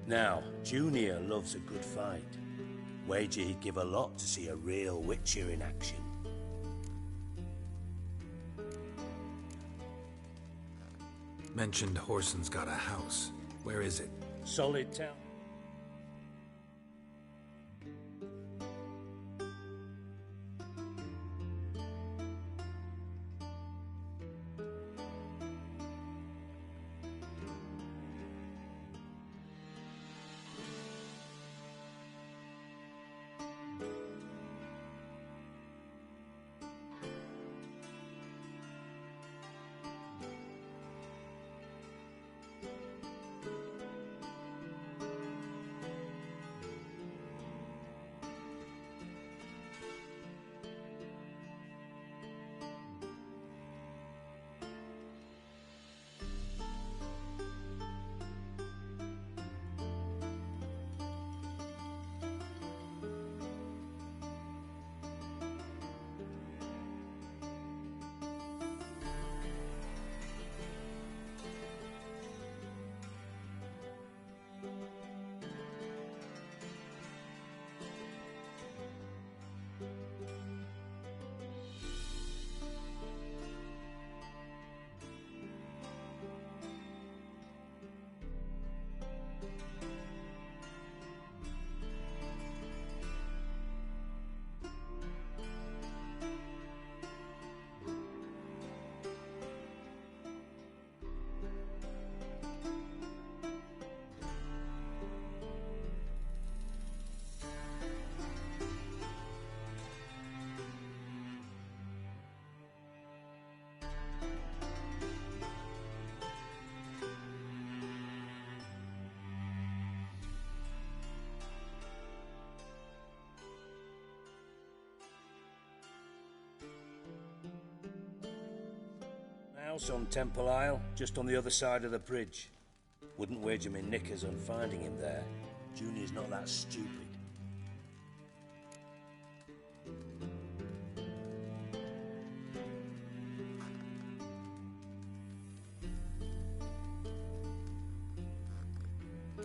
Now, Junior loves a good fight. Wager he'd give a lot to see a real Witcher in action. Mentioned Whoreson's got a house. Where is it? Solid Town. House on Temple Isle, just on the other side of the bridge. Wouldn't wager me knickers on finding him there. Junior's not that stupid.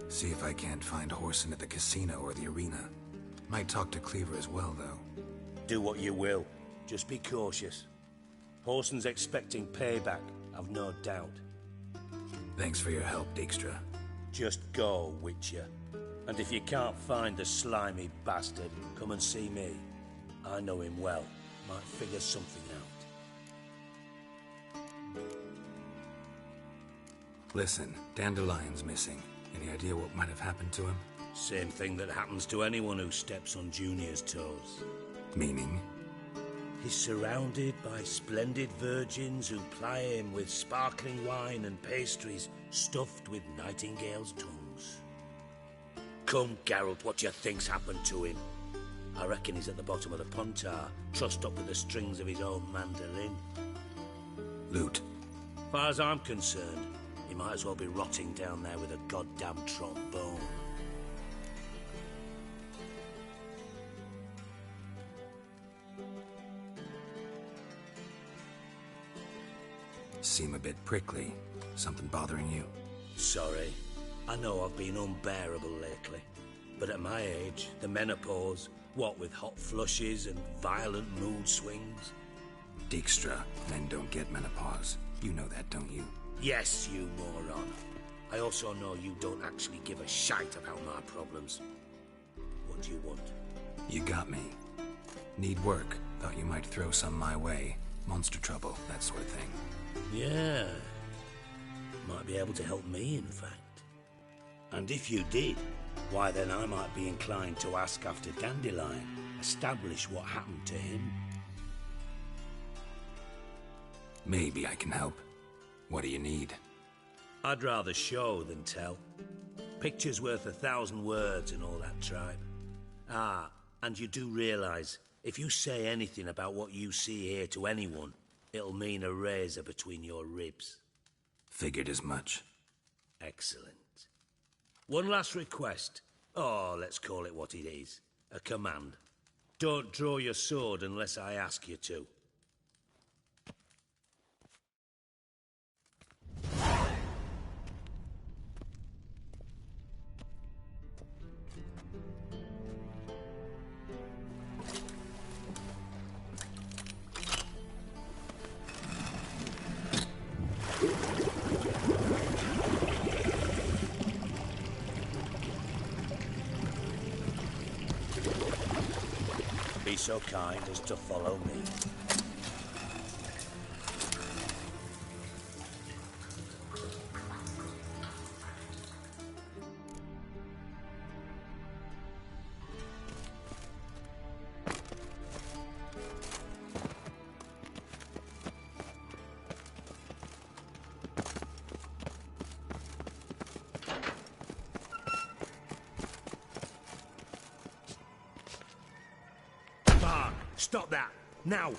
See if I can't find Whoreson at the casino or the arena. Might talk to Cleaver as well, though. Do what you will. Just be cautious. Whoreson's expecting payback, I've no doubt. Thanks for your help, Dijkstra. Just go, Witcher. And if you can't find the slimy bastard, come and see me. I know him well. Might figure something out. Listen, Dandelion's missing. Any idea what might have happened to him? Same thing that happens to anyone who steps on Junior's toes. Meaning? He's surrounded by splendid virgins who ply him with sparkling wine and pastries stuffed with nightingales' tongues. Come, Geralt, what do you think's happened to him? I reckon he's at the bottom of the Pontar, trussed up with the strings of his own mandolin. Loot. Far as I'm concerned, he might as well be rotting down there with a goddamn trombone. Seem a bit prickly. Something bothering you? Sorry. I know I've been unbearable lately. But at my age, the menopause, what with hot flushes and violent mood swings. Dijkstra, men don't get menopause. You know that, don't you? Yes, you moron. I also know you don't actually give a shite about my problems. What do you want? You got me. Need work. Thought you might throw some my way. Monster trouble, that sort of thing. Yeah. Might be able to help me, in fact. And if you did, why then I might be inclined to ask after Dandelion, establish what happened to him. Maybe I can help. What do you need? I'd rather show than tell. Picture's worth 1,000 words and all that tribe. Ah, and you do realise, if you say anything about what you see here to anyone, it'll mean a razor between your ribs. Figured as much. Excellent. One last request. Oh, let's call it what it is. A command. Don't draw your sword unless I ask you to. be so kind as to follow me. Stop that! Now!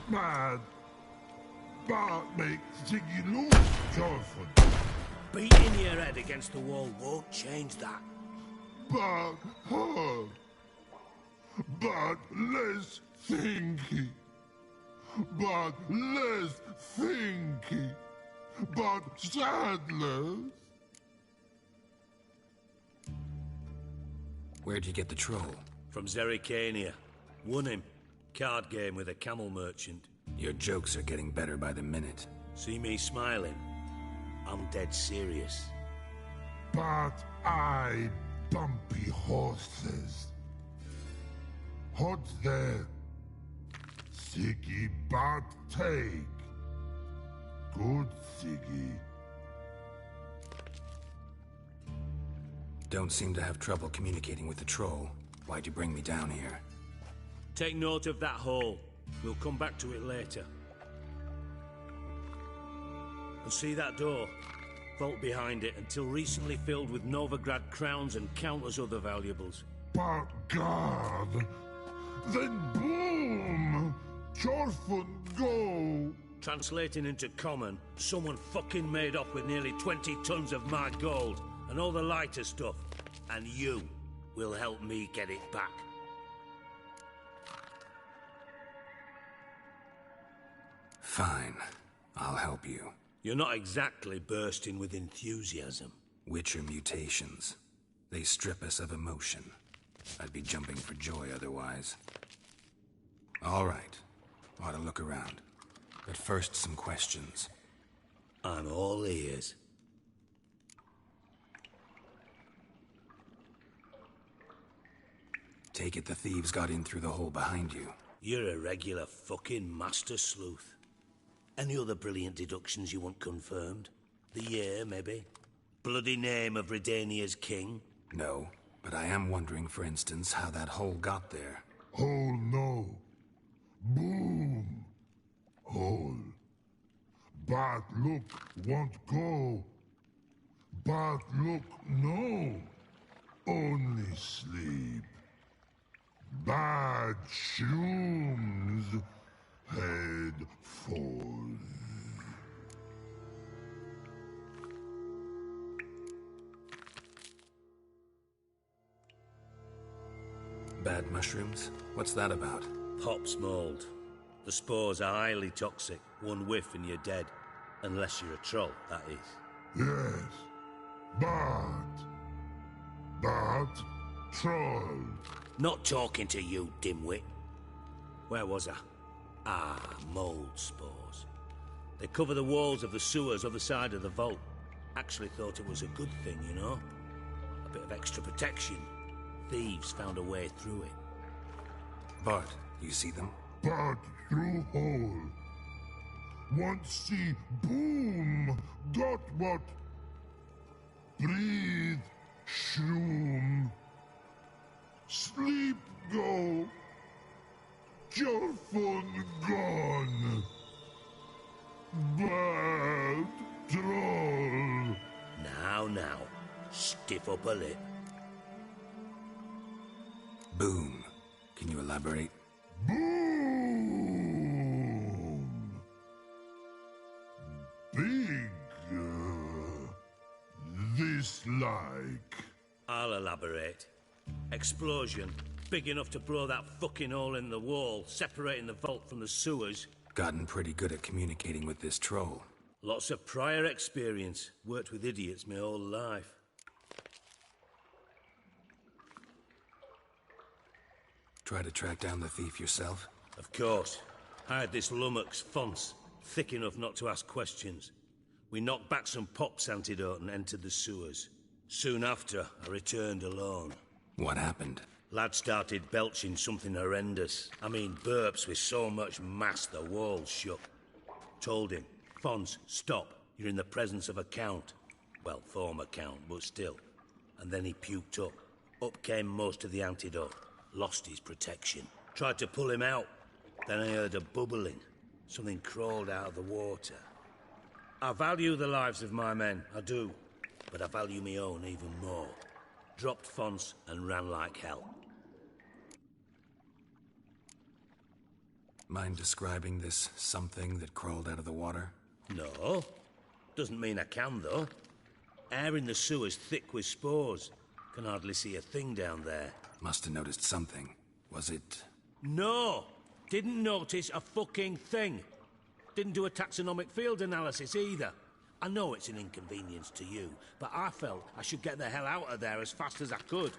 Mad! Bart makes Ziggy lose, Jorford. Beating your head against the wall won't change that. But hard. But less thinky. But less thinky. But sadless. Where'd you get the troll? From Zerrikania. Won him. Card game with a camel merchant. Your jokes are getting better by the minute. See me smiling? I'm dead serious. But I bumpy horses. Hot there. Siggy but take. Good Siggy. Don't seem to have trouble communicating with the troll. Why'd you bring me down here? Take note of that hole. We'll come back to it later. And see that door? Vault behind it, until recently filled with Novigrad crowns and countless other valuables. But God! Then boom! Jorfun go! Translating into common, someone fucking made off with nearly 20 tons of my gold, and all the lighter stuff. And you will help me get it back. Fine. I'll help you. You're not exactly bursting with enthusiasm. Witcher mutations. They strip us of emotion. I'd be jumping for joy otherwise. All right. Ought to look around. But first, some questions. I'm all ears. Take it the thieves got in through the hole behind you. You're a regular fucking master sleuth. Any other brilliant deductions you want confirmed? The year, maybe? Bloody name of Redania's king? No, but I am wondering, for instance, how that hole got there. Hole no. Boom. Hole. But look, won't go. But look, no. Only sleep. Bad shoes. Head falls. Bad mushrooms? What's that about? Pop's mold. The spores are highly toxic. One whiff and you're dead. Unless you're a troll, that is. Yes. But troll. Not talking to you, dimwit. Where was I? Ah, mold spores. They cover the walls of the sewers other side of the vault. Actually thought it was a good thing, you know? A bit of extra protection. Thieves found a way through it. Bart, you see them? But through hole. Want see boom. Got what? Breathe. Shroom. Sleep go. Jorfun gone. Bad troll. Now. Stiff up a lip. Boom. Can you elaborate? Boom. Big. This like. I'll elaborate. Explosion. Big enough to blow that fucking hole in the wall, separating the vault from the sewers. Gotten pretty good at communicating with this troll. Lots of prior experience. Worked with idiots my whole life. Try to track down the thief yourself? Of course. Hired this lummox, Fonce, thick enough not to ask questions. We knocked back some Pop's antidote and entered the sewers. Soon after, I returned alone. What happened? Lad started belching something horrendous. I mean, burps with so much mass the walls shook. Told him, Fons, stop. You're in the presence of a count. Well, former count, but still. And then he puked up. Up came most of the antidote. Lost his protection. Tried to pull him out. Then I heard a bubbling. Something crawled out of the water. I value the lives of my men, I do. But I value my own even more. Dropped Fons and ran like hell. Mind describing this something that crawled out of the water? No. Doesn't mean I can, though. Air in the sewer's thick with spores. Can hardly see a thing down there. Must have noticed something. Was it... No! Didn't notice a fucking thing. Didn't do a taxonomic field analysis either. I know it's an inconvenience to you, but I felt I should get the hell out of there as fast as I could.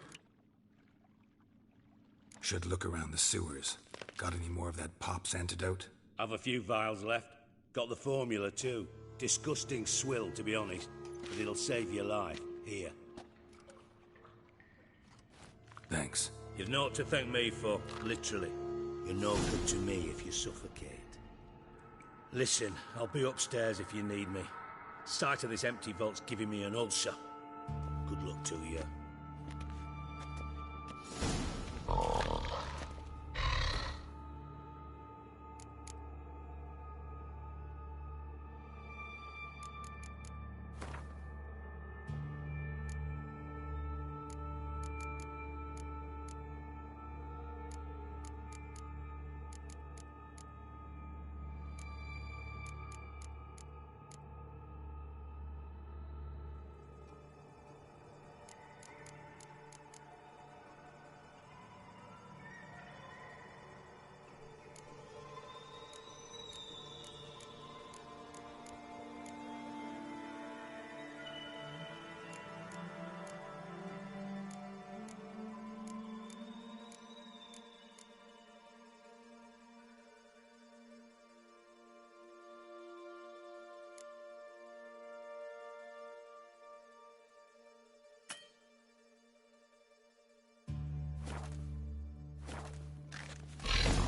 Should look around the sewers. Got any more of that Pop's antidote? I've a few vials left. Got the formula too. Disgusting swill, to be honest. But it'll save your life. Here. Thanks. You've naught to thank me for, literally. You're no good to me if you suffocate. Listen, I'll be upstairs if you need me. Sight of this empty vault's giving me an ulcer. Good luck to you.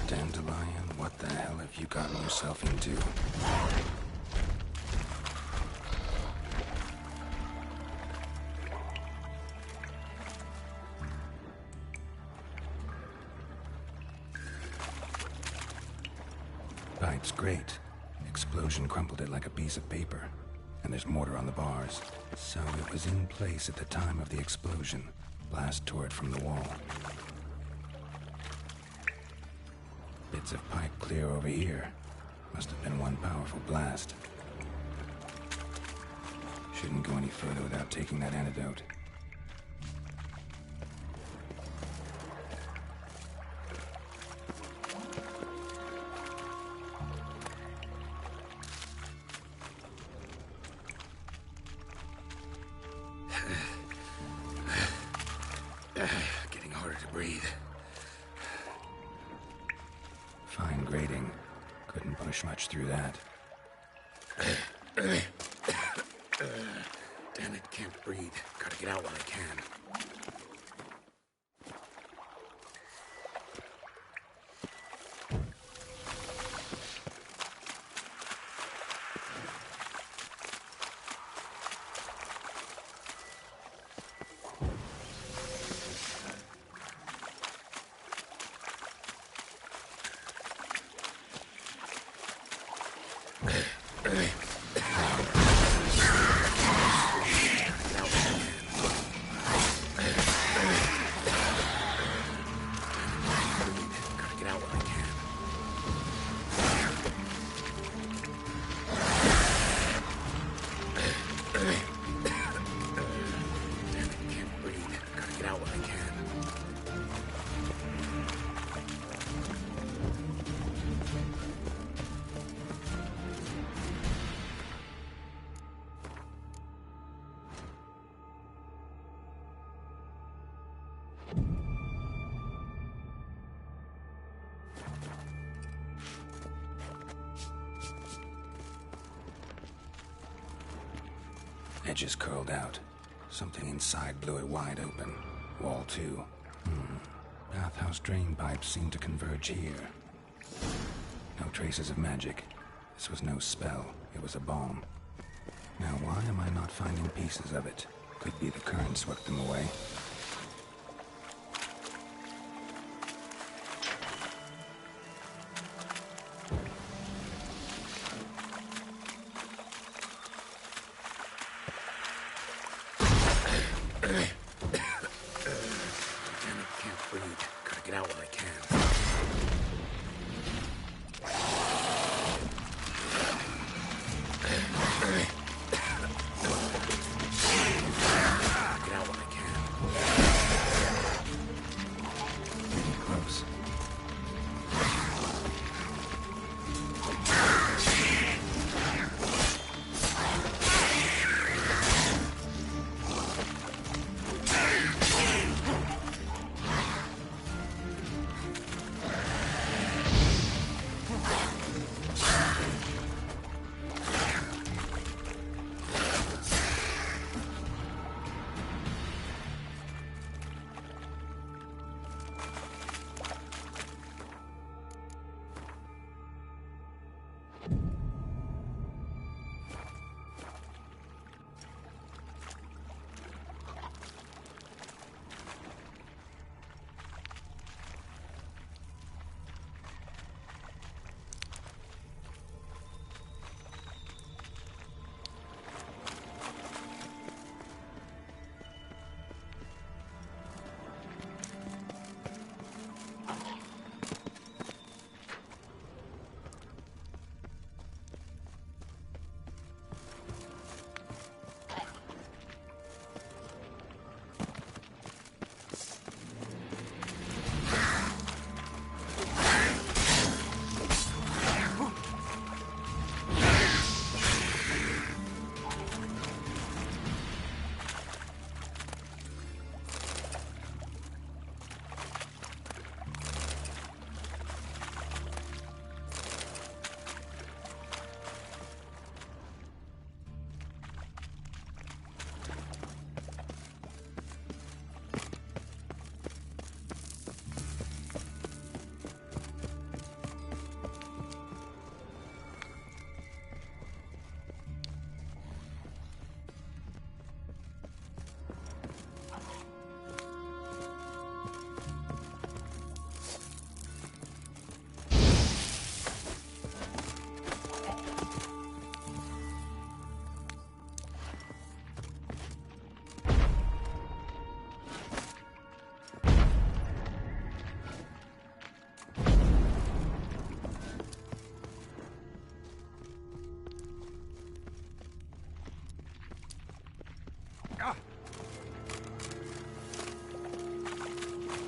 Dandelion, what the hell have you gotten yourself into? Pipe's great. Explosion crumpled it like a piece of paper. And there's mortar on the bars. So it was in place at the time of the explosion. Blast tore it from the wall. Bits of pipe clear over here. Must have been one powerful blast. Shouldn't go any further without taking that antidote. Getting harder to breathe. Fine grating. Couldn't push much through that. Damn it, can't breathe. Gotta get out while I can. Edges curled out. Something inside blew it wide open. Wall too. Bathhouse drain pipes seem to converge here. No traces of magic. This was no spell. It was a bomb. Now, why am I not finding pieces of it? Could be the current swept them away.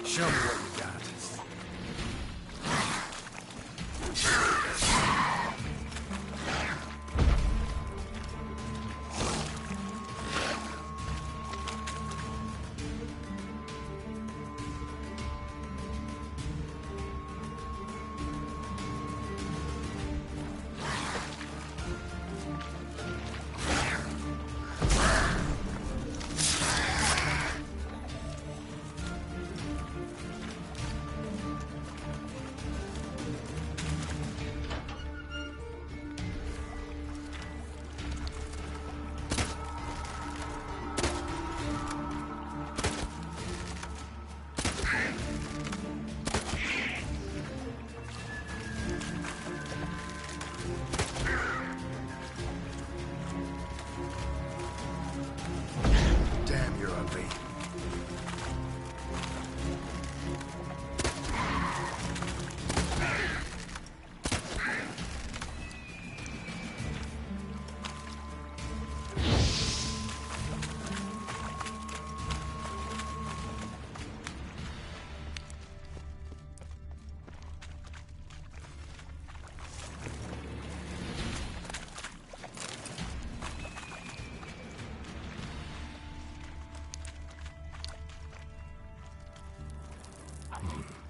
Show me what you got.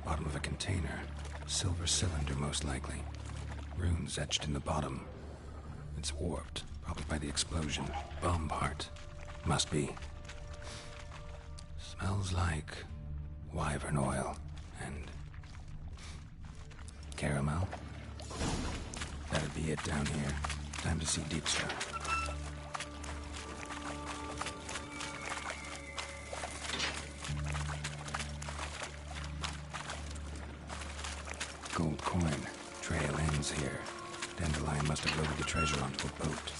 Bottom of a container. Silver cylinder, most likely. Runes etched in the bottom. It's warped, probably by the explosion. Bomb part. Must be. Smells like wyvern oil. And... caramel? That'd be it down here. Time to see Dijkstra. Gold coin. Trail ends here. Dandelion must have loaded the treasure onto a boat.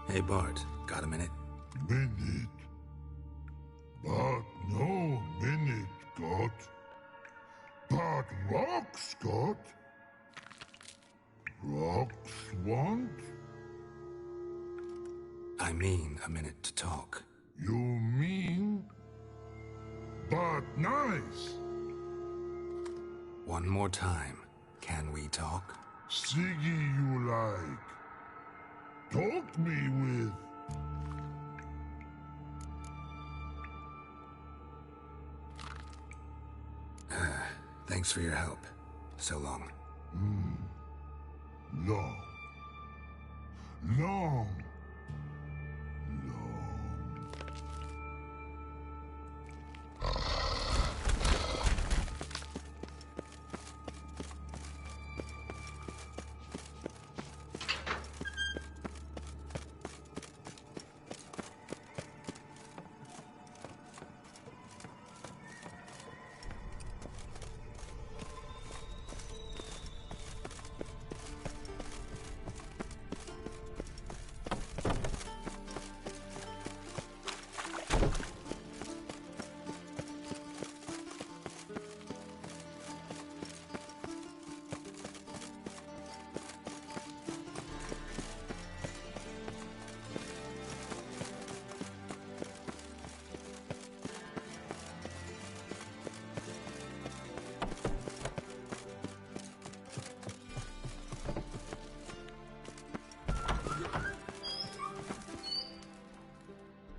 Hey, Bart, got a minute? Minute? But no minute, got. But rocks, got. Rocks want? I mean a minute to talk. You mean? But nice. One more time. Can we talk? Siggy you like. Talk me with. Thanks for your help. So long. Long. Long.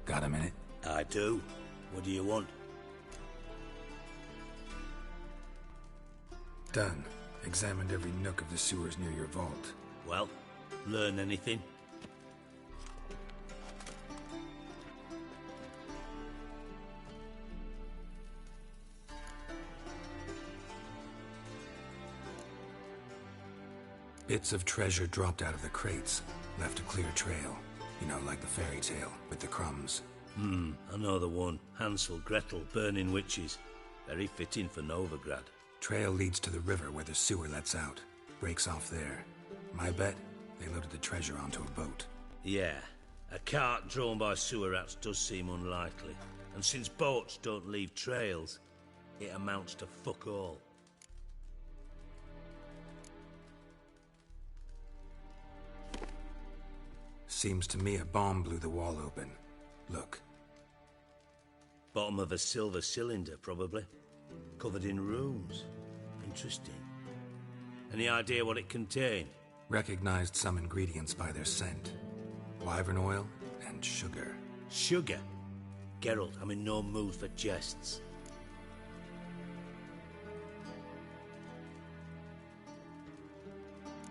Got a minute? I do. What do you want? Done. Examined every nook of the sewers near your vault. Well, learn anything? Bits of treasure dropped out of the crates. Left a clear trail. You know, like the fairy tale, with the crumbs. I know the one. Hansel, Gretel, burning witches. Very fitting for Novigrad. Trail leads to the river where the sewer lets out. Breaks off there. My bet, they loaded the treasure onto a boat. Yeah, a cart drawn by sewer rats does seem unlikely. And since boats don't leave trails, it amounts to fuck all. Seems to me a bomb blew the wall open. Look. Bottom of a silver cylinder, probably. Covered in runes. Interesting. Any idea what it contained? Recognized some ingredients by their scent. Wyvern oil and sugar. Sugar? Geralt, I'm in no mood for jests.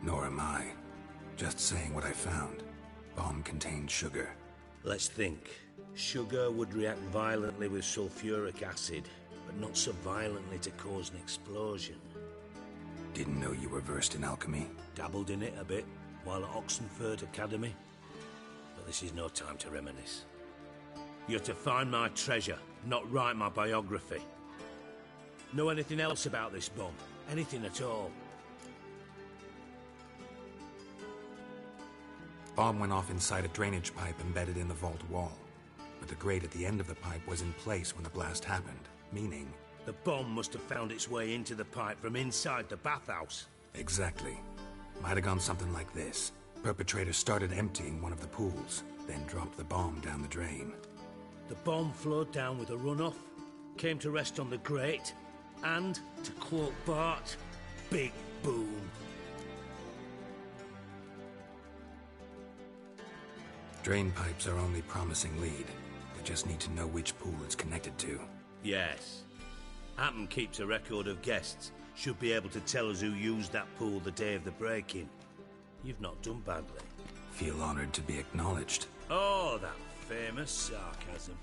Nor am I. Just saying what I found. Bomb contained sugar. Let's think. Sugar would react violently with sulfuric acid, but not so violently to cause an explosion. Didn't know you were versed in alchemy. Dabbled in it a bit, while at Oxenford Academy. But this is no time to reminisce. You're to find my treasure, not write my biography. Know anything else about this bomb? Anything at all? Bomb went off inside a drainage pipe embedded in the vault wall. But the grate at the end of the pipe was in place when the blast happened, meaning... The bomb must have found its way into the pipe from inside the bathhouse. Exactly. Might have gone something like this. Perpetrator started emptying one of the pools, then dropped the bomb down the drain. The bomb flowed down with a runoff, came to rest on the grate, and, to quote Bart, big boom. Drain pipes are only promising lead. They just need to know which pool it's connected to. Yes. Hampton keeps a record of guests. Should be able to tell us who used that pool the day of the break-in. You've not done badly. Feel honored to be acknowledged. Oh, that famous sarcasm.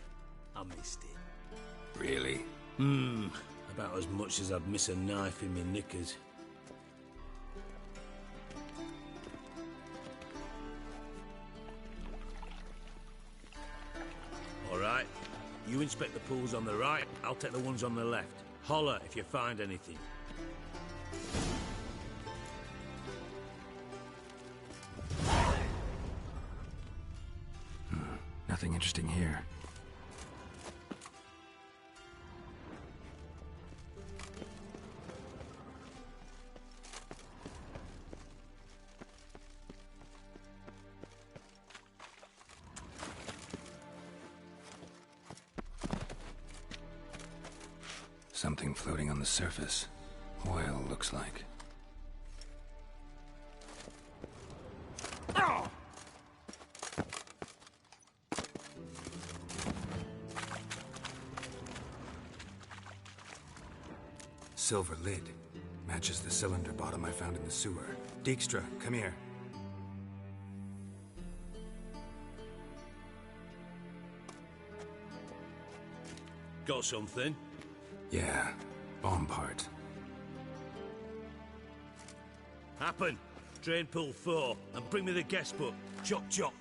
I missed it. Really? About as much as I'd miss a knife in my knickers. All right. You inspect the pools on the right, I'll take the ones on the left. Holler if you find anything. Nothing interesting here. Something floating on the surface. Oil, looks like. Silver lid. Matches the cylinder bottom I found in the sewer. Dijkstra, come here. Got something? Yeah, bomb part. Happen. Drain pool 4, and bring me the guest book. Chop chop.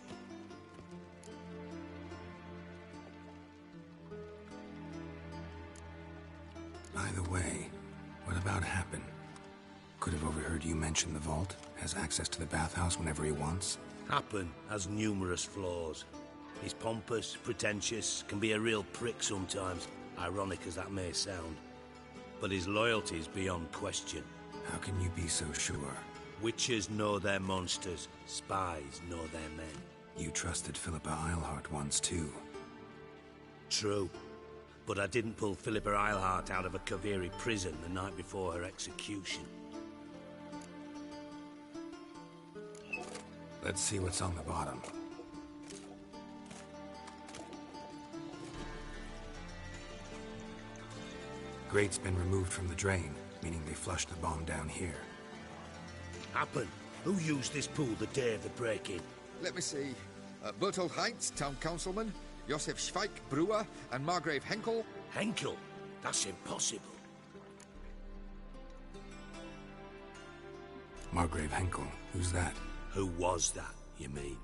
By the way, what about Happen? Could have overheard you mention the vault. Has access to the bathhouse whenever he wants. Happen has numerous flaws. He's pompous, pretentious, can be a real prick sometimes, ironic as that may sound. But his loyalty is beyond question. How can you be so sure? Witches know their monsters, spies know their men. You trusted Philippa Eilhart once too. True. But I didn't pull Philippa Eilhart out of a Kaviri prison the night before her execution. Let's see what's on the bottom. Grate's been removed from the drain, meaning they flushed the bomb down here. Happen. Who used this pool the day of the break-in? Let me see. Bertolt Heinz, town councilman, Josef Schweik, brewer, and Margrave Henkel. Henkel? That's impossible. Margrave Henkel? Who's that? Who was that, you mean?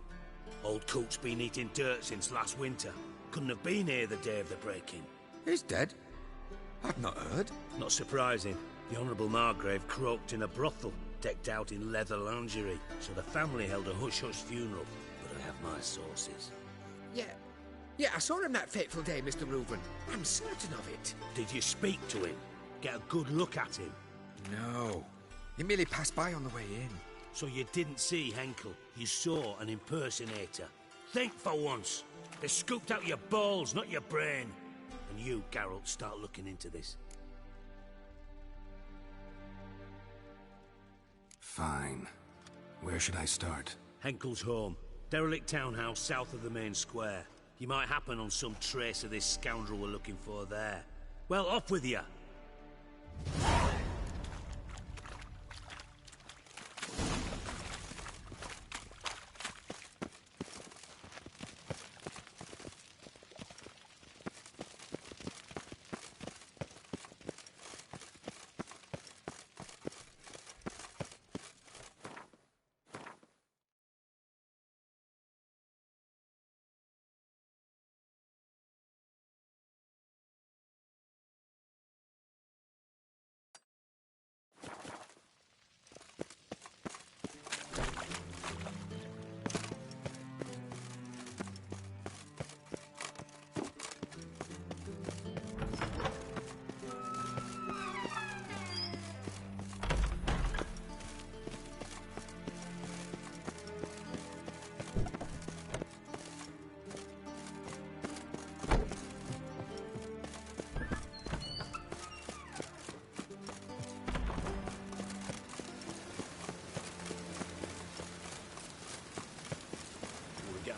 Old coot's been eating dirt since last winter. Couldn't have been here the day of the break-in. He's dead. I've not heard. Not surprising. The Honourable Margrave croaked in a brothel, decked out in leather lingerie, so the family held a hush-hush funeral. But I have my sources. Yeah, I saw him that fateful day, Mr. Reuben. I'm certain of it. Did you speak to him? Get a good look at him? No. He merely passed by on the way in. So you didn't see Henkel. You saw an impersonator. Think for once. They scooped out your balls, not your brain. And you, Geralt, start looking into this. Fine. Where should I start? Henkel's home. Derelict townhouse south of the main square. You might happen on some trace of this scoundrel we're looking for there. Well, off with you.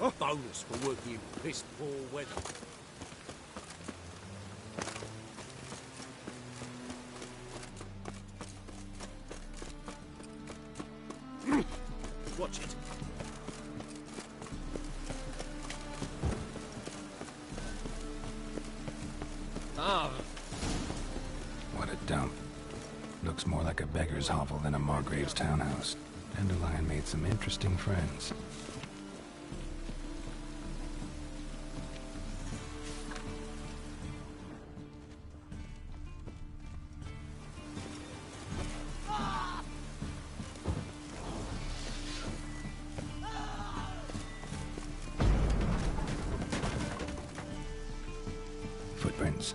A bonus for working in piss-poor weather. Watch it. What a dump. Looks more like a beggar's hovel than a Margrave's townhouse. Dandelion made some interesting friends. Footprints.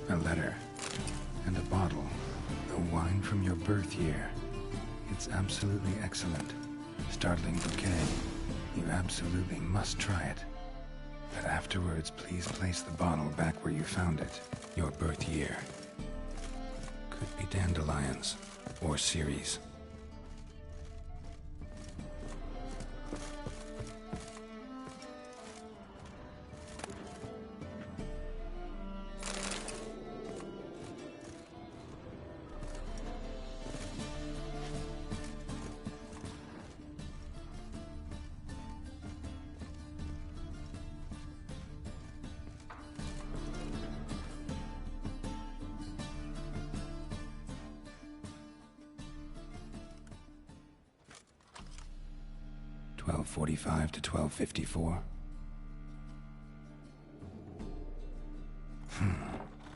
A letter. And a bottle. The wine from your birth year. It's absolutely excellent. Startling bouquet. You absolutely must try it. But afterwards, please place the bottle back where you found it. Your birth year. Could be dandelions. Or Ceres. .45 to 12:54.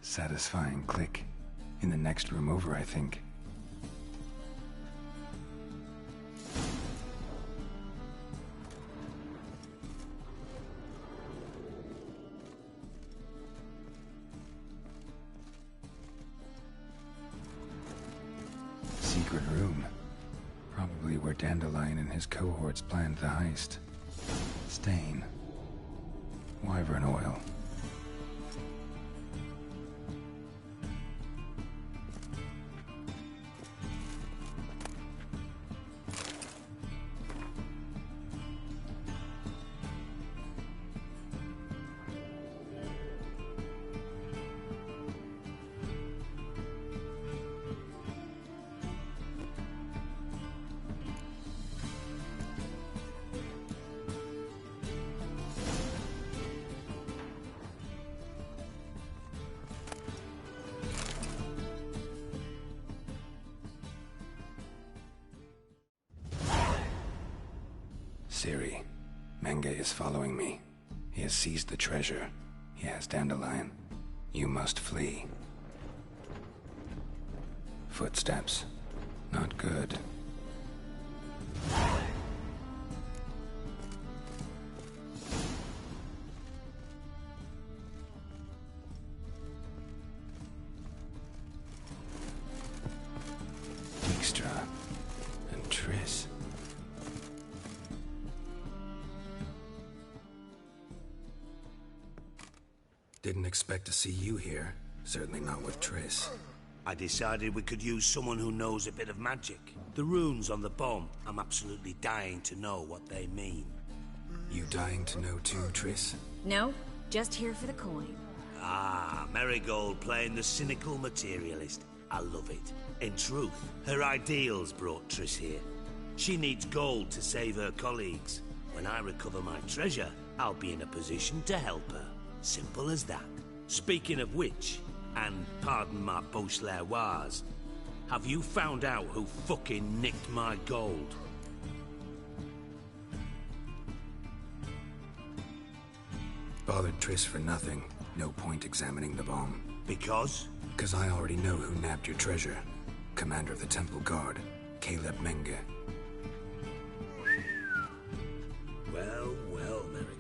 Satisfying click. In the next room over, I think. Secret room. Probably where Dandelion and his cohorts planned the heist. Stain. Wyvern oil. Ciri, Menge is following me. He has seized the treasure. He has Dandelion. You must flee. Footsteps. Not good. Dijkstra and Triss. Didn't expect to see you here. Certainly not with Triss. I decided we could use someone who knows a bit of magic. The runes on the bomb, I'm absolutely dying to know what they mean. You dying to know too, Triss? No, just here for the coin. Ah, Marigold playing the cynical materialist. I love it. In truth, her ideals brought Triss here. She needs gold to save her colleagues. When I recover my treasure, I'll be in a position to help her. Simple as that. Speaking of which, and pardon my Beauclervoise, have you found out who fucking nicked my gold? Bothered Triss for nothing. No point examining the bomb. Because? Because I already know who nabbed your treasure. Commander of the Temple Guard, Caleb Menge. Well, well, Marigold.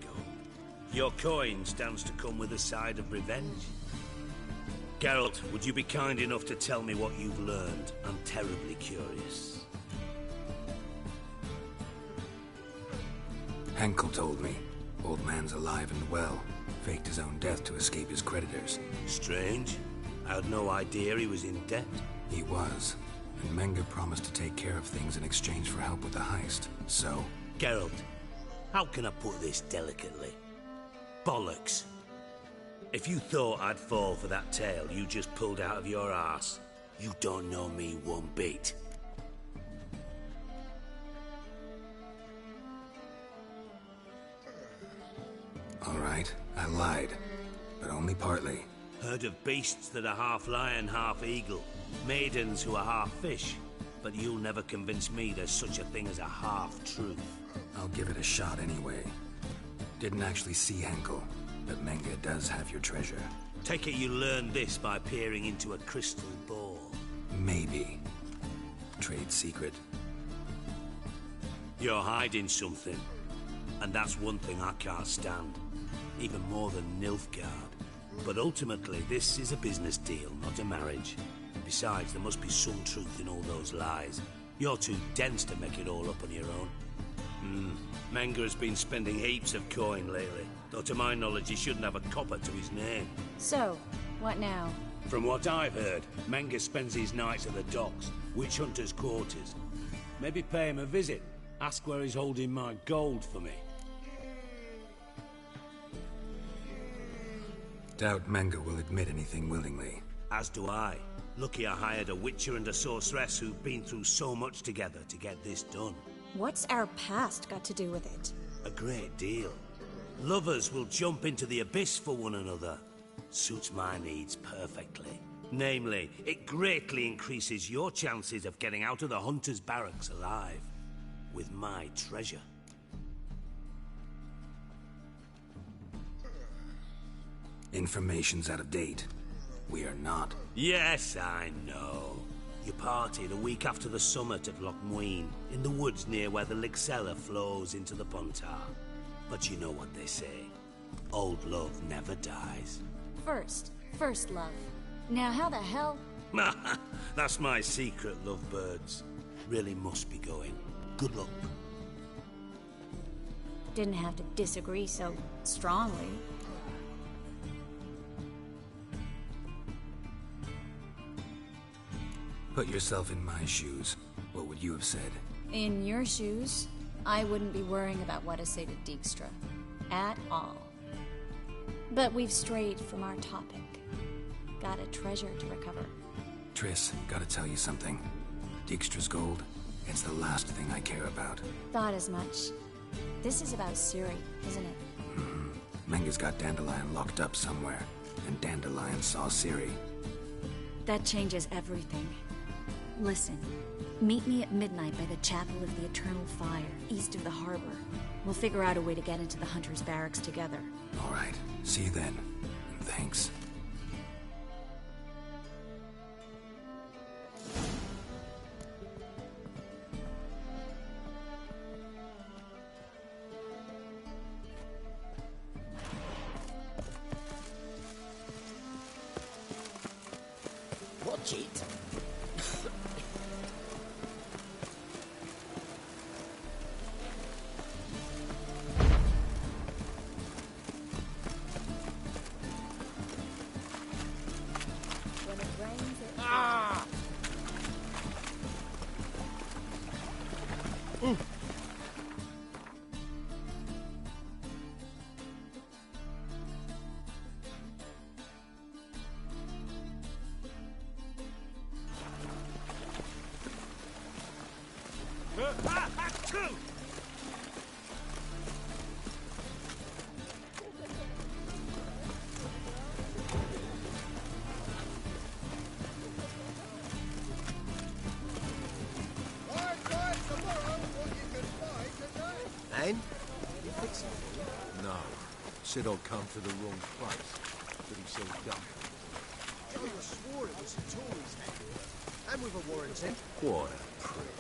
Your coin stands to come with a side of revenge. Geralt, would you be kind enough to tell me what you've learned? I'm terribly curious. Henkel told me. Old man's alive and well. Faked his own death to escape his creditors. Strange. I had no idea he was in debt. He was. And Menge promised to take care of things in exchange for help with the heist. So... Geralt, how can I put this delicately? Bollocks. If you thought I'd fall for that tale you just pulled out of your arse, you don't know me one bit. All right, I lied. But only partly. Heard of beasts that are half lion, half eagle. Maidens who are half fish. But you'll never convince me there's such a thing as a half-truth. I'll give it a shot anyway. Didn't actually see Henkel, but Menge does have your treasure. Take it you learned this by peering into a crystal ball. Maybe. Trade secret. You're hiding something. And that's one thing I can't stand. Even more than Nilfgaard. But ultimately, this is a business deal, not a marriage. Besides, there must be some truth in all those lies. You're too dense to make it all up on your own. Menge has been spending heaps of coin lately. Though to my knowledge, he shouldn't have a copper to his name. So, what now? From what I've heard, Menge spends his nights at the docks, witch hunters' quarters. Maybe pay him a visit. Ask where he's holding my gold for me. Doubt Menge will admit anything willingly. As do I. Lucky I hired a witcher and a sorceress who've been through so much together to get this done. What's our past got to do with it? A great deal. Lovers will jump into the abyss for one another. Suits my needs perfectly. Namely, it greatly increases your chances of getting out of the hunter's barracks alive. With my treasure. Information's out of date. We are not. Yes, I know. You partied a week after the summit at Loch Muine, in the woods near where the Lixella flows into the Pontar. But you know what they say. Old love never dies. First love. Now how the hell... That's my secret, lovebirds. Really must be going. Good luck. Didn't have to disagree so strongly. Put yourself in my shoes. What would you have said? In your shoes, I wouldn't be worrying about what to say to Dijkstra. At all. But we've strayed from our topic. Got a treasure to recover. Triss, gotta tell you something. Dijkstra's gold, it's the last thing I care about. Thought as much. This is about Ciri, isn't it? Menge's got Dandelion locked up somewhere, and Dandelion saw Ciri. That changes everything. Listen, meet me at midnight by the Chapel of the Eternal Fire, east of the harbor. We'll figure out a way to get into the Hunter's barracks together. All right. See you then. And thanks. Watch it. When it rains, it... Ah! And? You fix it? No. Said I'd come to the wrong place. But he said dump. Joe swore it was a Tory's hand. And with a warranty. What a prick.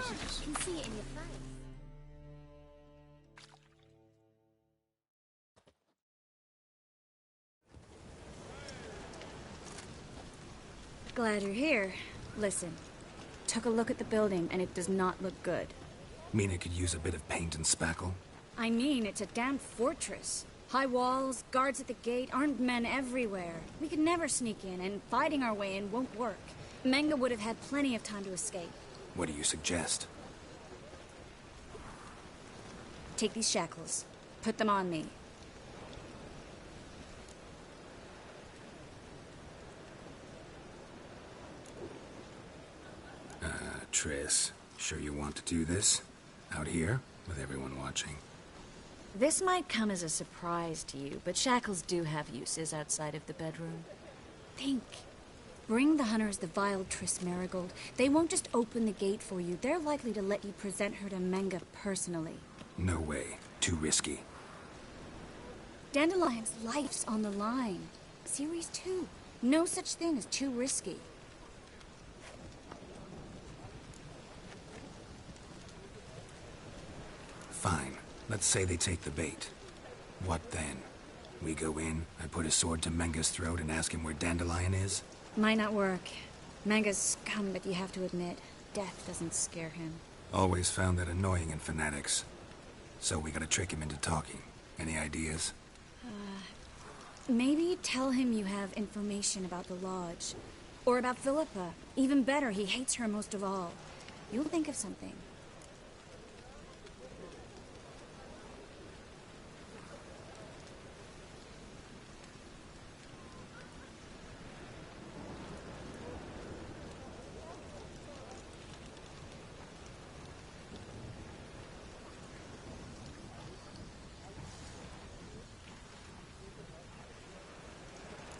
You can see it in your face. Glad you're here. Listen, took a look at the building and it does not look good. Mean it could use a bit of paint and spackle? I mean, it's a damn fortress. High walls, guards at the gate, armed men everywhere. We could never sneak in, and fighting our way in won't work. Menga would have had plenty of time to escape. What do you suggest? Take these shackles. Put them on me. Triss, sure you want to do this? Out here, with everyone watching? This might come as a surprise to you, but shackles do have uses outside of the bedroom. Think. Bring the hunters the vile Triss Marigold. They won't just open the gate for you. They're likely to let you present her to Menga personally. No way. Too risky. Dandelion's life's on the line. Series 2. No such thing as too risky. Fine. Let's say they take the bait. What then? We go in, I put a sword to Menga's throat and ask him where Dandelion is? Might not work. Menga's scum, but you have to admit, death doesn't scare him. Always found that annoying in fanatics. So we gotta trick him into talking. Any ideas? Maybe tell him you have information about the Lodge. Or about Philippa. Even better, he hates her most of all. You'll think of something.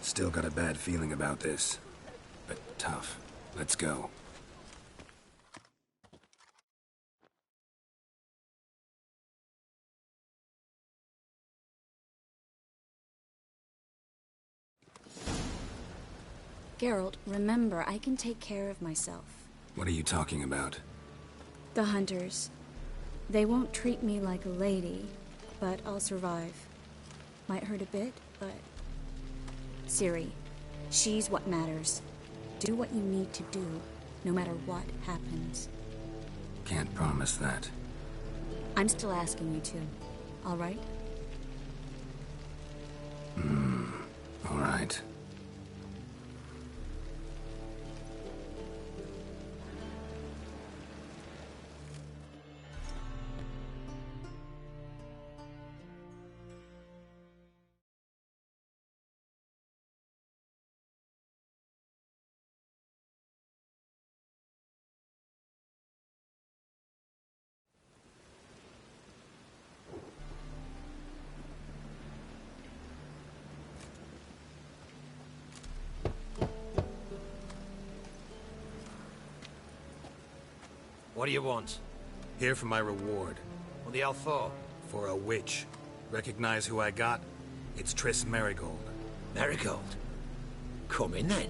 Still got a bad feeling about this. But tough. Let's go. Geralt, remember, I can take care of myself. What are you talking about? The hunters. They won't treat me like a lady, but I'll survive. Might hurt a bit, but... Ciri, she's what matters. Do what you need to do, no matter what happens. Can't promise that. I'm still asking you to, all right? What do you want? Here for my reward. What the hell for? For a witch. Recognize who I got? It's Triss Merigold. Merigold? Come in then.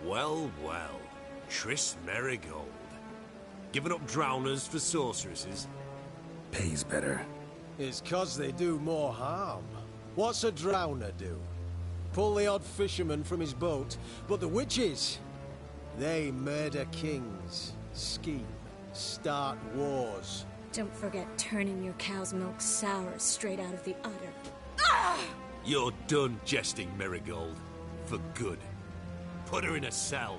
Well, well. Triss Merigold. Giving up drowners for sorceresses? Pays better. It's 'cause they do more harm. What's a drowner do? Pull the odd fisherman from his boat, but the witches, they murder kings, scheme, start wars. Don't forget turning your cow's milk sour straight out of the udder. You're done jesting, Merigold. For good. Put her in a cell.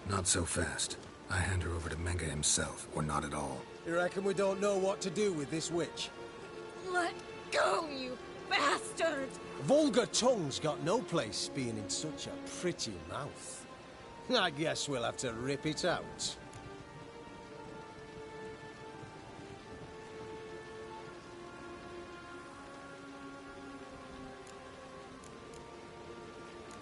Not so fast. I hand her over to Menga himself, or not at all. You reckon we don't know what to do with this witch? Let go, you bastard! Vulgar tongue's got no place being in such a pretty mouth. I guess we'll have to rip it out.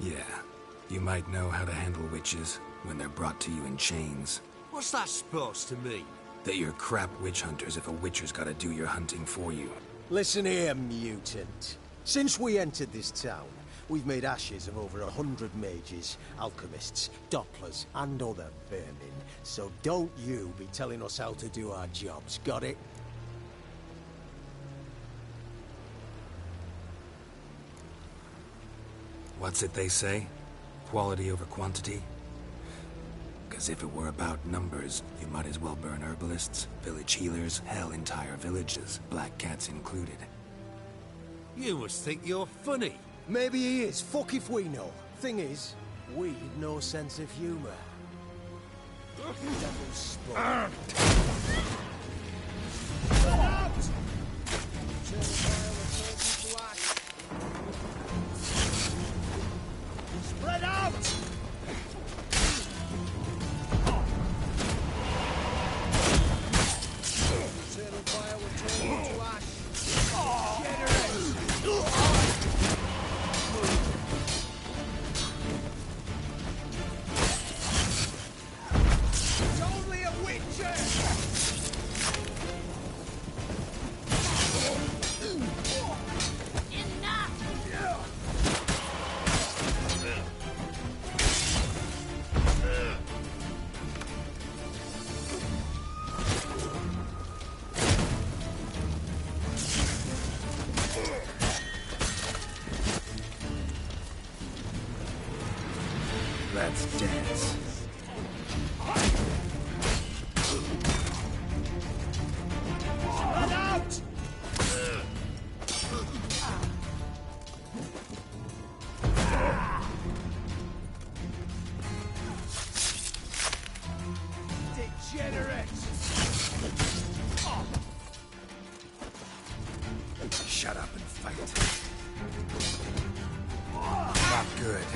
Yeah, you might know how to handle witches when they're brought to you in chains. What's that supposed to mean? That you're crap witch hunters if a witcher's gotta do your hunting for you. Listen here, mutant. Since we entered this town, we've made ashes of over 100 mages, alchemists, dopplers, and other vermin. So don't you be telling us how to do our jobs, got it? What's it they say? Quality over quantity? Because if it were about numbers, you might as well burn herbalists, village healers, hell, entire villages, black cats included. You must think you're funny. Maybe he is. Fuck if we know. Thing is, we've no sense of humor. Devil's spawn. Spread out! Eternal fire will turn you to ash. It's only a witcher! Let's dance. Run out! Degenerates! Shut up and fight. Not good.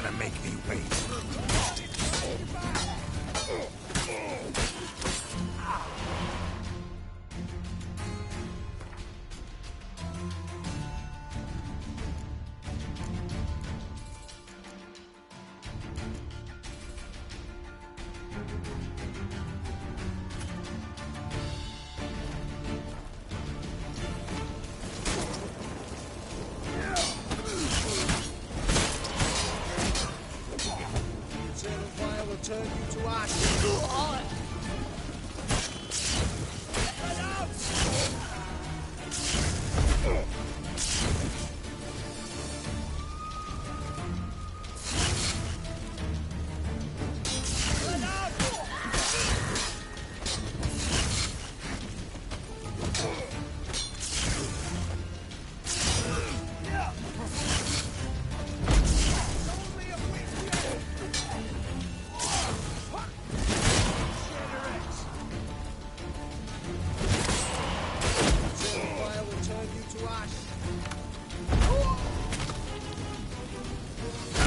gonna make me wait. Eternal fire will turn you to ash.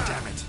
Damn it.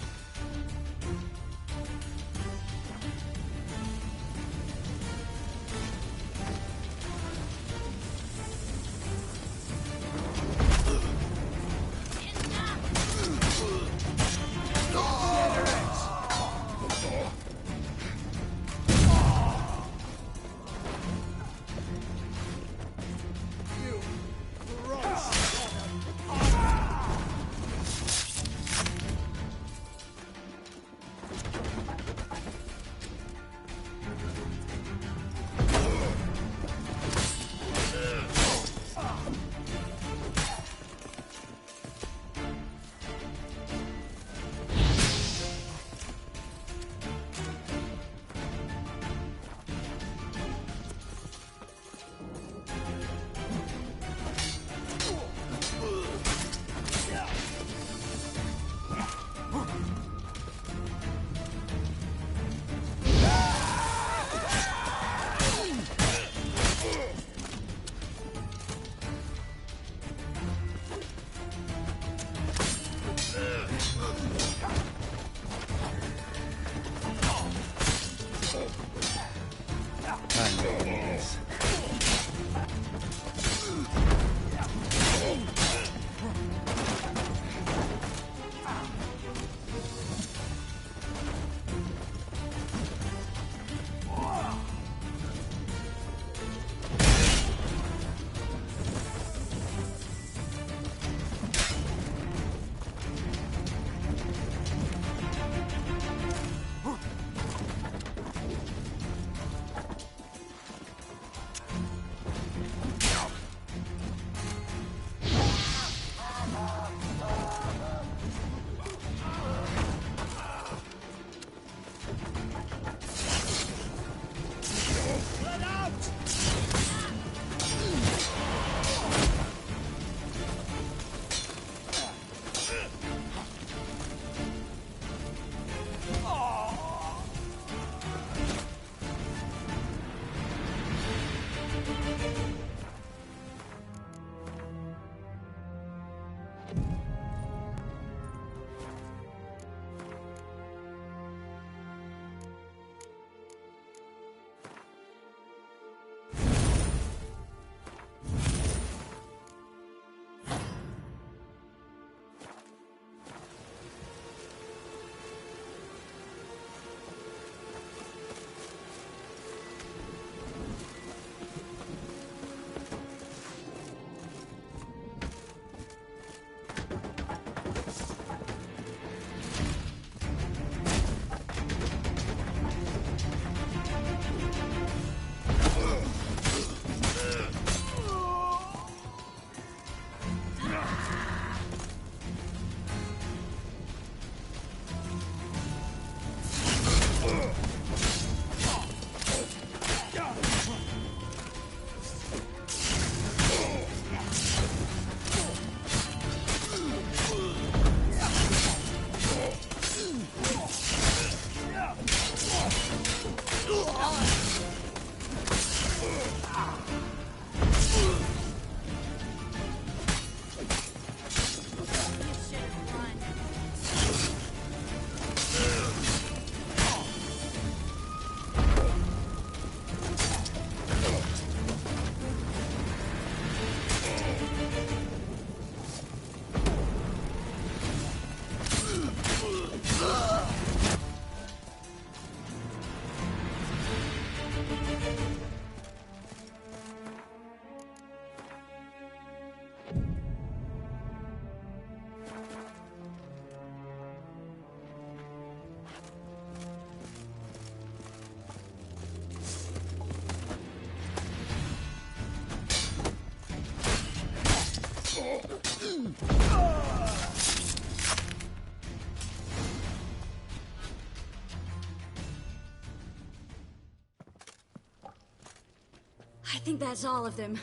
I think that's all of them.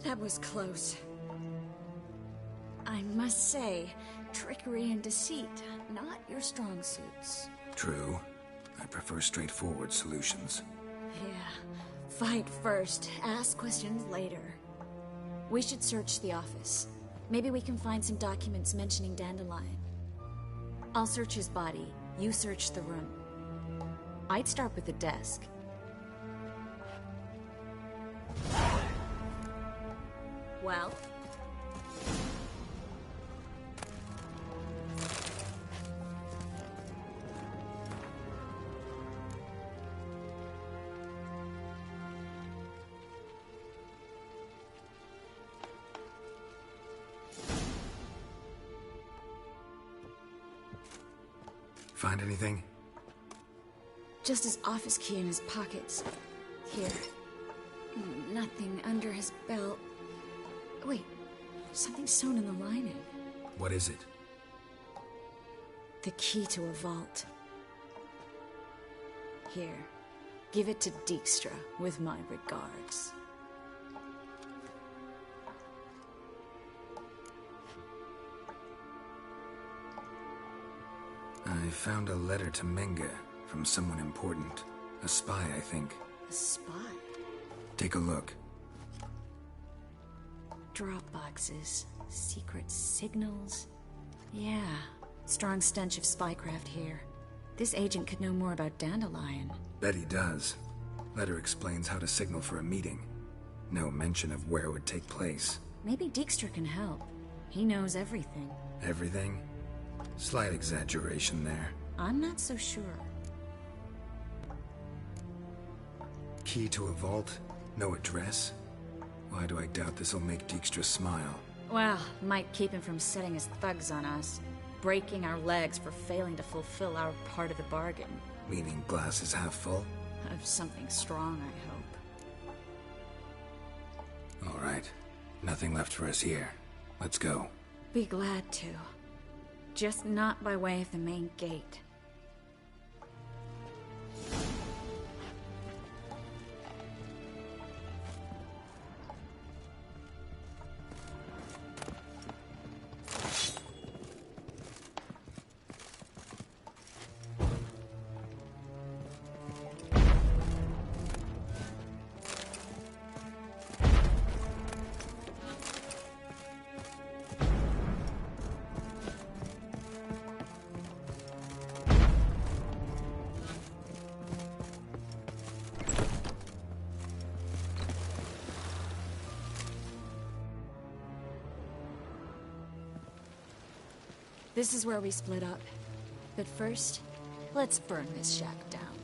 That was close. I must say, trickery and deceit, not your strong suits. True. I prefer straightforward solutions. Yeah. Fight first, ask questions later. We should search the office. Maybe we can find some documents mentioning Dandelion. I'll search his body. You search the room. I'd start with the desk. Well? Find anything? Just his office key in his pockets. Here. Nothing under his belt. Wait, something sewn in the lining. What is it? The key to a vault. Here. Give it to Dijkstra with my regards. I found a letter to Menge from someone important. A spy, I think. A spy? Take a look. Drop boxes, secret signals. Yeah, strong stench of spycraft here. This agent could know more about Dandelion. Bet he does. Letter explains how to signal for a meeting. No mention of where it would take place. Maybe Dijkstra can help. He knows everything. Everything? Slight exaggeration there. I'm not so sure. Key to a vault? No address? Why do I doubt this'll make Dijkstra smile? Well, might keep him from setting his thugs on us. Breaking our legs for failing to fulfill our part of the bargain. Meaning glass is half full? Of something strong, I hope. All right. Nothing left for us here. Let's go. Be glad to. Just not by way of the main gate. This is where we split up. But first, let's burn this shack down.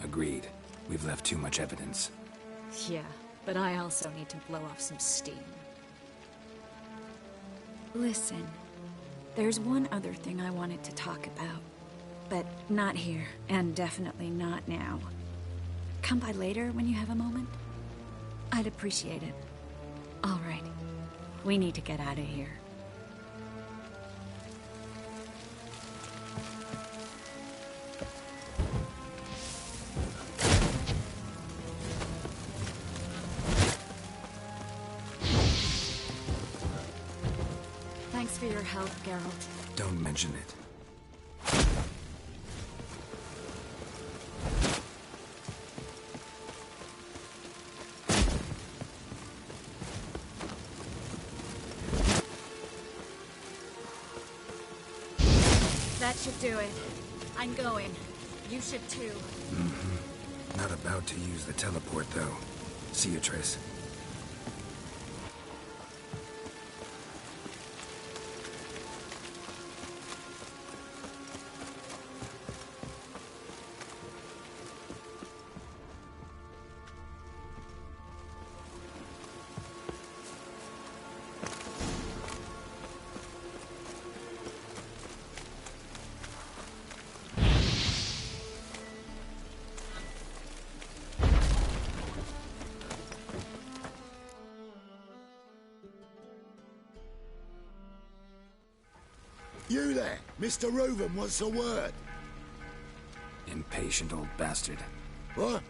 Agreed. We've left too much evidence. Yeah, but I also need to blow off some steam. Listen, there's one other thing I wanted to talk about. But not here, and definitely not now. Come by later when you have a moment? I'd appreciate it. All right. We need to get out of here. Thanks for your help, Geralt. Don't mention it. That should do it. I'm going. You should too. Mm-hmm. Not about to use the teleport, though. See you, Triss. You there, Mr. Roven wants a word. Impatient old bastard. What?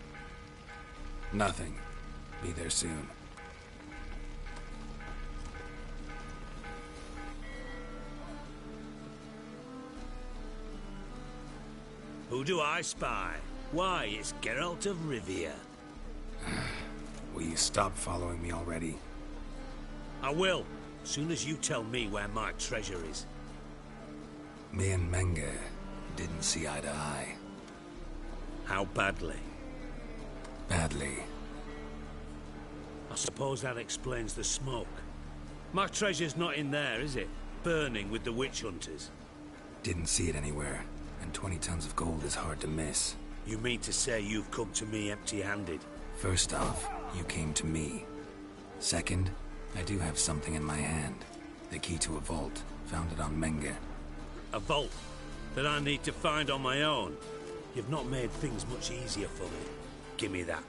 Nothing. Be there soon. Who do I spy? Why, it's Geralt of Rivia. Will you stop following me already? I will, soon as you tell me where my treasure is. Me and Menge didn't see eye to eye. How badly? Badly. I suppose that explains the smoke. My treasure's not in there, is it? Burning with the witch hunters. Didn't see it anywhere, and 20 tons of gold is hard to miss. You mean to say you've come to me empty-handed? First off, you came to me. Second, I do have something in my hand. The key to a vault, found it on Menge. A vault that I need to find on my own? You've not made things much easier for me. Give me that.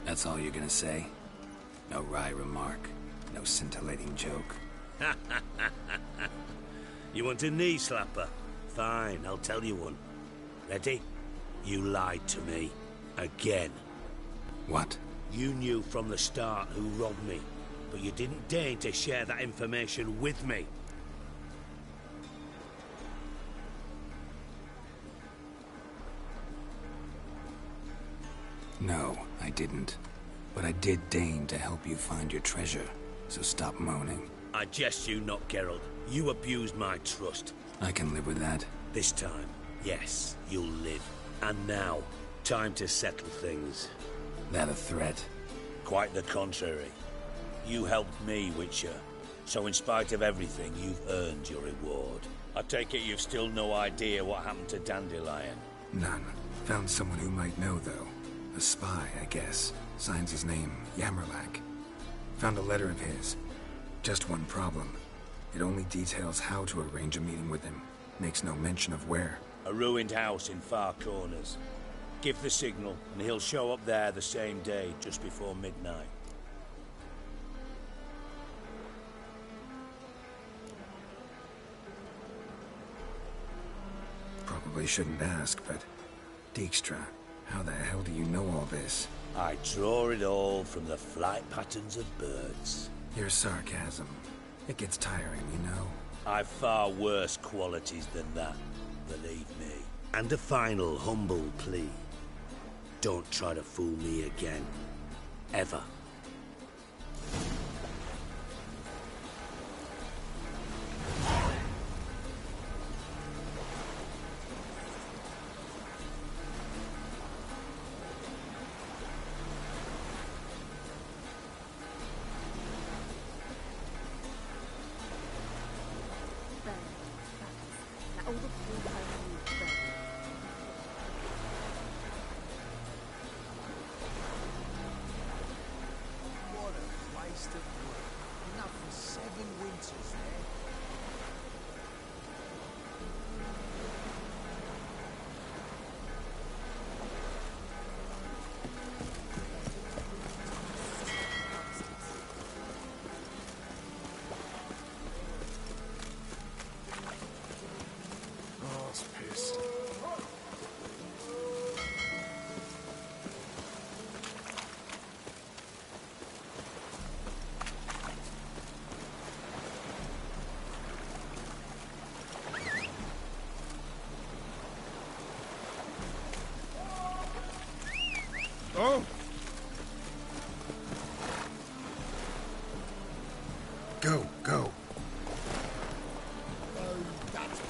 That's all you're gonna say? No wry remark, no scintillating joke. You want a knee slapper? Fine, I'll tell you one. Ready? You lied to me. Again. What? You knew from the start who robbed me, but you didn't deign to share that information with me. No, I didn't. But I did deign to help you find your treasure, so stop moaning. I jest you not, Geralt. You abused my trust. I can live with that. This time, yes, you'll live. And now, time to settle things. That a threat? Quite the contrary. You helped me, Witcher. So in spite of everything, you've earned your reward. I take it you've still no idea what happened to Dandelion? None. Found someone who might know, though. A spy, I guess. Signs his name, Yammerlak. Found a letter of his. Just one problem. It only details how to arrange a meeting with him. Makes no mention of where. A ruined house in Far Corners. Give the signal, and he'll show up there the same day, just before midnight. Probably shouldn't ask, but... Dijkstra, how the hell do you know all this? I draw it all from the flight patterns of birds. Your sarcasm. It gets tiring, you know. I've far worse qualities than that, believe me. And a final humble plea. Don't try to fool me again. Ever. What a waste of work. Enough for 7 winters there. Oh, it's pissed. Oh! Go, go. Oh, that's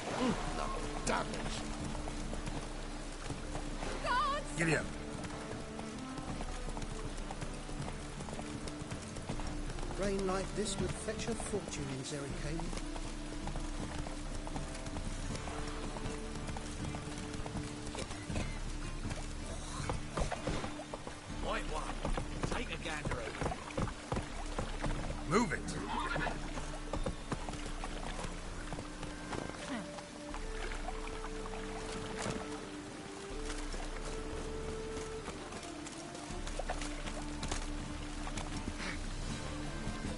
not damage. Giddy up. Rain like this would fetch a fortune in Zerrikane. White one, take a gander over. Move it.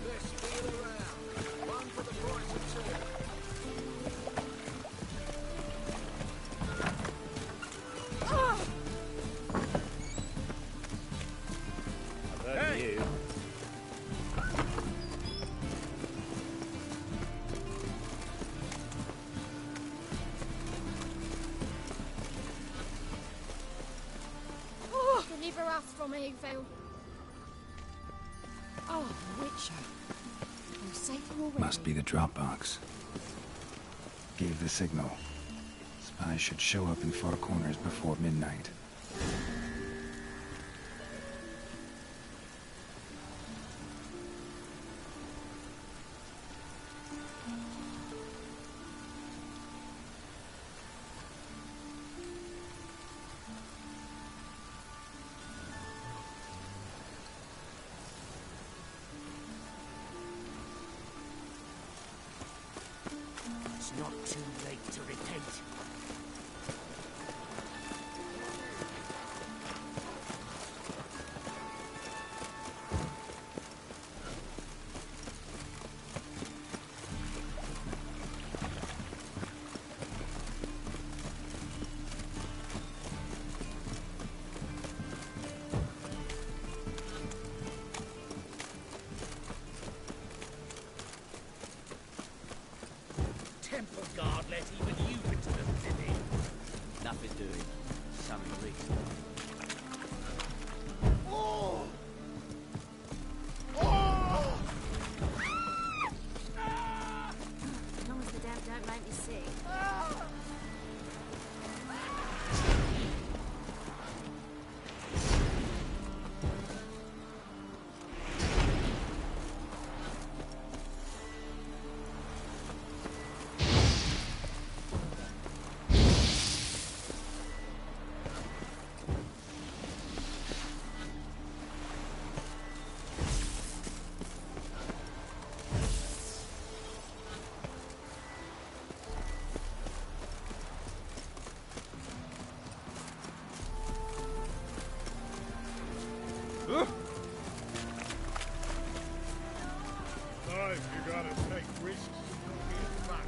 Let's feel around. One for the price of 2. I've heard you. Deliver us from Evil. Oh, Witcher. I'm safe already. Must be the Dropbox. Gave the signal. Spies should show up in Four Corners before midnight. It's not too late to repent. Temple Guard let even you into the city. Nothing doing. Something recent. Oh! Oh! As long as the damn don't make me sick. Life, you gotta take risks to get back.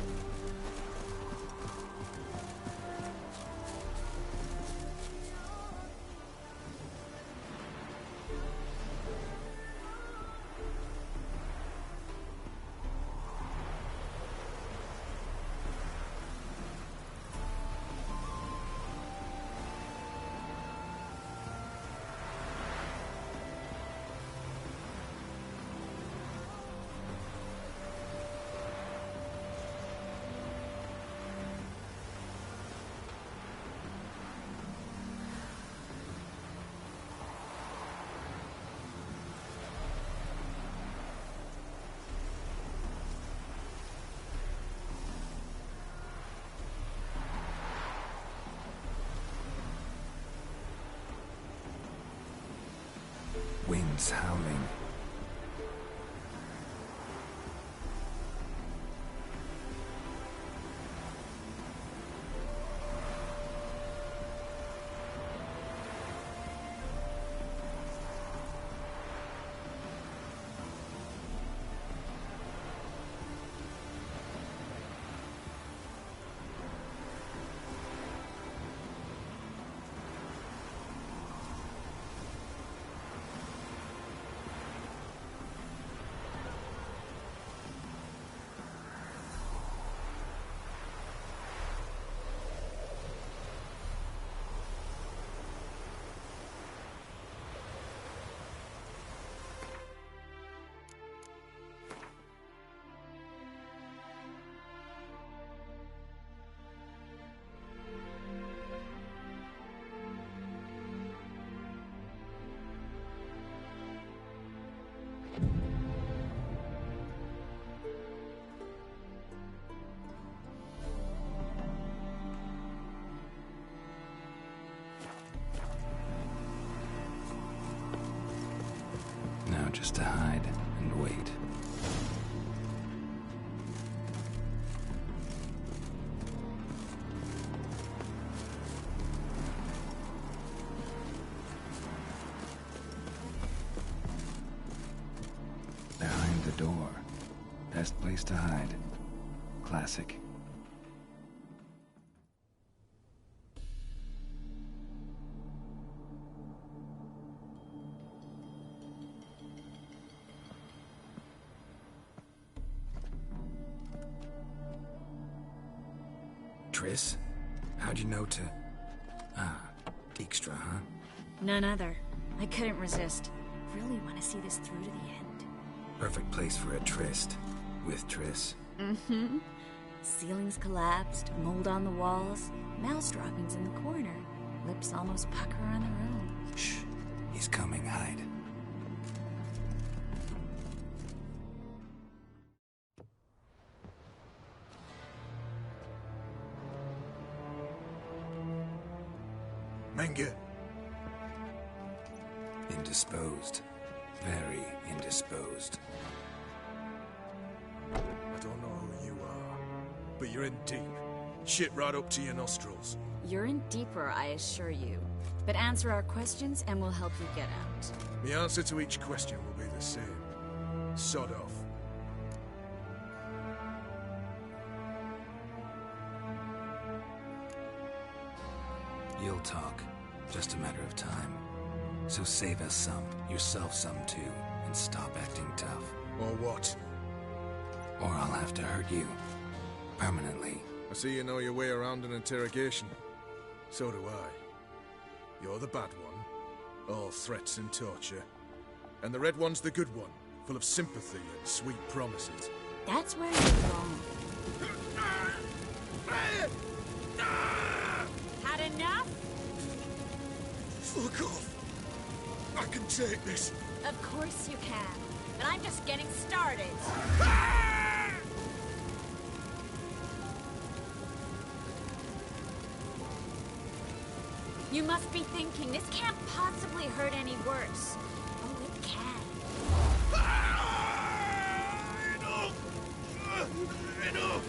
hounds howling. Now just to hide and wait. Behind the door. Best place to hide. Classic. Triss? How'd you know to... Ah, Dijkstra, huh? None other. I couldn't resist. Really want to see this through to the end. Perfect place for a tryst. With Triss. Mm-hmm. Ceilings collapsed, mold on the walls, mouse droppings in the corner. Lips almost pucker on their own. Shh. He's coming, hide. Menge. Indisposed. Very indisposed. I don't know who you are, but you're in deep. Shit right up to your nostrils. You're in deeper, I assure you. But answer our questions and we'll help you get out. The answer to each question will be the same. Sod off. You'll talk. Just a matter of time. So save us some, yourself some too, and stop acting tough. Or what? Or I'll have to hurt you. Permanently. I see you know your way around an interrogation. So do I. You're the bad one. All threats and torture. And the red one's the good one, full of sympathy and sweet promises. That's where you're wrong. Had enough? Fuck off! I can take this. Of course you can. But I'm just getting started. You must be thinking, this can't possibly hurt any worse. Oh, it can. Enough!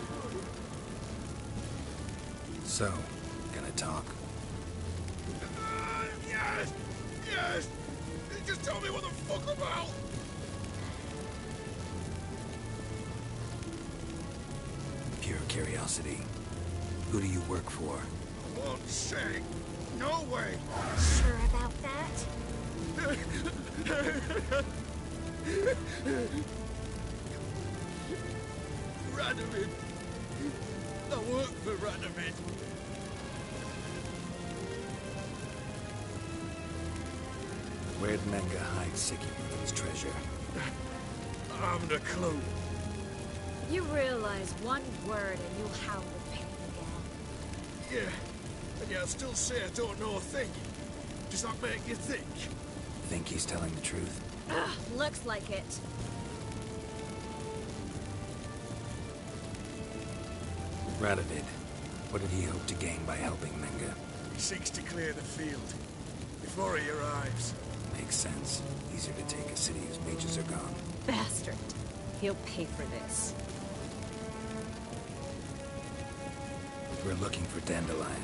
So, gonna talk? Yes! Yes! Just tell me what the fuck about! Pure curiosity. Who do you work for? I won't say. No way! Sure about that? Radovid. I work for Radovid. Where'd Menge hide Sigismund's treasure? I haven't a clue. You realize one word and you'll howl with pain again. Yeah, and yet I still say I don't know a thing. Does that make you think? Think he's telling the truth? Ugh, looks like it. Radovid, what did he hope to gain by helping Menge? He seeks to clear the field before he arrives. Makes sense. Easier to take a city whose mages are gone. Bastard. He'll pay for this. We're looking for Dandelion.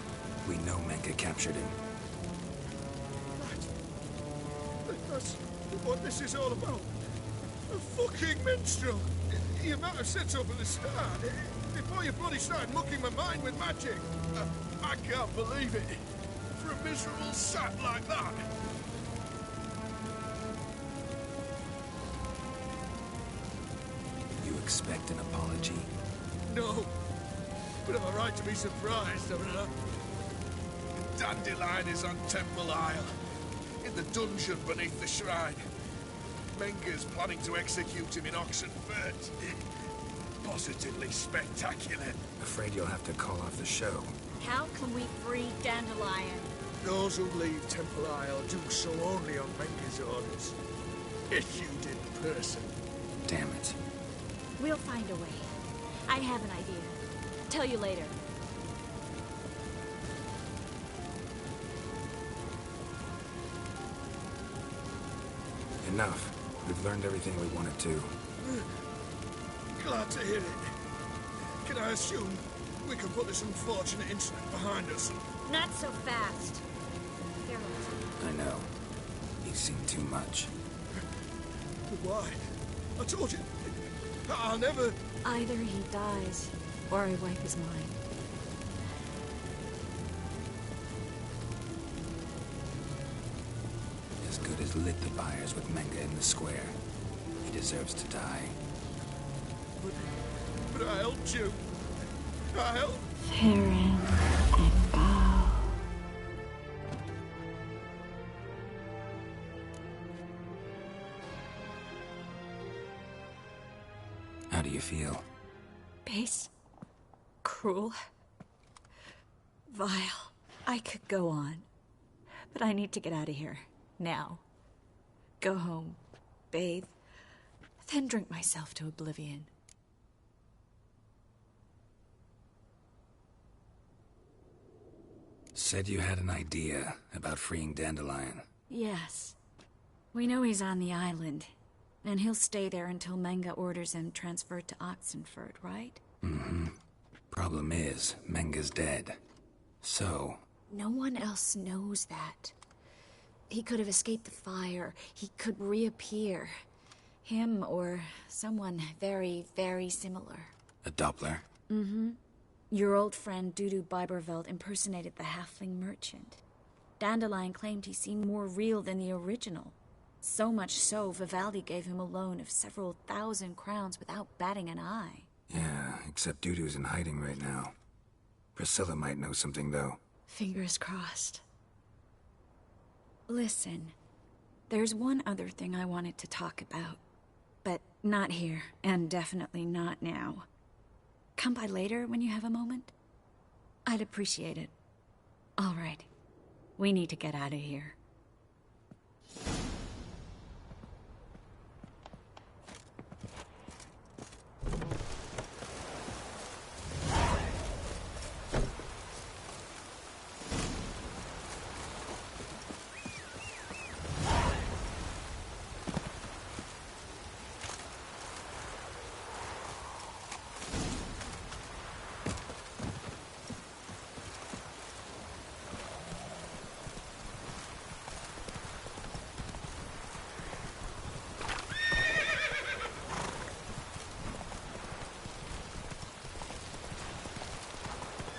We know Menka captured him. That's what this is all about. A fucking minstrel! You might have said so from the start. Before you bloody started mucking my mind with magic. I can't believe it. For a miserable sap like that. You expect an apology? No. But I'm right to be surprised, haven't I? Dandelion is on Temple Isle. In the dungeon beneath the shrine. Menga's planning to execute him in Oxenfurt. Positively spectacular. Afraid you'll have to call off the show. How can we free Dandelion? Those who leave Temple Isle do so only on Menga's orders. Issued in person. Damn it. We'll find a way. I have an idea. Tell you later. Enough. We've learned everything we wanted to. Glad to hear it. Can I assume we can put this unfortunate incident behind us? Not so fast. Geralt. I know. He's seen too much. But why? I told you. I'll never... Either he dies, or I wipe his mind. As good as lit the fires with Menga in the square. He deserves to die. But I helped you. I helped... Farron and Bow. How do you feel? Base. Cruel. Vile. I could go on. But I need to get out of here. Now. Go home. Bathe. Then drink myself to oblivion. Said you had an idea about freeing Dandelion. Yes. We know he's on the island. And he'll stay there until Menga orders him transferred to Oxenfurt, right? Mm-hmm. Problem is, Menga's dead. So... No one else knows that. He could have escaped the fire. He could reappear. Him or someone very, very similar. A Doppler? Mm-hmm. Your old friend Dudu Biberveld impersonated the halfling merchant. Dandelion claimed he seemed more real than the original. So much so, Vivaldi gave him a loan of several thousand crowns without batting an eye. Yeah, except Dudu's in hiding right now. Priscilla might know something, though. Fingers crossed. Listen, there's one other thing I wanted to talk about. But not here, and definitely not now. Come by later when you have a moment? I'd appreciate it. All right. We need to get out of here.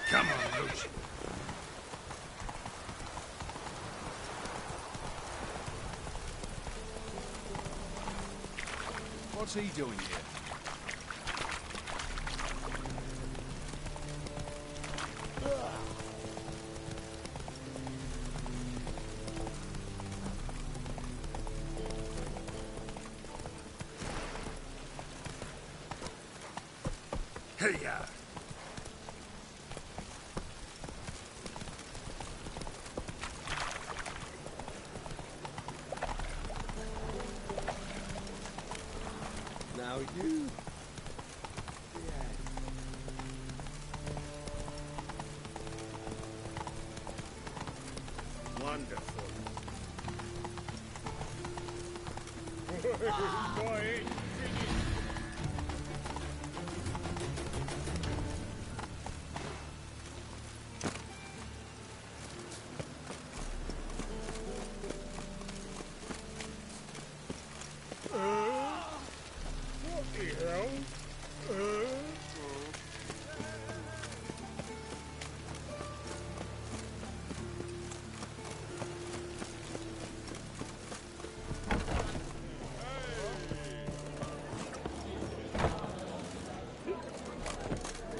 Come on, Roach. What's he doing here? Hey-ya! Now you... Wonderful. What the hell?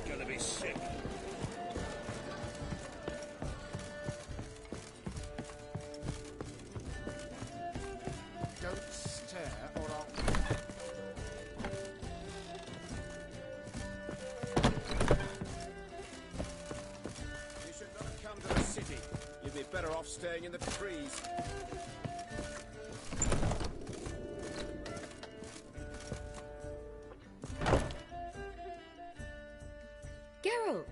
Gonna be sick. Don't stare or I'll... You should not have come to the city. You'd be better off staying in the trees. Geralt!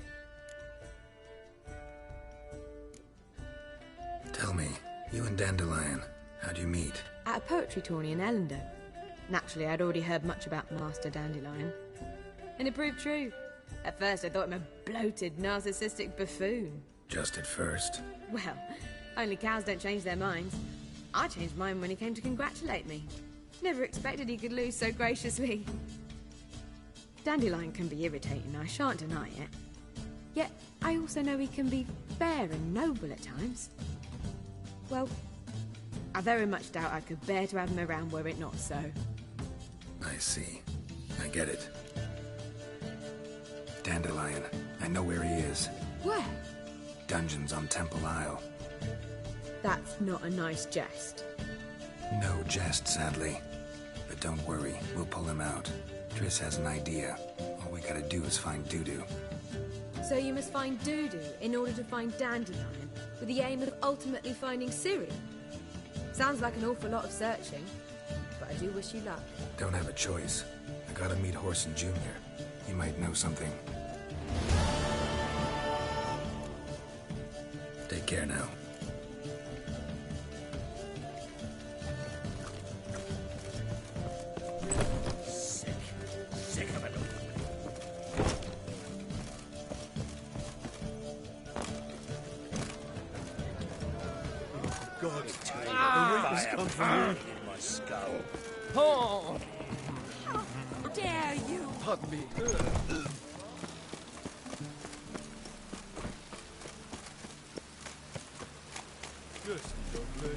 Tell me, you and Dandelion, how'd you meet? At a poetry tourney in Ellendale. Naturally, I'd already heard much about Master Dandelion. And it proved true. At first, I thought him a bloated, narcissistic buffoon. Just at first. Well, only cows don't change their minds. I changed mine when he came to congratulate me. Never expected he could lose so graciously. Dandelion can be irritating, I shan't deny it. Yet, I also know he can be fair and noble at times. Well, I very much doubt I could bear to have him around were it not so. I see. I get it. Dandelion, I know where he is. Where? Dungeons on Temple Isle. That's not a nice jest. No jest, sadly. But don't worry, we'll pull him out. Triss has an idea. All we gotta do is find Dudu. So you must find Dudu in order to find Dandelion, with the aim of ultimately finding Ciri. Sounds like an awful lot of searching, but I do wish you luck. Don't have a choice. I gotta meet Horson Jr. He might know something. Take care now. Sick of it. God, Ah, the weakness fire come from burning you. in my skull. Oh! How dare you! Pardon me. Just lovely.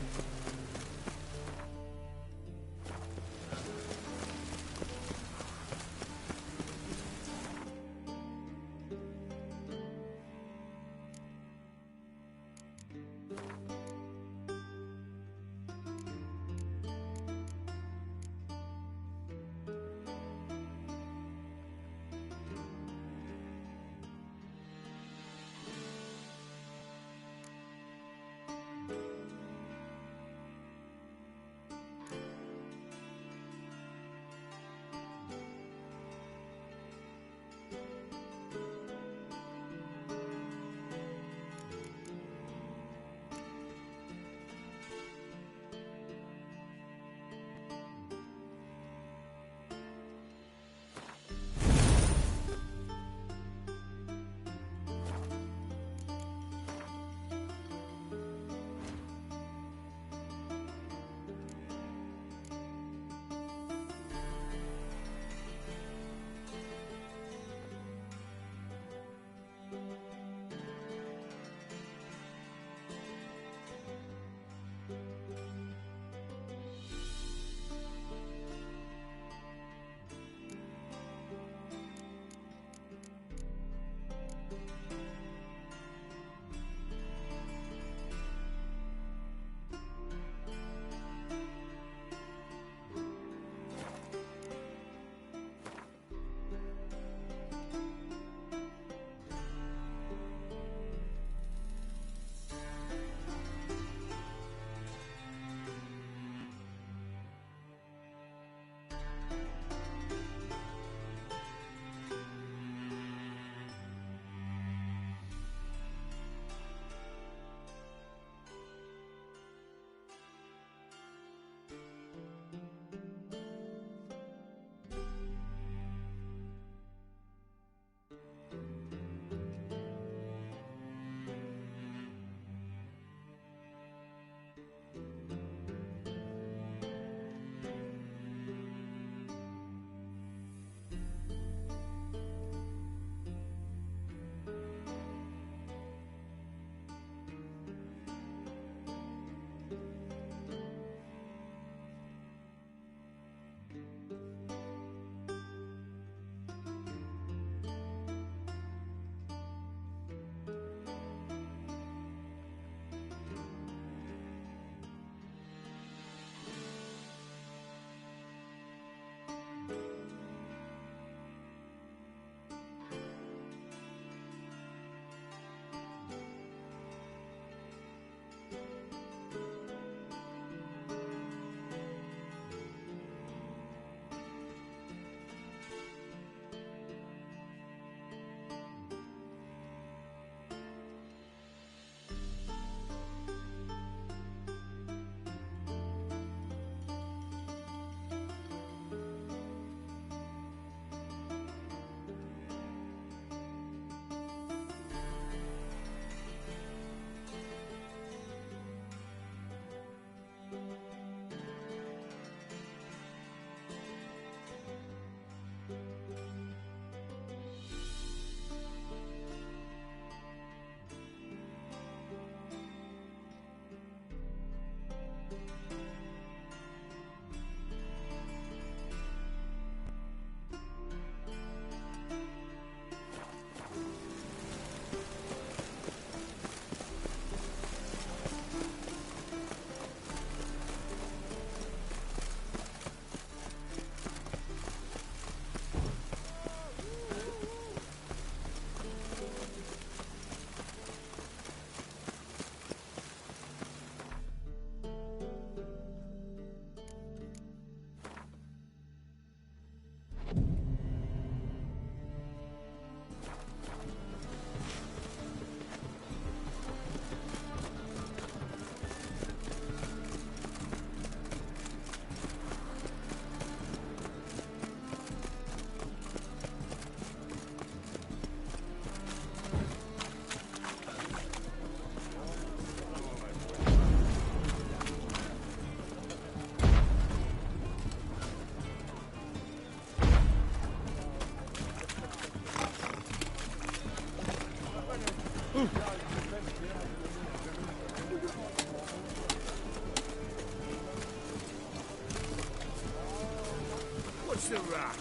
What's the rush?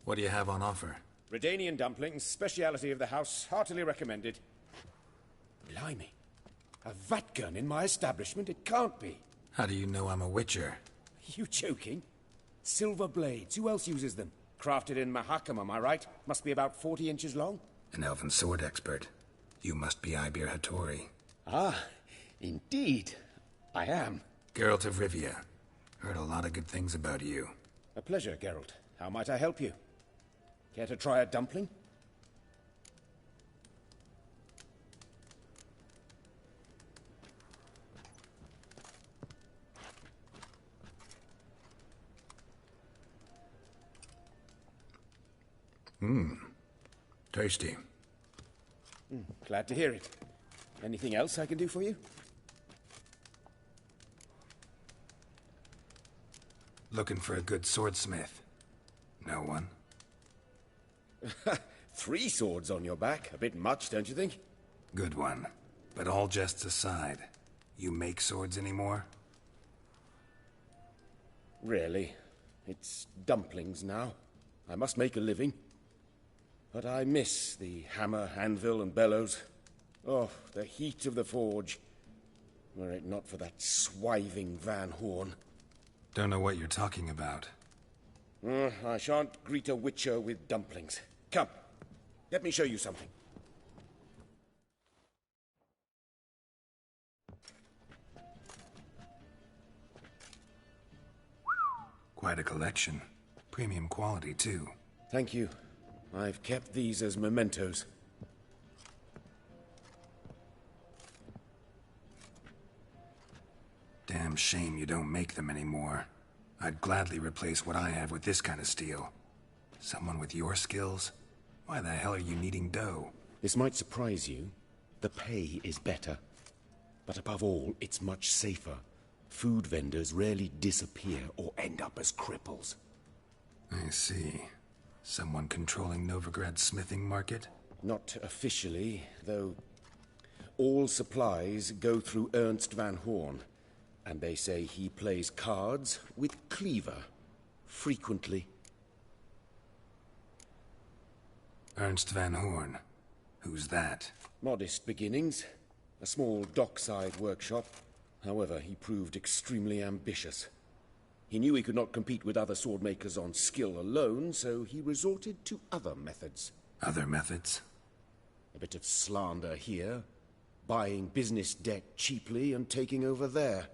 What do you have on offer? Redanian dumplings, speciality of the house, heartily recommended. Blimey. A vatgun in my establishment? It can't be. How do you know I'm a witcher? Are you joking? Silver blades. Who else uses them? Crafted in Mahakam, am I right? Must be about 40 inches long. An elven sword expert. You must be Ibir Hattori. Ah, indeed. I am. Geralt of Rivia. Heard a lot of good things about you. A pleasure, Geralt. How might I help you? Care to try a dumpling? Tasty. Glad to hear it. Anything else I can do for you? Looking for a good swordsmith. No one? 3 swords on your back. A bit much, don't you think? Good one. But all jests aside, you make swords anymore? Really. It's dumplings now. I must make a living. But I miss the hammer, anvil, and bellows. Oh, the heat of the forge. Were it not for that swiving Van Horn. Don't know what you're talking about. I shan't greet a witcher with dumplings. Come, let me show you something. Quite a collection. Premium quality, too. Thank you. I've kept these as mementos. Damn shame you don't make them anymore. I'd gladly replace what I have with this kind of steel. Someone with your skills? Why the hell are you needing dough? This might surprise you. The pay is better. But above all, it's much safer. Food vendors rarely disappear or end up as cripples. I see. Someone controlling Novigrad's smithing market? Not officially, though all supplies go through Ernst Van Horn. And they say he plays cards with Cleaver. Frequently. Ernst Van Horn. Who's that? Modest beginnings. A small dockside workshop. However, he proved extremely ambitious. He knew he could not compete with other swordmakers on skill alone, so he resorted to other methods. Other methods? A bit of slander here, buying business debt cheaply and taking over there.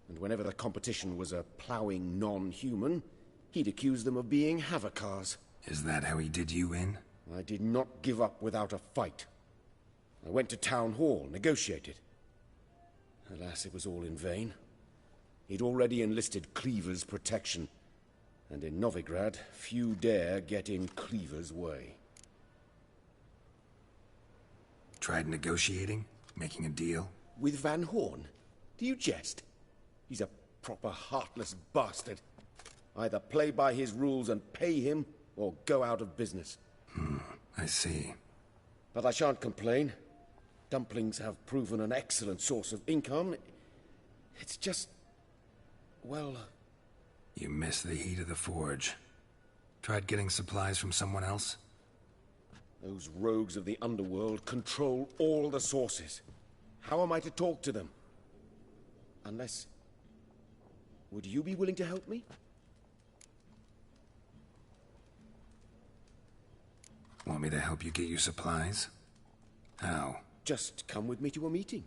And whenever the competition was a ploughing non-human, he'd accuse them of being Havocars. Is that how he did you in? I did not give up without a fight. I went to Town Hall, negotiated. Alas, it was all in vain. He'd already enlisted Cleaver's protection, and in Novigrad, few dare get in Cleaver's way. Tried negotiating? Making a deal? With Van Horn? Do you jest? He's a proper heartless bastard. Either play by his rules and pay him, or go out of business. I see. But I shan't complain. Dumplings have proven an excellent source of income. It's just... well... You miss the heat of the forge. Tried getting supplies from someone else? Those rogues of the underworld control all the sources. How am I to talk to them? Unless... would you be willing to help me? Want me to help you get your supplies? How? Just come with me to a meeting.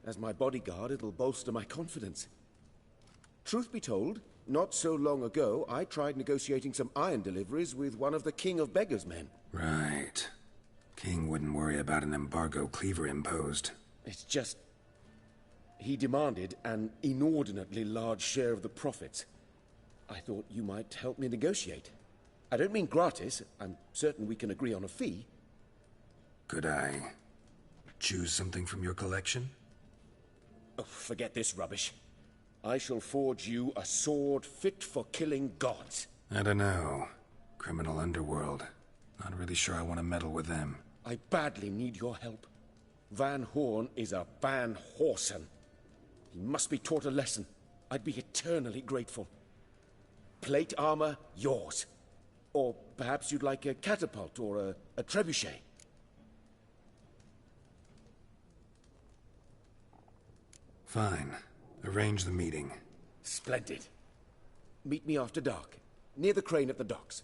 As my bodyguard, it'll bolster my confidence. Truth be told, not so long ago, I tried negotiating some iron deliveries with one of the King of Beggars' men. Right. King wouldn't worry about an embargo Cleaver imposed. It's just... he demanded an inordinately large share of the profits. I thought you might help me negotiate. I don't mean gratis. I'm certain we can agree on a fee. Could I choose something from your collection? Oh, forget this rubbish. I shall forge you a sword fit for killing gods. I don't know. Criminal underworld. Not really sure I want to meddle with them. I badly need your help. Van Horn is a Van Horsen. He must be taught a lesson. I'd be eternally grateful. Plate armor, yours. Or perhaps you'd like a catapult or a trebuchet. Fine. Arrange the meeting. Splendid. Meet me after dark, near the crane at the docks.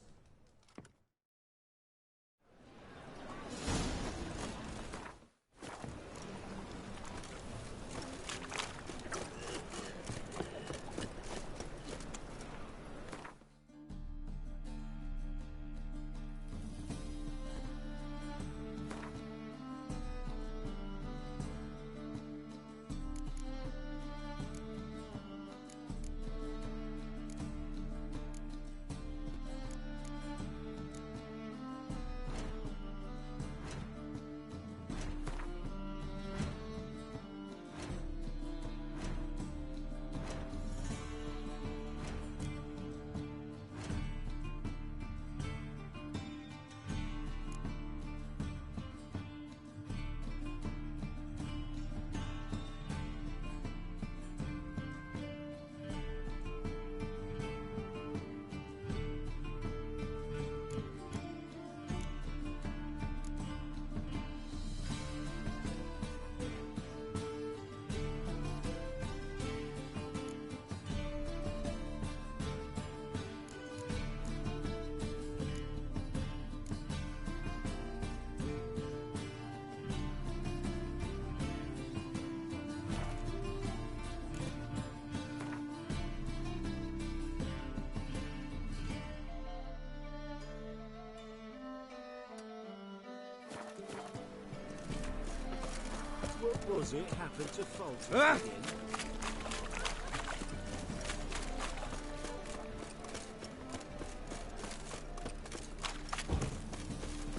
What was it happened to falter Ah! again?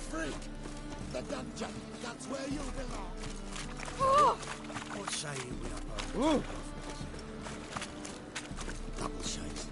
Freak! The dungeon! That's where you belong! Oh! What say you we up double shades?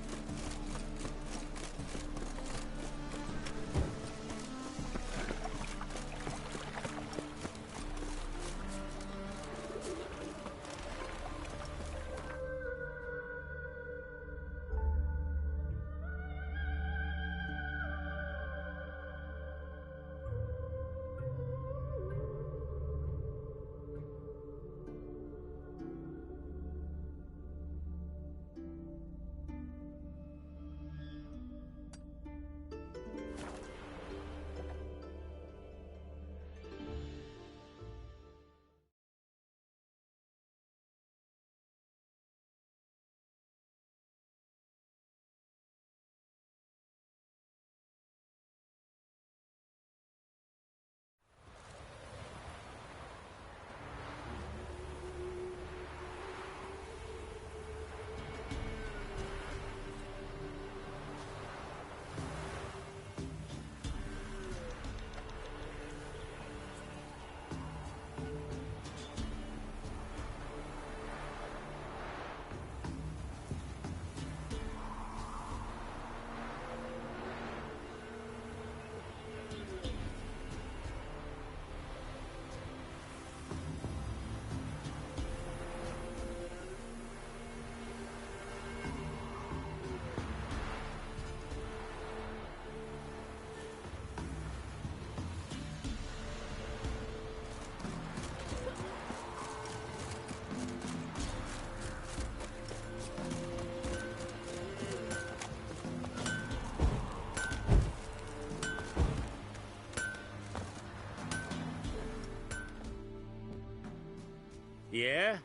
Yeah?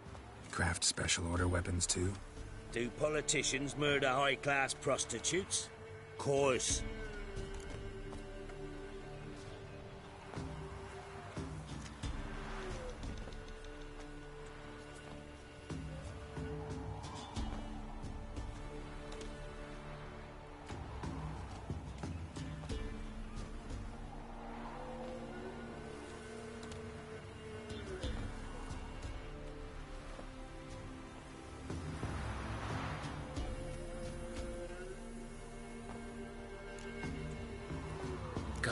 Craft special order weapons too? Do politicians murder high-class prostitutes? Course.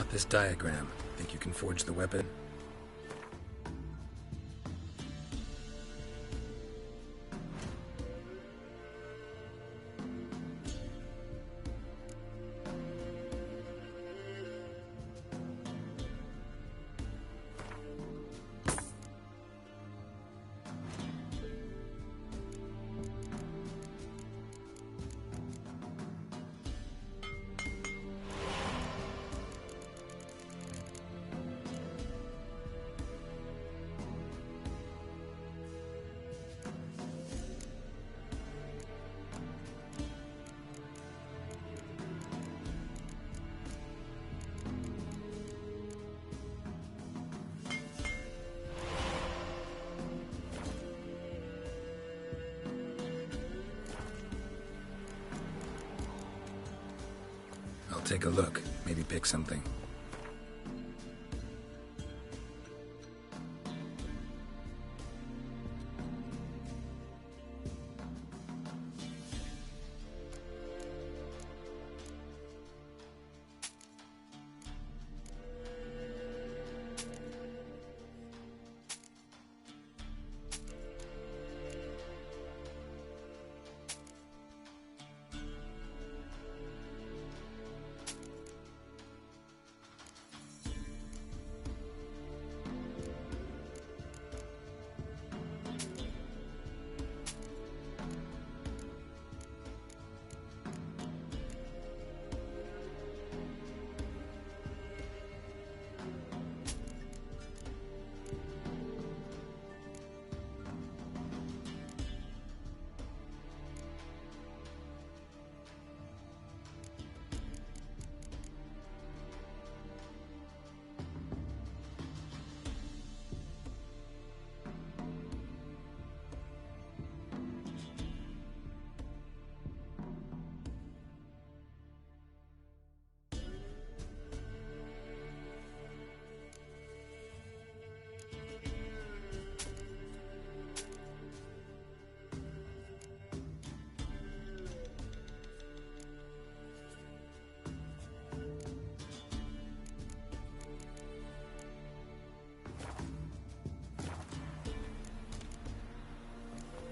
about this diagram? Think you can forge the weapon? I'll take a look. Maybe pick something.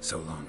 So long.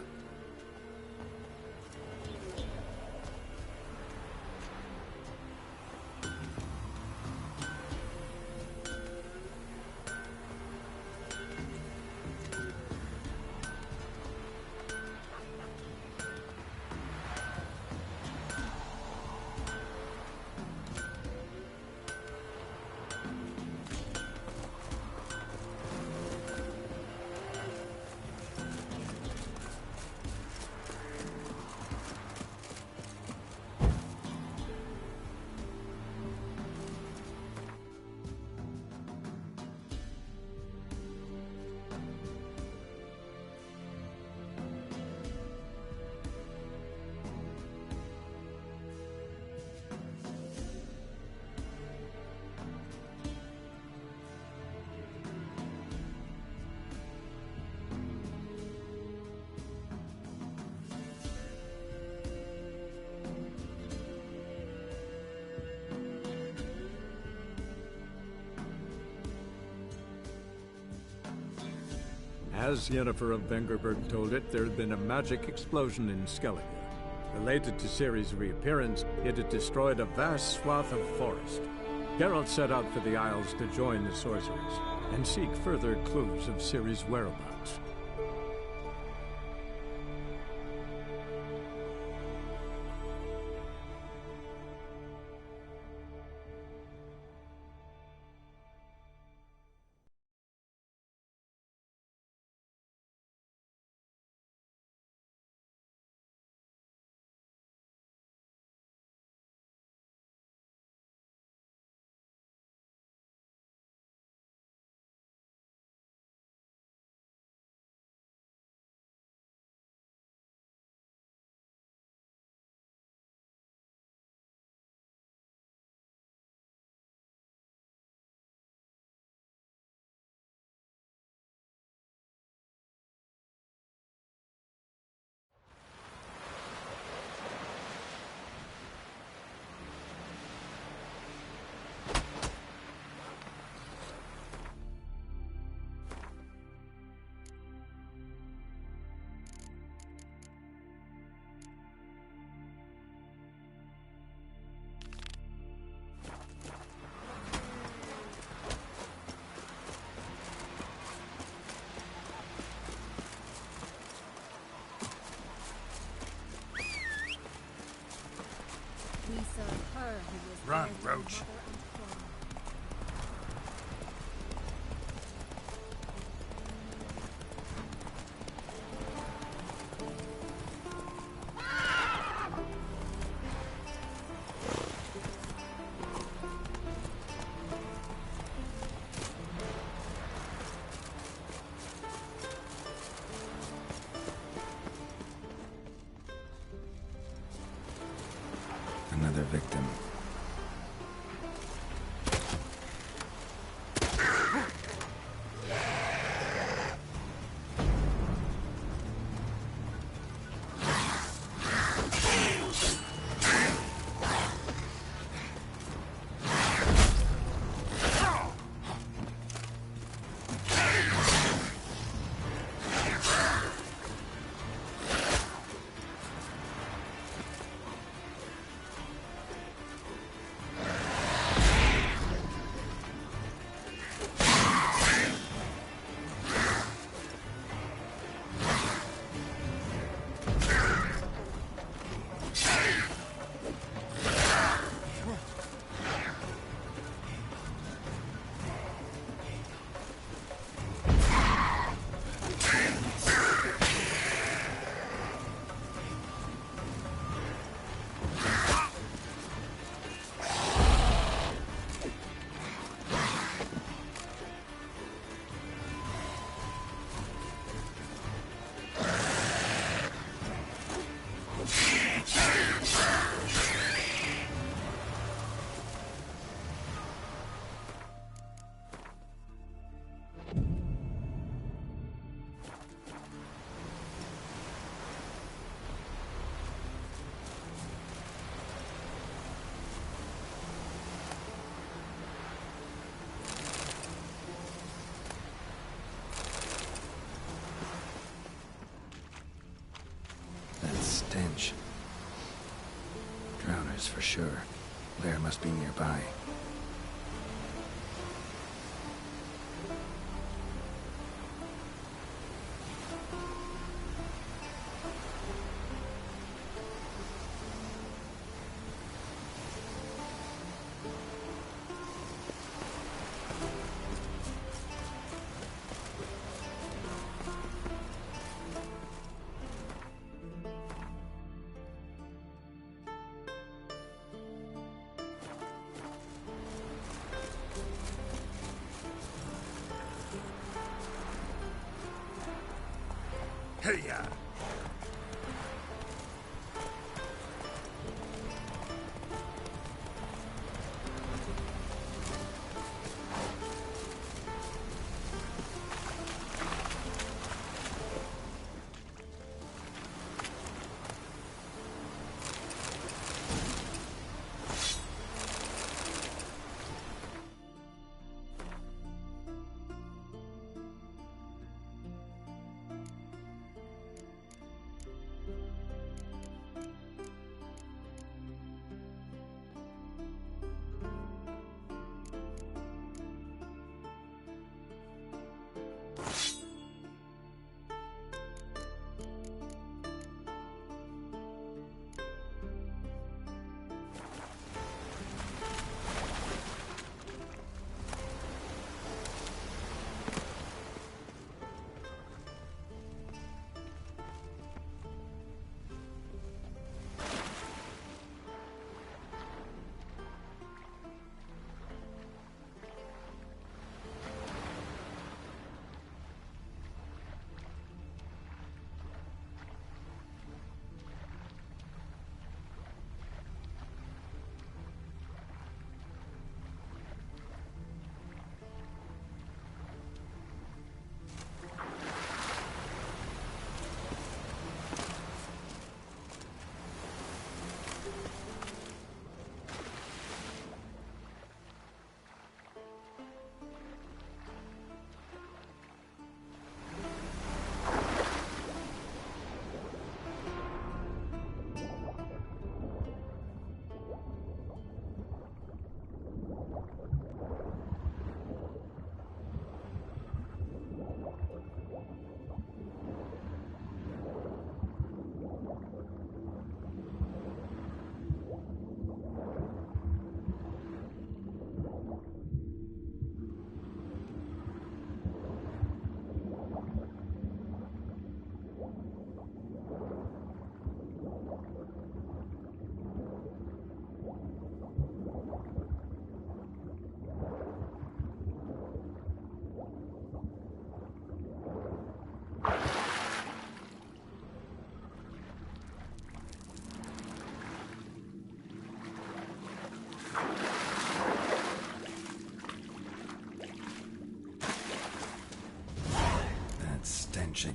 As Yennefer of Vengerberg told it, there had been a magic explosion in Skellige. Related to Ciri's reappearance, it had destroyed a vast swath of forest. Geralt set out for the Isles to join the sorcerers and seek further clues of Ciri's whereabouts. her who was Run, their Roach. mother and father. Another victim. Stench. Drowners for sure. Lair must be nearby. Hey-ya!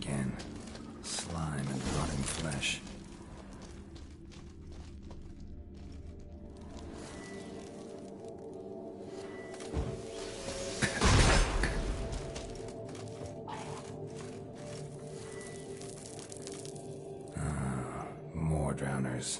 again. Slime and rotting flesh. More drowners.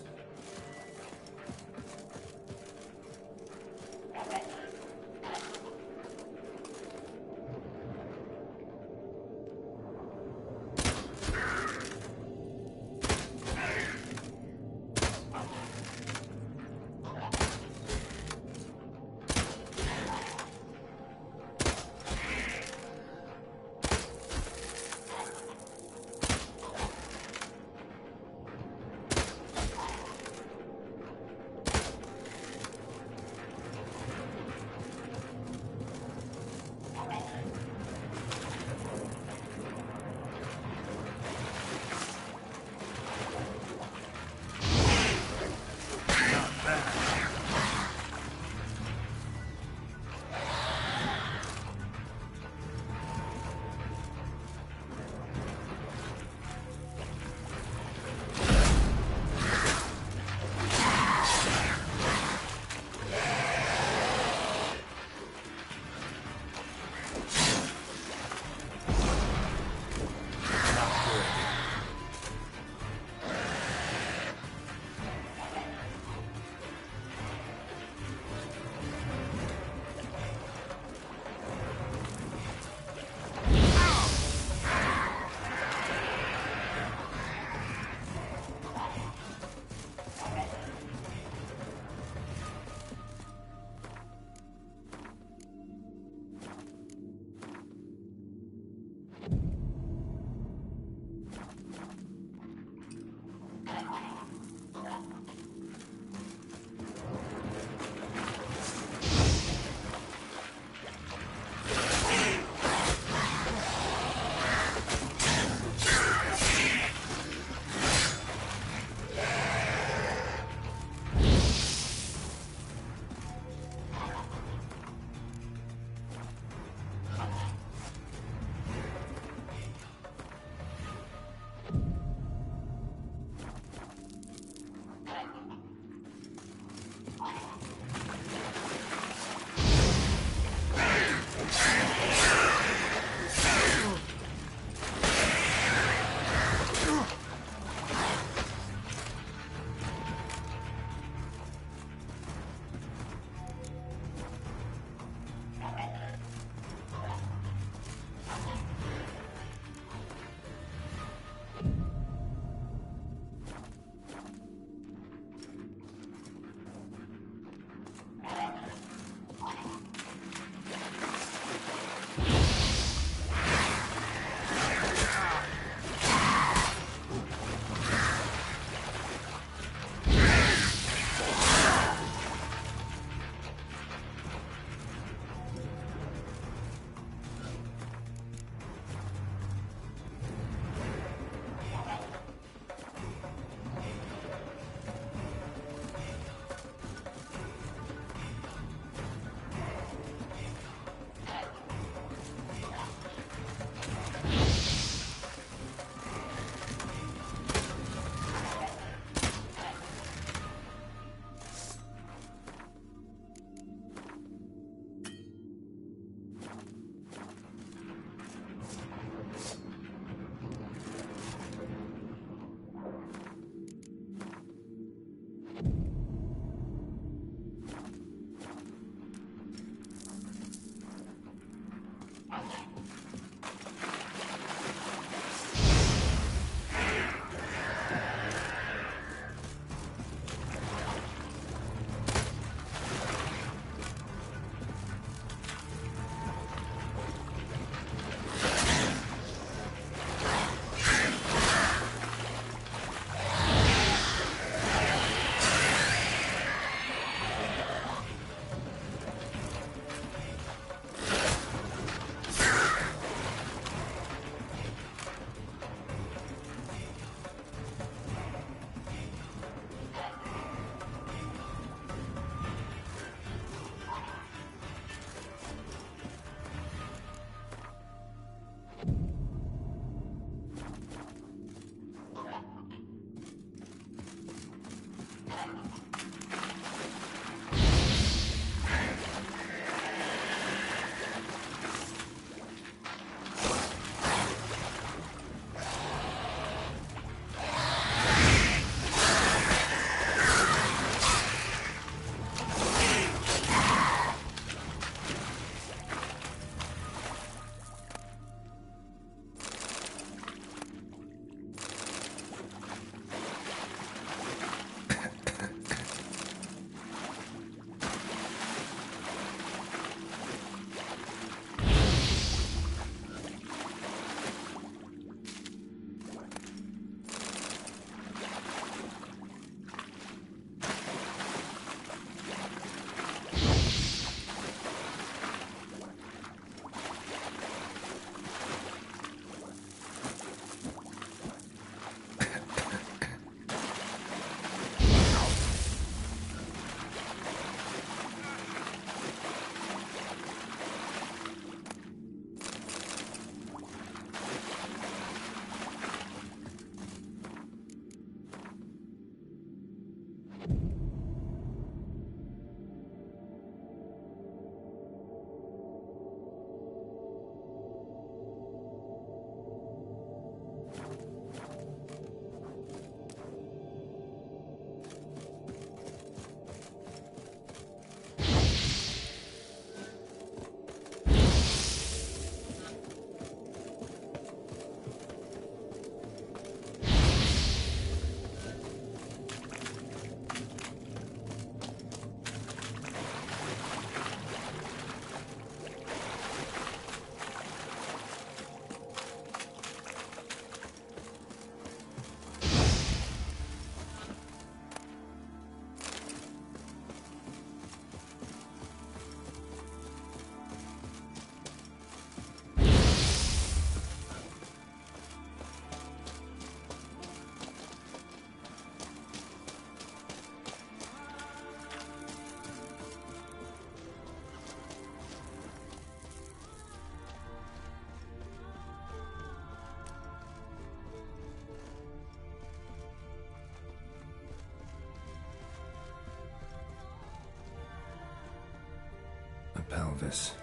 pelvis.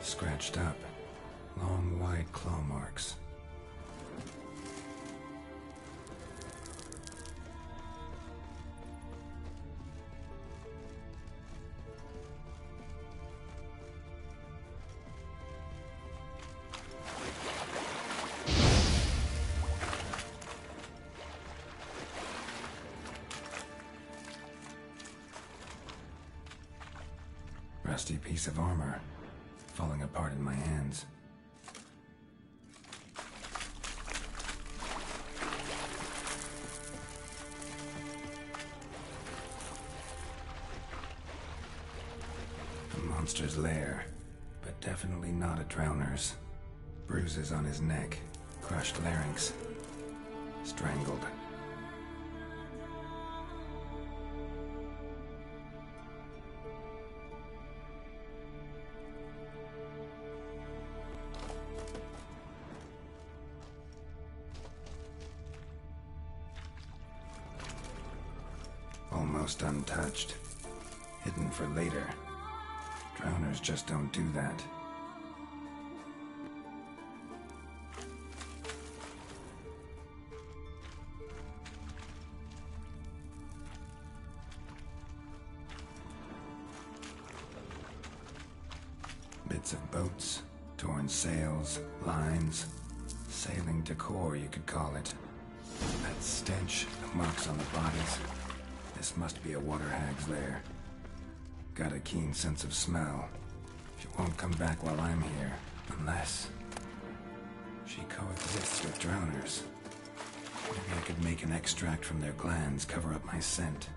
Scratched up. Long, wide claw marks. Rusty piece of armor, falling apart in my hands. A monster's lair, but definitely not a drowner's. Bruises on his neck, crushed larynx, strangled. Almost untouched. Hidden for later. Drowners just don't do that. Bits of boats, torn sails, lines. Sailing decor, you could call it. That stench, the marks on the bodies. This must be a water hag's lair. Got a keen sense of smell. She won't come back while I'm here, unless she coexists with drowners. Maybe I could make an extract from their glands cover up my scent.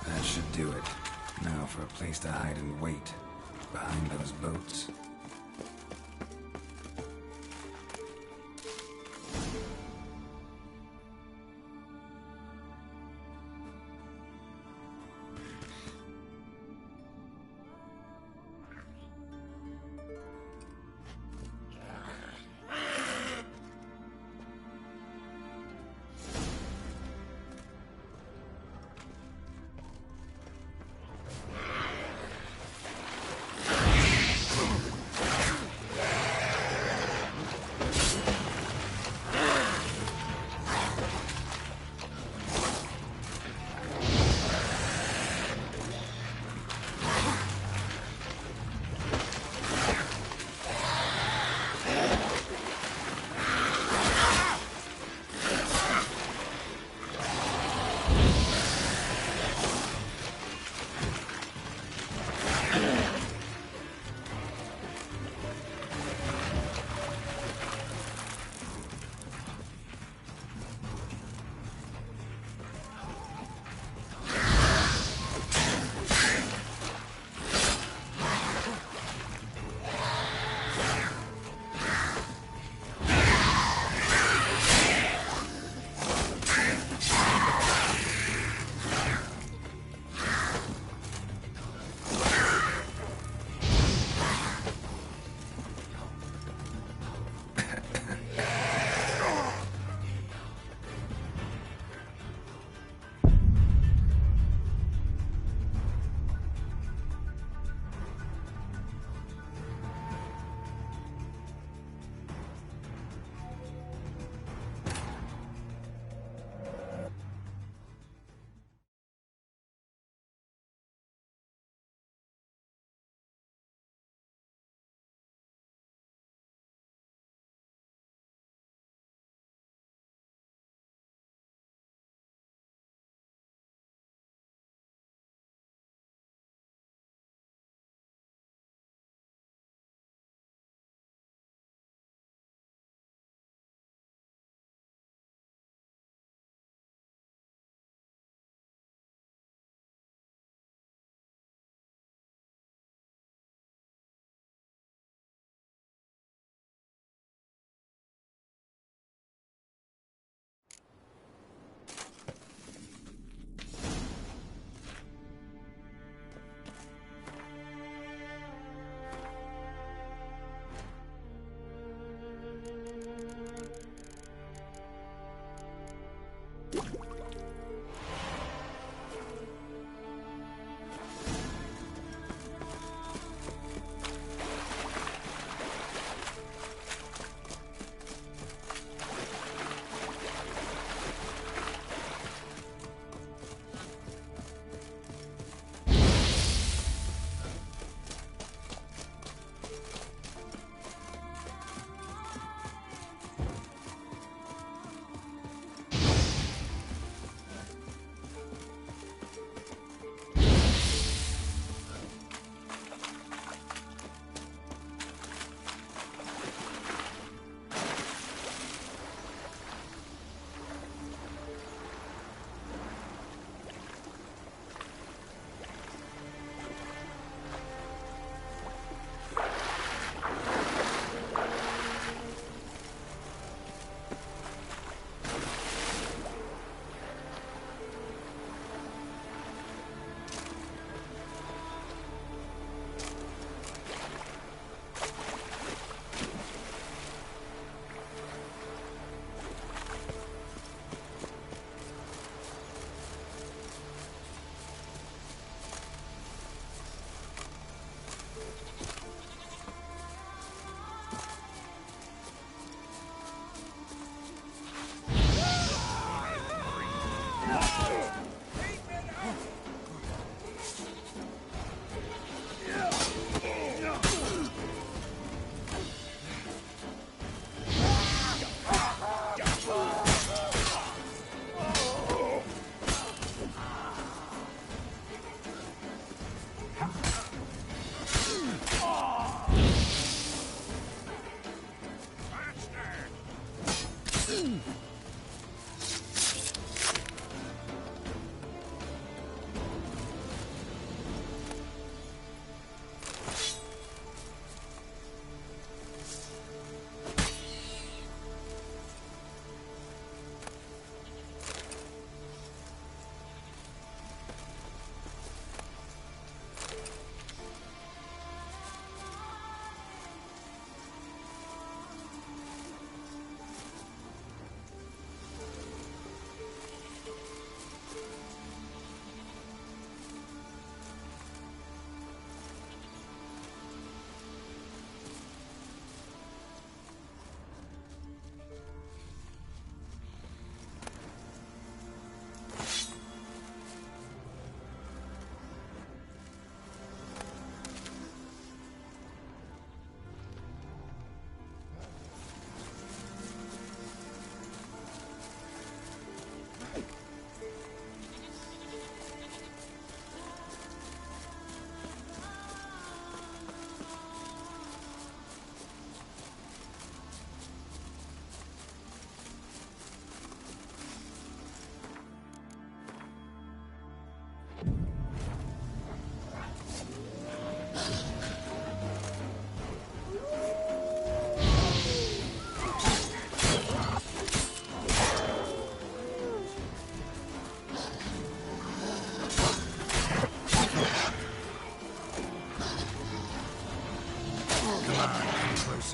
That should do it. Now for a place to hide and wait. Behind those boats.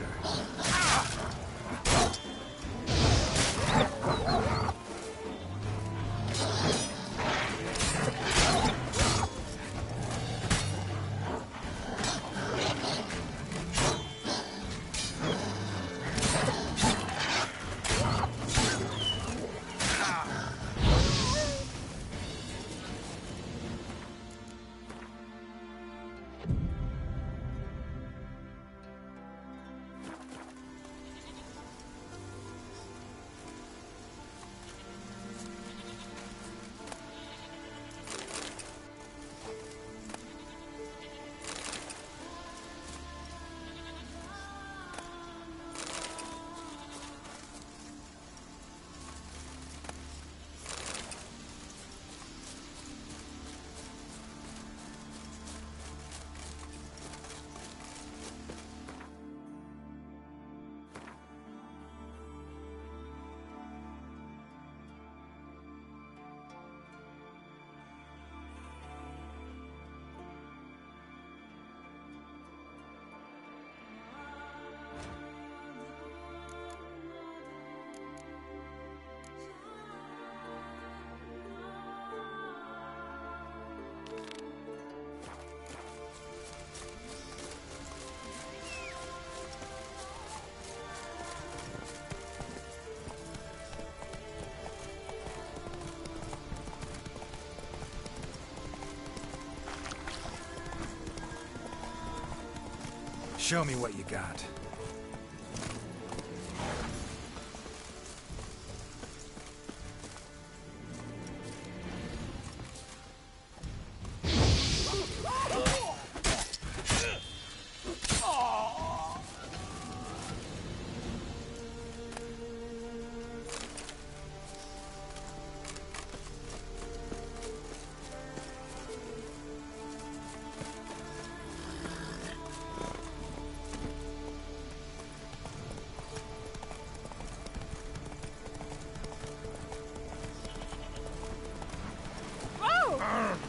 sir. Show me what you got.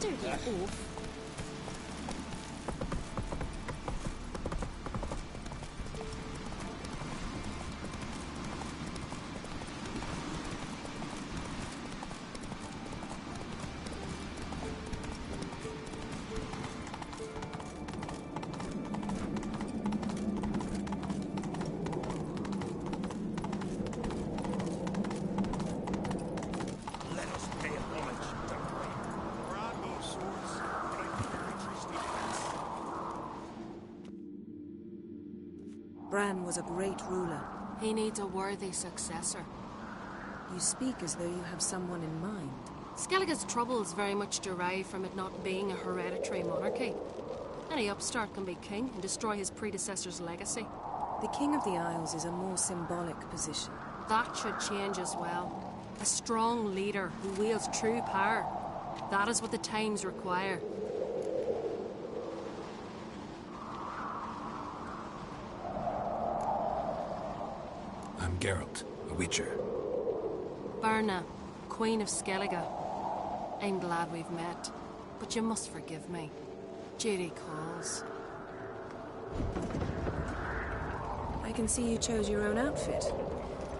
Dirty oaf. Bran was a great ruler. He needs a worthy successor. You speak as though you have someone in mind. Skellige's troubles very much derive from it not being a hereditary monarchy. Any upstart can be king and destroy his predecessor's legacy. The King of the Isles is a more symbolic position. That should change as well. A strong leader who wields true power. That is what the times require. I'm Geralt, a Witcher. Birna, Queen of Skellige. I'm glad we've met, but you must forgive me. Duty calls. I can see you chose your own outfit.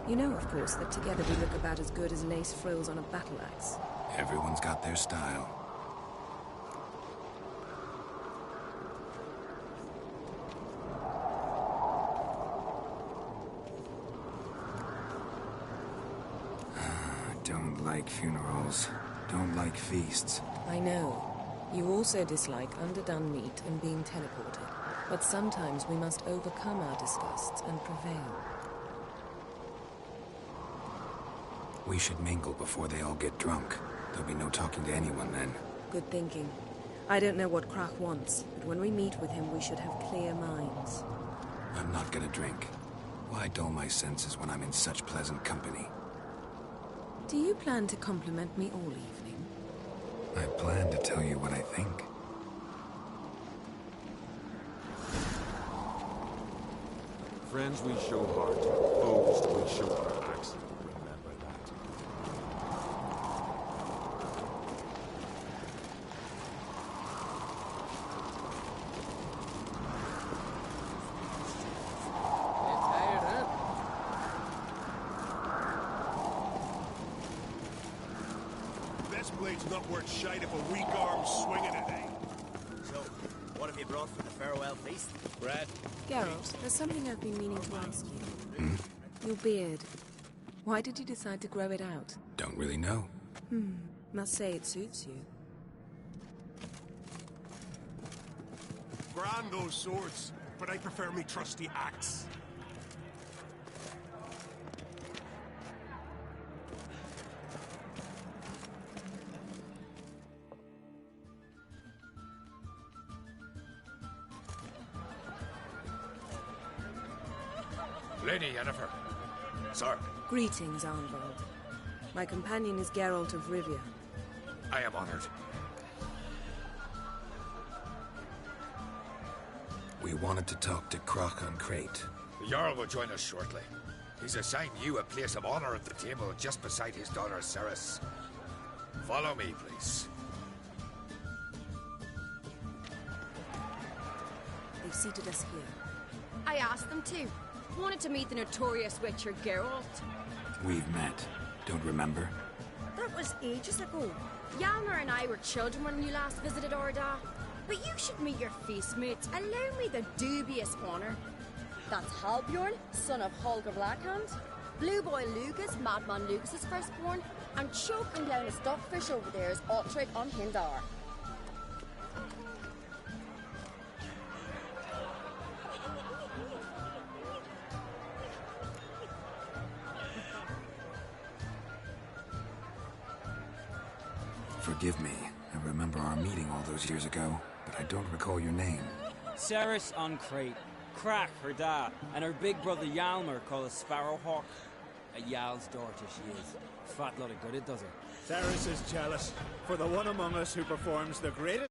You know, of course, that together we look about as good as lace frills on a battle axe. Everyone's got their style. Don't like funerals. Don't like feasts. I know. You also dislike underdone meat and being teleported. But sometimes we must overcome our disgusts and prevail. We should mingle before they all get drunk. There'll be no talking to anyone then. Good thinking. I don't know what Krach wants, but when we meet with him, we should have clear minds. I'm not gonna drink. Why dull my senses when I'm in such pleasant company? Do you plan to compliment me all evening? I plan to tell you what I think. Friends we show heart, foes we show our axe. Remember that. blade's not worth shite if a weak arm's swinging it, eh? So, what have you brought for the farewell feast? Bread? Geralt, there's something I've been meaning to ask you. Your beard. Why did you decide to grow it out? Don't really know. Must say it suits you. Grand those swords, but I prefer me trusty axe. Lady Yennefer. Sir, Greetings, Arnvald. My companion is Geralt of Rivia. I am honored. We wanted to talk to Croc on Crate. The Jarl will join us shortly. He's assigned you a place of honor at the table just beside his daughter Ceres. Follow me, please. They've seated us here. I asked them to. Wanted to meet the notorious Witcher Geralt. We've met. Don't remember? That was ages ago. Yalmer and I were children when you last visited Orda. But you should meet your feast mates. Allow me the dubious honor. That's Halbjorn, son of Holger Blackhand. Blue Boy Lucas, Madman Lucas's firstborn. And choking down a stockfish over there is Otrek on Hindar. Forgive me. I remember our meeting all those years ago, but I don't recall your name. Ceres on Crate. Crack, her dad, and her big brother Yalmer called a Sparrowhawk. A Jarl's daughter she is. Fat lot of good it does her. Ceres is jealous for the one among us who performs the greatest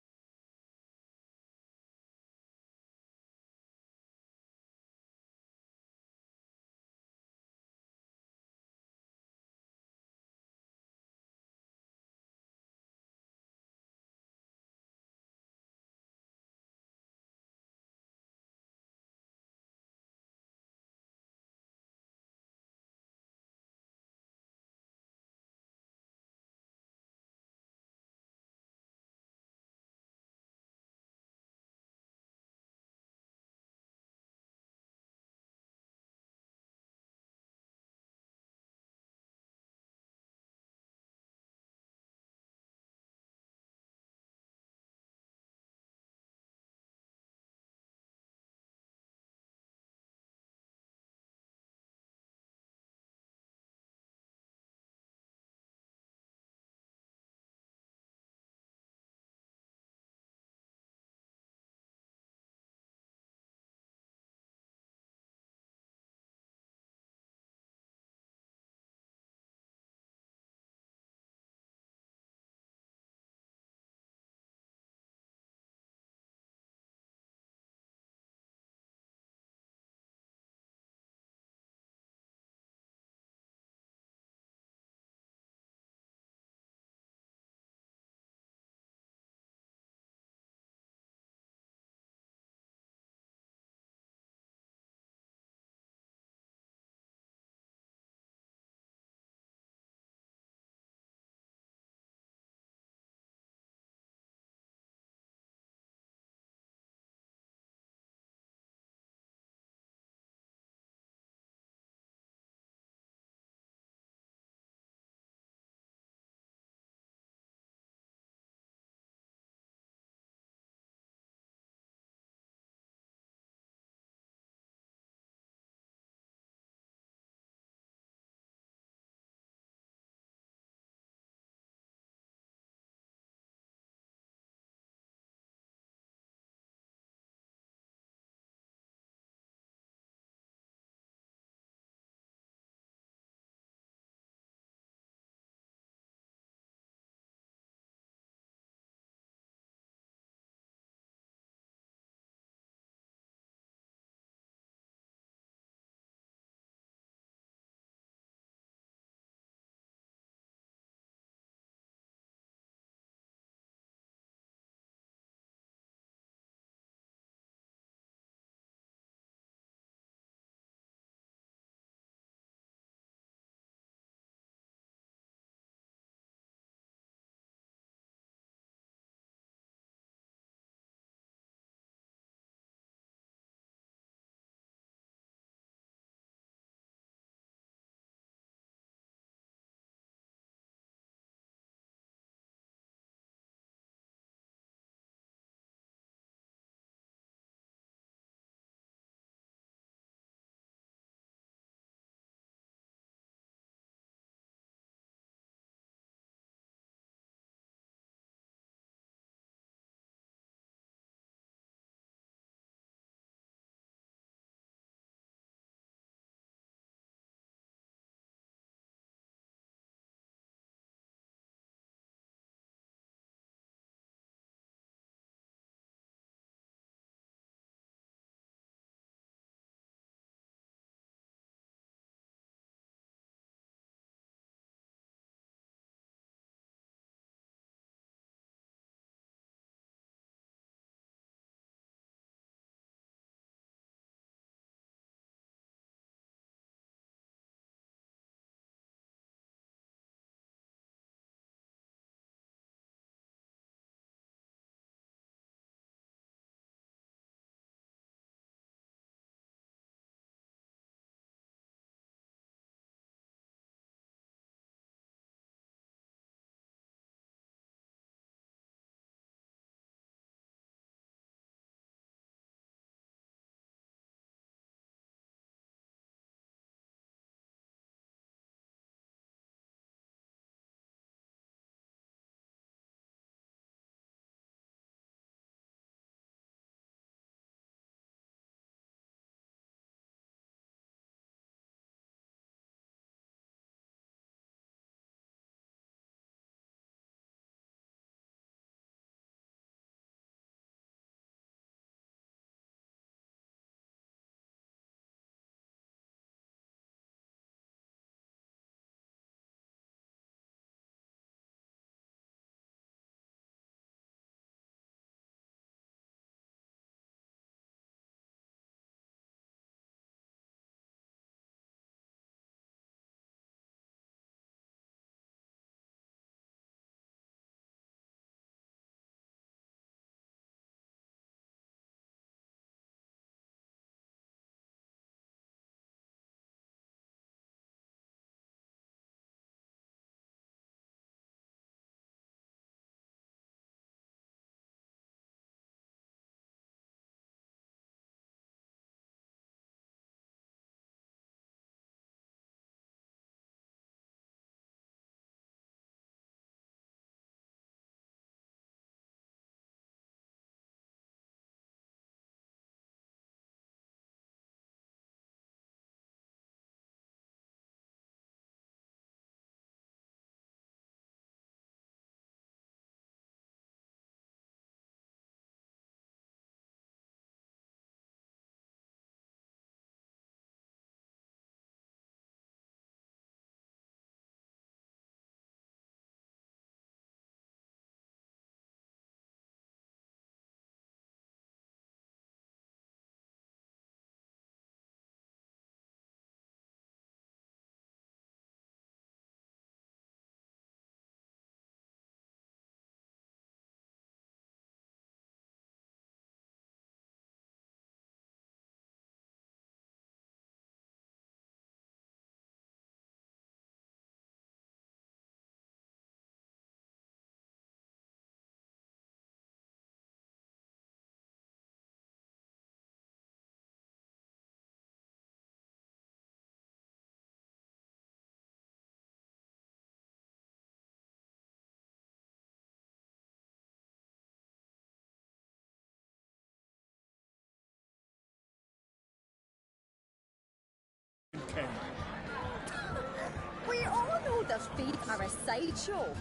Or a sideshow?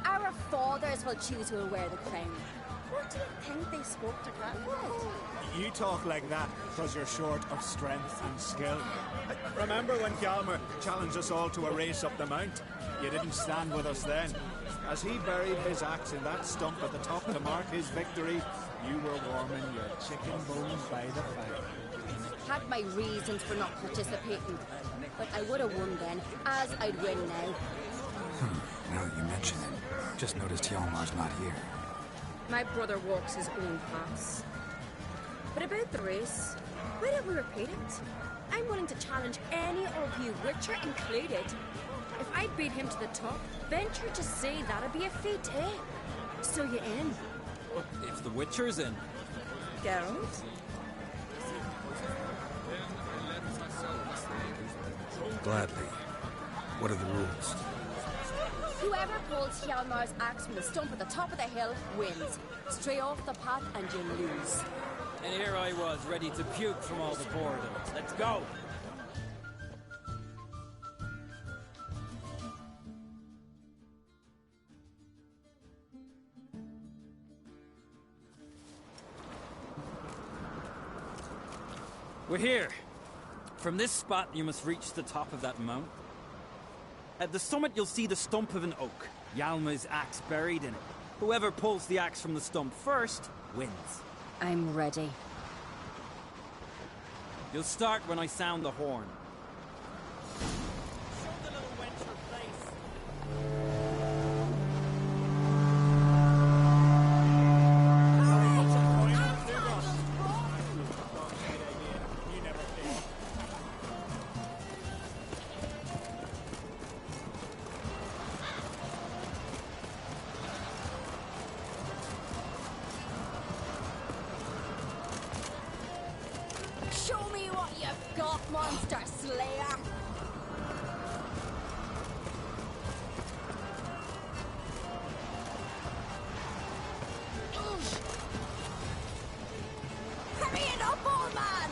Our fathers will choose who will wear the crown. What do you think they spoke to Granwood? You talk like that because you're short of strength and skill. Remember when Hjalmar challenged us all to a race up the mount? You didn't stand with us then. As he buried his axe in that stump at the top to mark his victory, you were warming your chicken bones by the fire. Had my reasons for not participating, but I would have won then, as I'd win now. Now that you mention it, just noticed Hjalmar's not here. My brother walks his own paths. But about the race, why don't we repeat it? I'm willing to challenge any of you, Witcher included. If I beat him to the top, venture to say that'd be a feat, eh? So you in? But if the Witcher's in. Geralt? Gladly. What are the rules? Whoever pulls Hjalmar's axe from the stump at the top of the hill wins. Stray off the path and you lose. And here I was, ready to puke from all the boredom. Let's go! We're here. From this spot, you must reach the top of that mount. At the summit, you'll see the stump of an oak. Hjalmar's axe buried in it. Whoever pulls the axe from the stump first, wins. I'm ready. You'll start when I sound the horn. Show me what you've got, monster slayer! Hurry it up, old man!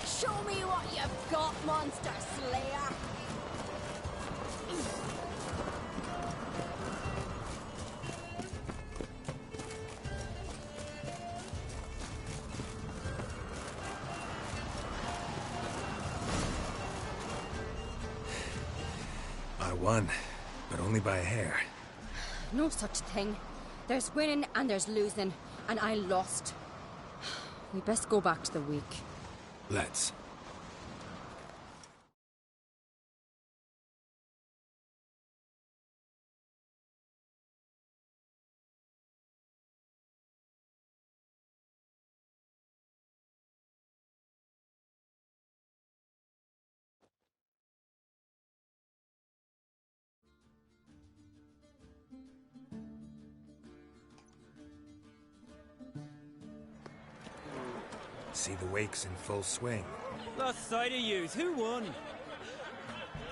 Show me what you've got, monster slayer! I won, but only by a hair. No such thing. There's winning and there's losing, and I lost. We best go back to the week. Let's. See the wakes in full swing. Lost sight of yous. Who won?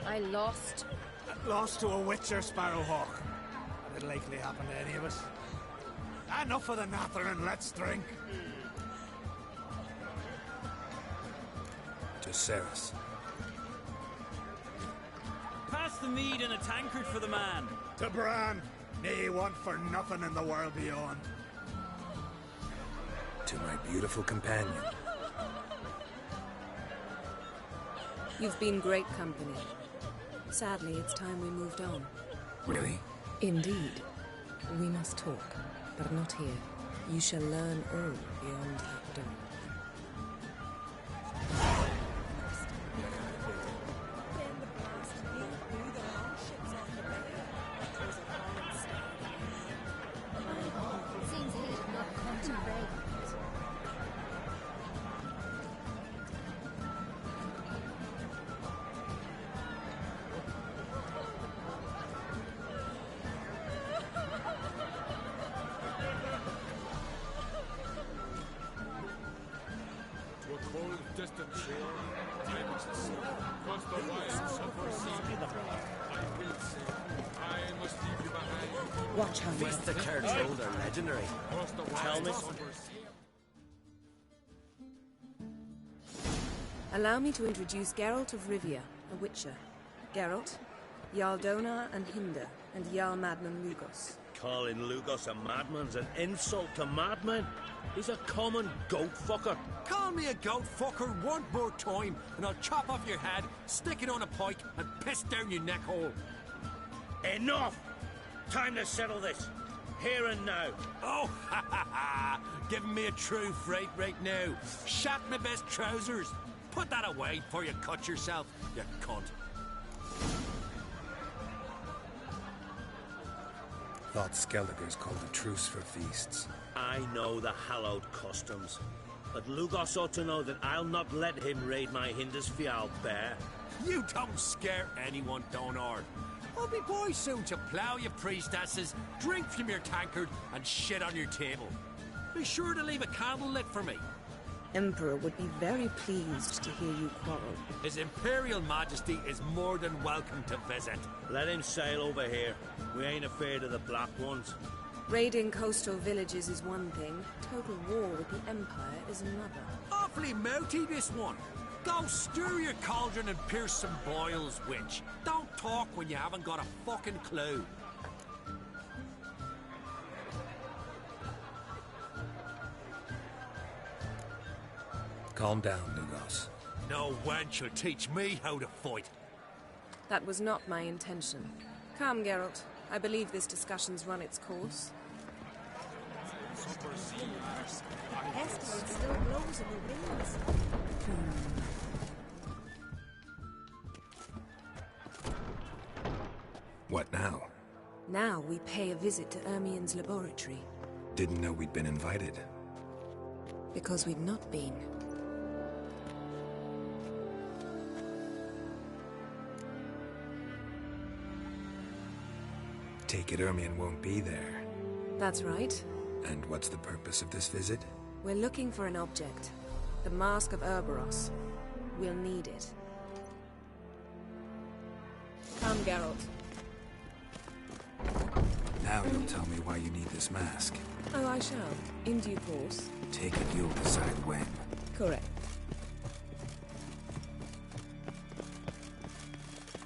I lost. Lost to a Witcher, Sparrowhawk. It'll likely happen to any of us. Enough of the natter and let's drink. To Ceres. Pass the mead in a tankard for the man. To Bran. Nae want for nothing in the world beyond. To my beautiful companion. You've been great company. Sadly, it's time we moved on. Really? Indeed. We must talk, but not here. You shall learn all beyond that door. Seems he did not come to break. Watch how Mr. Kurtz are legendary. Tell me. Allow me to introduce Geralt of Rivia, a Witcher. Geralt, Jarl Donar and Hinder, and Jarl Madman Lugos. Calling Lugos a madman's an insult to madmen. He's a common goat fucker. Call me a goat fucker one more time, and I'll chop off your head, stick it on a pike, and piss down your neck hole. Enough! Time to settle this. Here and now. Oh, ha ha ha! Giving me a true fright right now. Shat my best trousers. Put that away before you cut yourself, you cunt. Thought Skellige's called a truce for feasts. I know the hallowed customs, but Lugos ought to know that I'll not let him raid my Hinder's Fial bear. You don't scare anyone, Donar. I'll be boys soon to plough your priestesses, drink from your tankard, and shit on your table. Be sure to leave a candle lit for me. Emperor would be very pleased to hear you quarrel. His Imperial Majesty is more than welcome to visit. Let him sail over here. We ain't afraid of the Black Ones. Raiding coastal villages is one thing. Total war with the Empire is another. Awfully mouthy, this one. Go stir your cauldron and pierce some boils, witch. Don't talk when you haven't got a fucking clue. Calm down, Lugos. No wench will teach me how to fight. That was not my intention. Come, Geralt. I believe this discussion's run its course. Pestilence still blows in the winds. What now? Now we pay a visit to Ermien's laboratory. Didn't know we'd been invited. Because we've not been. Take it Ermien won't be there. That's right. And what's the purpose of this visit? We're looking for an object. The Mask of Urboros. We'll need it. Come, Geralt. Now you'll tell me why you need this mask. Oh, I shall. In due course. Take it you'll decide when. Correct.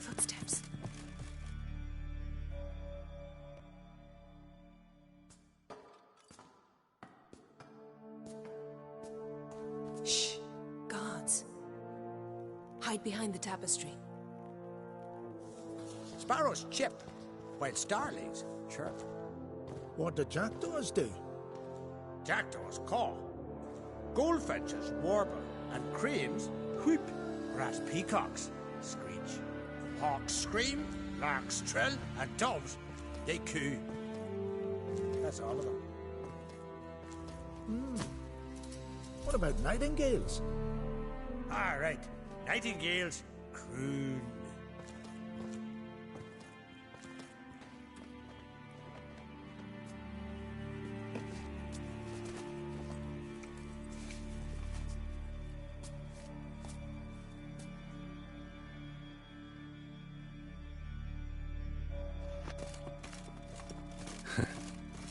Footsteps. Shh. Guards. Hide behind the tapestry. Sparrows chip, while starlings chirp. What do jackdaws do? Jackdaws caw. Goldfinches warble, and cranes whoop, whereas peacocks screech. Hawks scream, larks trill, and doves, they coo. That's all of them. What about nightingales? All right, nightingales croon.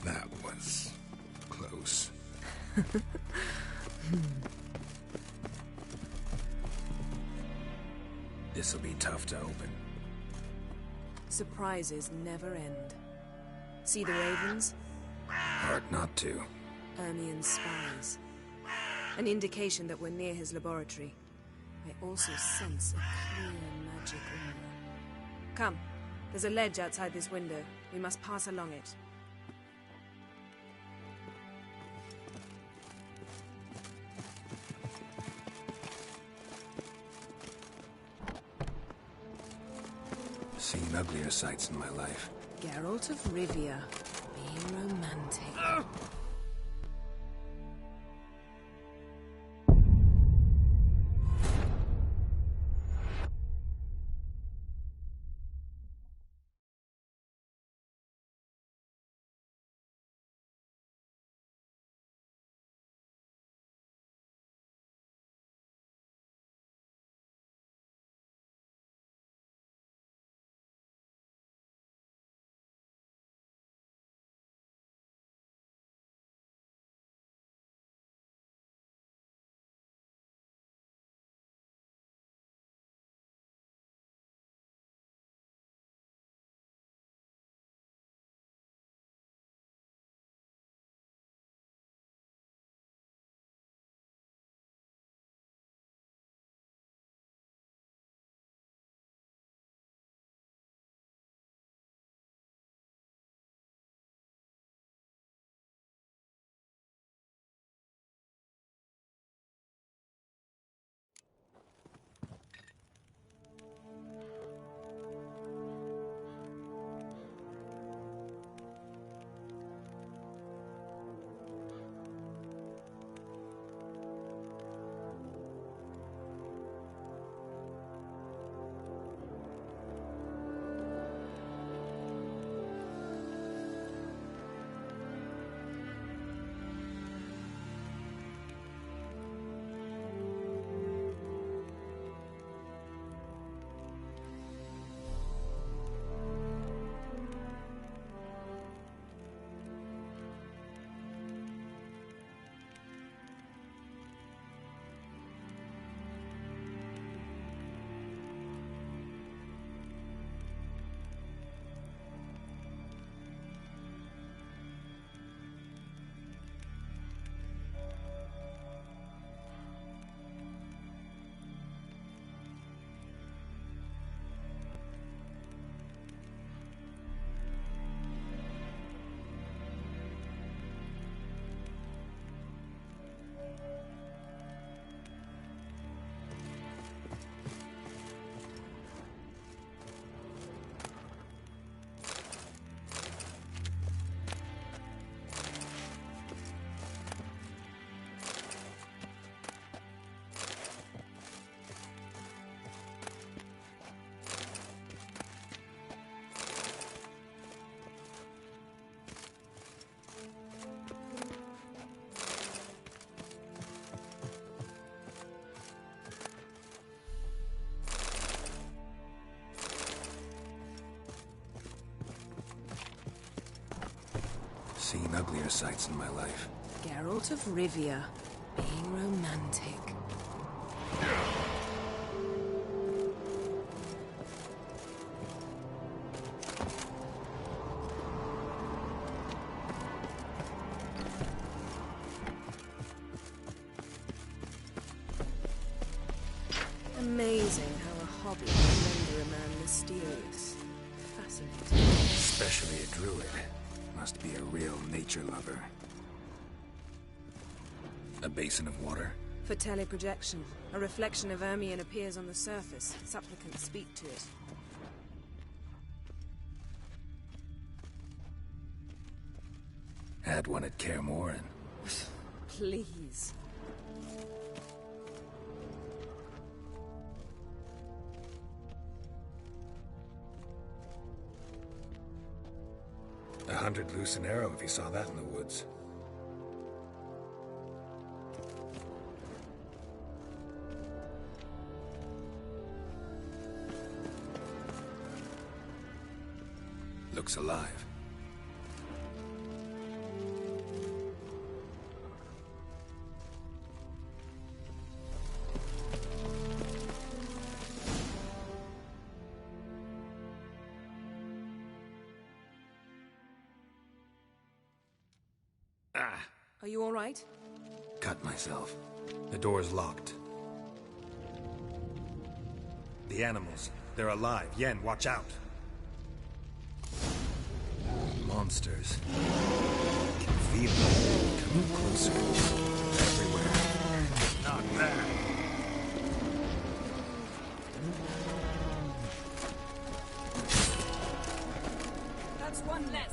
That was close. This'll be tough to open. Surprises never end. See the ravens? Hard not to. Ermien's spies. An indication that we're near his laboratory. I also sense a clear magic aura. Come. There's a ledge outside this window. We must pass along it. Seen uglier sights in my life. Geralt of Rivia. Being romantic. Seen uglier sights in my life. Geralt of Rivia, being romantic. Amazing how a hobby can render a man mysterious. Fascinating. Especially a druid. Must be a real nature lover. A basin of water? For teleprojection, a reflection of Ermion appears on the surface. Supplicants speak to it. Had one at Kaer Morhen. Please. $100 loose an arrow if he saw that in the woods. Looks alive. Are you all right? Cut myself. The door's locked. The animals. They're alive. Yen, watch out. Monsters. Can feel them. Coming closer. Everywhere. Not bad. That's one less.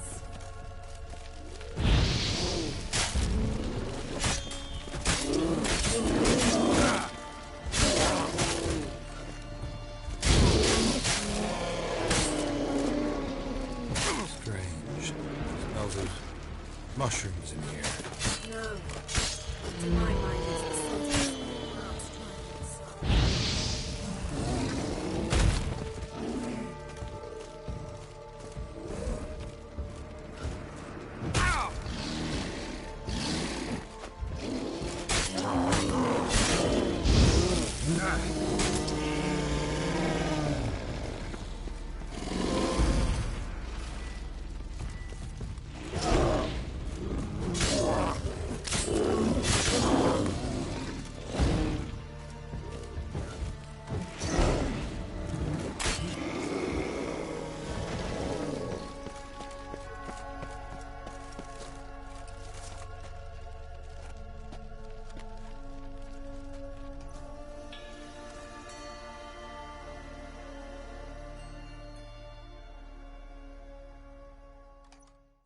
Mushrooms in here. No. To my mind, it's the scent of plants trying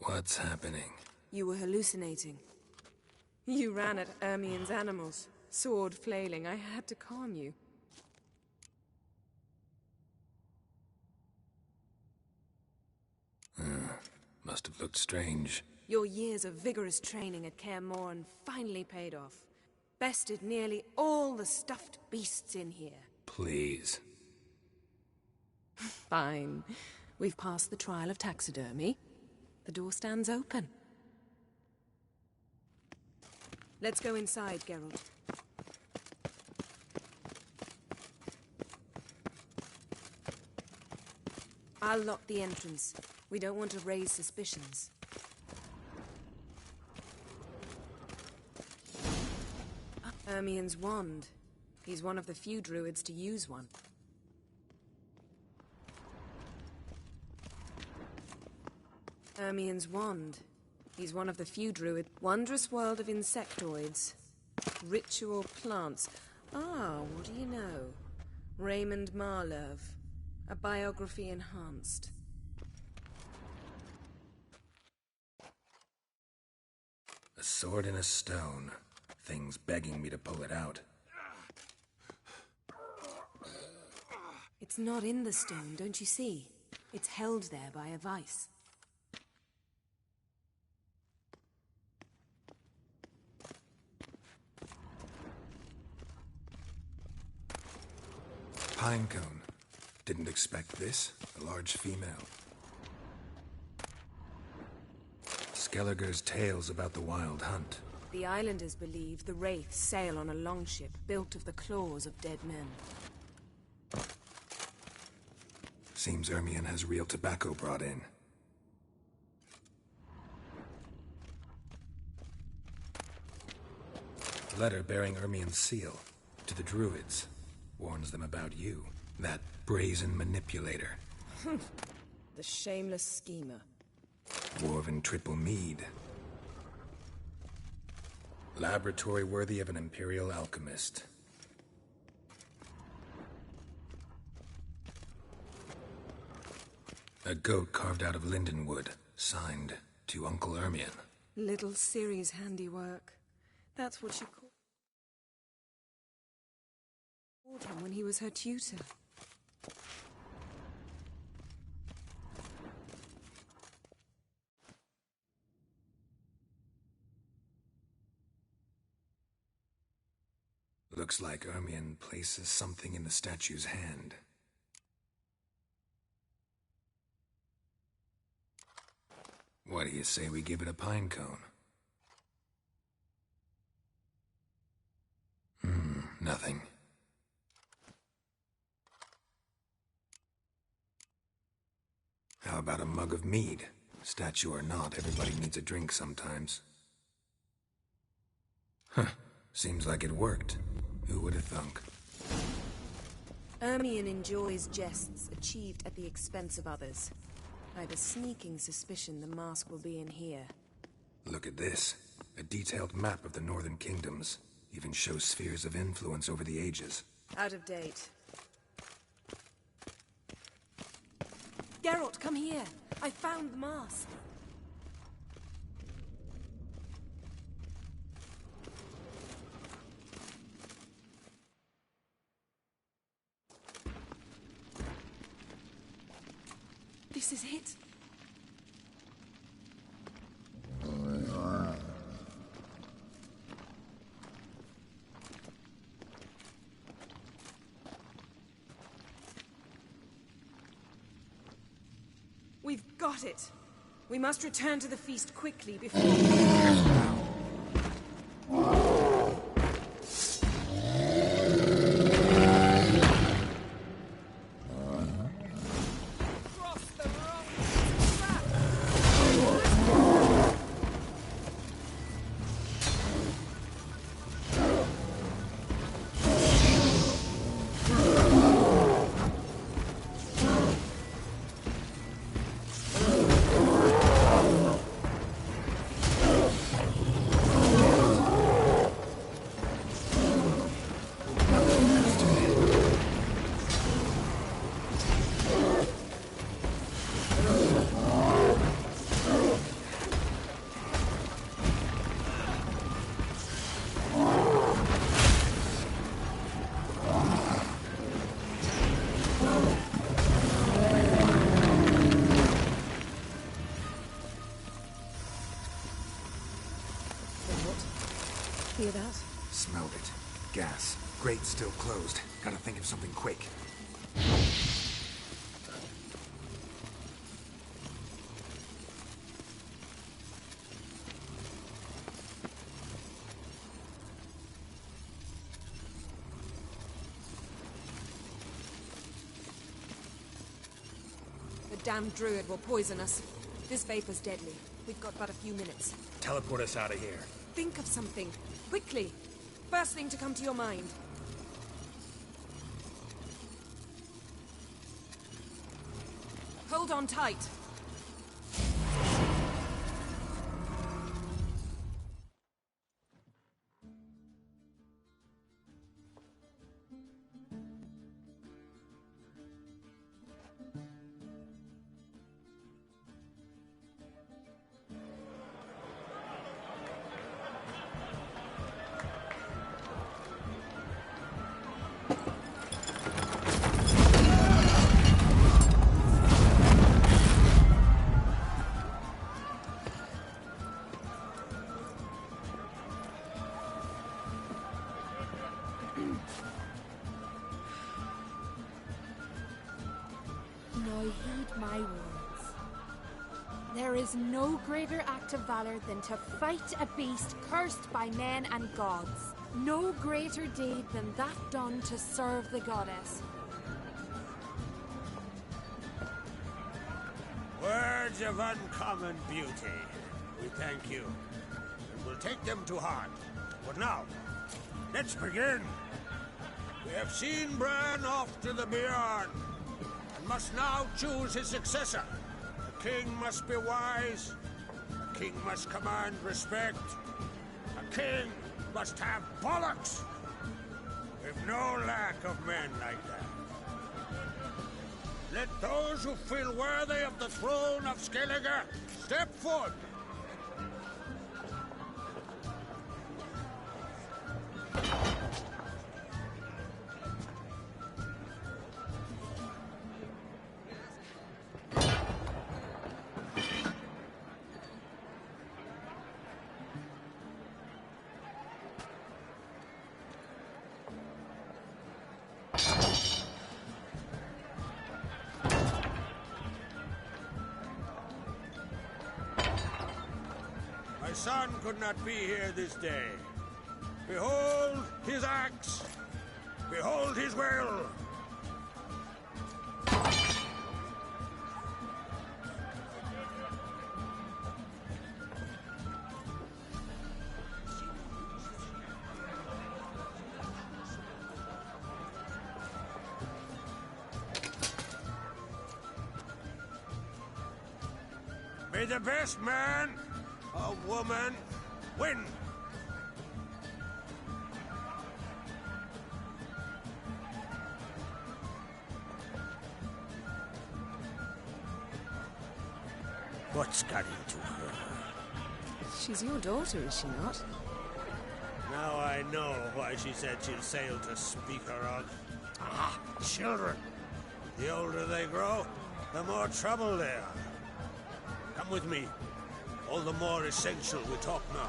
What's happening? You were hallucinating. You ran at Ermion's animals, sword flailing. I had to calm you. Must have looked strange. Your years of vigorous training at Kaer Morhen finally paid off. Bested nearly all the stuffed beasts in here. Please. Fine. We've passed the trial of taxidermy. The door stands open. Let's go inside, Geralt. I'll lock the entrance. We don't want to raise suspicions. Ermion's wand. He's one of the few druids to use one. Ermion's wand. He's one of the few druids. Wondrous world of insectoids. Ritual plants. Ah, what do you know? Raymond Marlove. A biography enhanced. A sword and a stone. Things begging me to pull it out. It's not in the stone, don't you see? It's held there by a vice. Pinecone. Didn't expect this. A large female. Skellige's tales about the Wild Hunt. The islanders believe the wraiths sail on a longship built of the claws of dead men. Seems Ermion has real tobacco brought in. Letter bearing Ermion's seal to the Druids. Warns them about you, that brazen manipulator. The shameless schemer. Dwarven triple mead. Laboratory worthy of an imperial alchemist. A goat carved out of linden wood, signed to Uncle Ermion. Little Ciri's handiwork. That's what she called him when he was her tutor. Looks like Ermion places something in the statue's hand. What do you say we give it a pine cone? Nothing. How about a mug of mead? Statue or not, everybody needs a drink sometimes. Huh. Seems like it worked. Who would have thunk? Ermion enjoys jests achieved at the expense of others. I've a sneaking suspicion the mask will be in here. Look at this. A detailed map of the Northern Kingdoms. Even shows spheres of influence over the ages. Out of date. Geralt, come here. I found the mask. This is it. We've got it. We must return to the feast quickly before... Hear that? Smelled it. Gas. Grate still closed. Gotta think of something quick. The damned druid will poison us. This vapor's deadly. We've got but a few minutes. Teleport us out of here. Think of something. Quickly. First thing to come to your mind. Hold on tight. Now heed my words. There is no greater act of valor than to fight a beast cursed by men and gods. No greater deed than that done to serve the goddess. Words of uncommon beauty. We thank you, and we'll take them to heart. But now, let's begin. We have seen Bran off to the beyond, and must now choose his successor. A king must be wise. A king must command respect. A king must have bollocks. We've no lack of men like that. Let those who feel worthy of the throne of Skellige step forward. My son could not be here this day. Behold his axe. Behold his will. May the best man or woman win. What's got into her? She's your daughter, is she not? Now I know why she said she'll sail to speak her of. Ah, children. The older they grow, the more trouble they are. Come with me. All the more essential we talk now.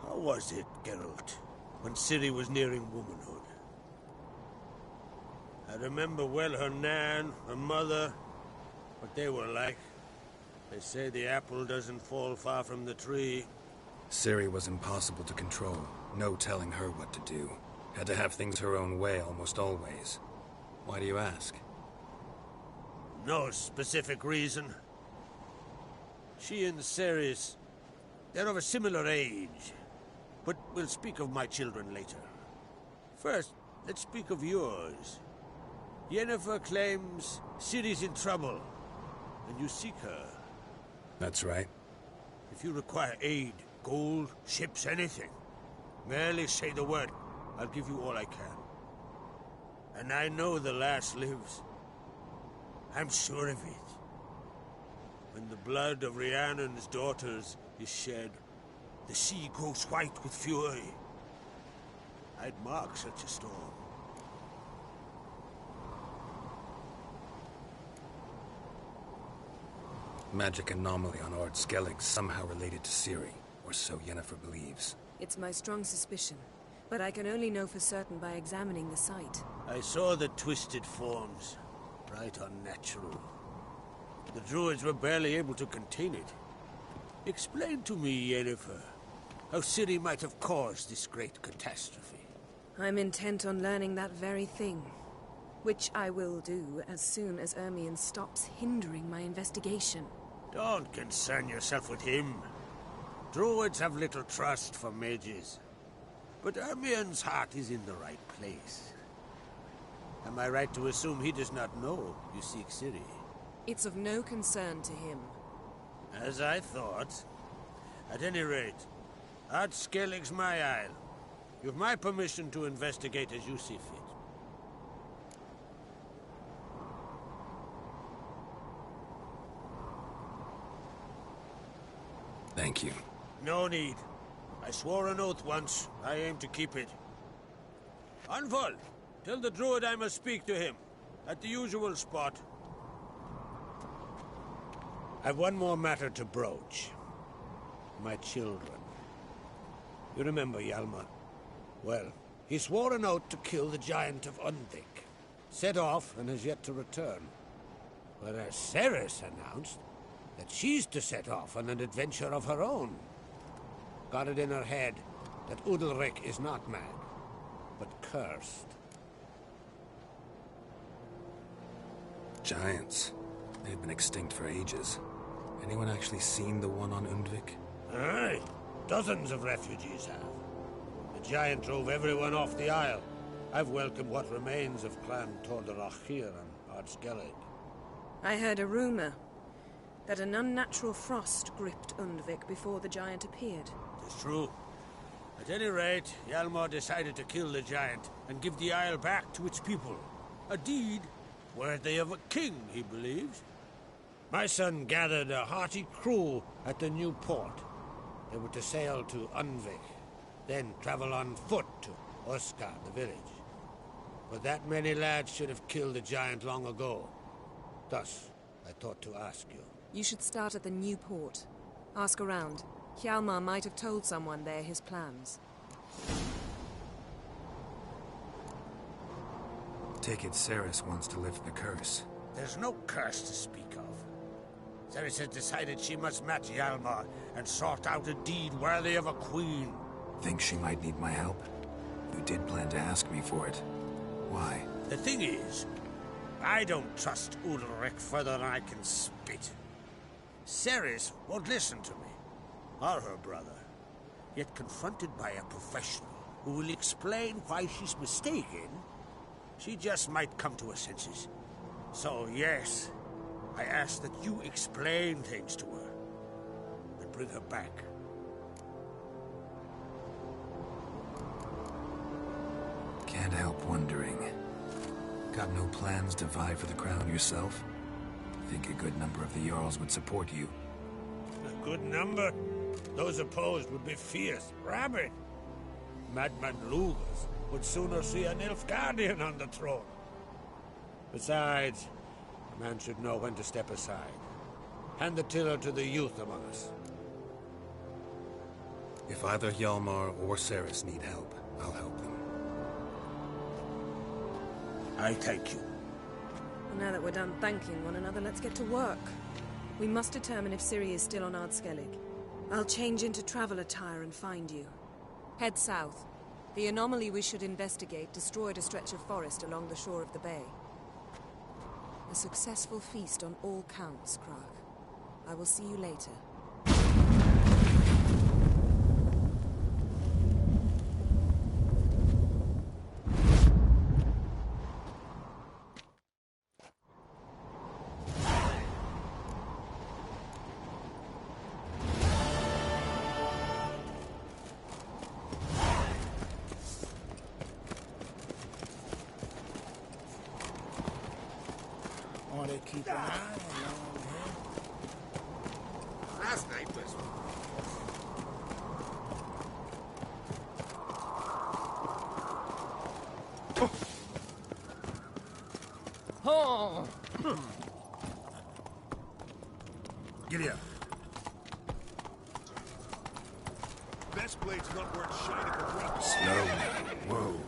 How was it, Geralt, when Ciri was nearing womanhood? I remember well her nan, her mother, what they were like. They say the apple doesn't fall far from the tree. Ciri was impossible to control. No telling her what to do. Had to have things her own way almost always. Why do you ask? No specific reason. She and Ceres, they're of a similar age. But we'll speak of my children later. First, let's speak of yours. Yennefer claims Ciri's in trouble, and you seek her. That's right. If you require aid, gold, ships, anything, merely say the word. I'll give you all I can. And I know the lass lives. I'm sure of it. When the blood of Rhiannon's daughters is shed, the sea grows white with fury. I'd mark such a storm. Magic anomaly on Ord Skellig somehow related to Ciri, or so Yennefer believes. It's my strong suspicion, but I can only know for certain by examining the site. I saw the twisted forms, right unnatural. The druids were barely able to contain it. Explain to me, Yennefer, how Ciri might have caused this great catastrophe. I'm intent on learning that very thing, which I will do as soon as Ermion stops hindering my investigation. Don't concern yourself with him. Druids have little trust for mages. But Ermion's heart is in the right place. Am I right to assume he does not know you seek Ciri? It's of no concern to him. As I thought. At any rate, Ard Skellig's my isle. You've my permission to investigate as you see fit. Thank you. No need. I swore an oath once. I aim to keep it. Anvol, tell the druid I must speak to him. At the usual spot. I've one more matter to broach. my children. You remember Hjalmar? Well, he swore an oath to kill the giant of Undvik. Set off and has yet to return. Whereas Ceres announced that she's to set off on an adventure of her own. Got it in her head that Udalryk is not mad, but cursed. Giants. They've been extinct for ages. Anyone actually seen the one on Undvik? Aye. Dozens of refugees have. The giant drove everyone off the isle. I've welcomed what remains of Clan Tordarach here on Ardskellig. I heard a rumor that an unnatural frost gripped Undvik before the giant appeared. It's true. At any rate, Hjalmar decided to kill the giant and give the isle back to its people. A deed worthy of a king, he believes. My son gathered a hearty crew at the new port. They were to sail to Undvik, then travel on foot to Oskar, the village. But that many lads should have killed the giant long ago. Thus, I thought to ask you. You should start at the new port. Ask around. Hjalmar might have told someone there his plans. Take it Ceres wants to lift the curse. There's no curse to speak of. Ceres has decided she must match Hjalmar and sort out a deed worthy of a queen. Think she might need my help? You did plan to ask me for it. Why? The thing is, I don't trust Udalryk further than I can spit. Ceres won't listen to me, or her brother. Yet confronted by a professional who will explain why she's mistaken, she just might come to her senses. So yes, I ask that you explain things to her and bring her back. Can't help wondering. Got no plans to vie for the crown yourself? Think a good number of the Jarls would support you. A good number? Those opposed would be fierce, rabid. Madman Lugas would sooner see an Nilfgaardian on the throne. Besides, a man should know when to step aside. Hand the tiller to the youth among us. If either Hjalmar or Ceres need help, I'll help them. I thank you. Well, now that we're done thanking one another, let's get to work. We must determine if Ciri is still on Ardskellig. I'll change into travel attire and find you. Head south. The anomaly we should investigate destroyed a stretch of forest along the shore of the bay. A successful feast on all counts, Krach. I will see you later. Keep an eye on him. That's neighbors. Oh! Giddy up. Best blade's not worth shining for rubber. Slow now. Whoa.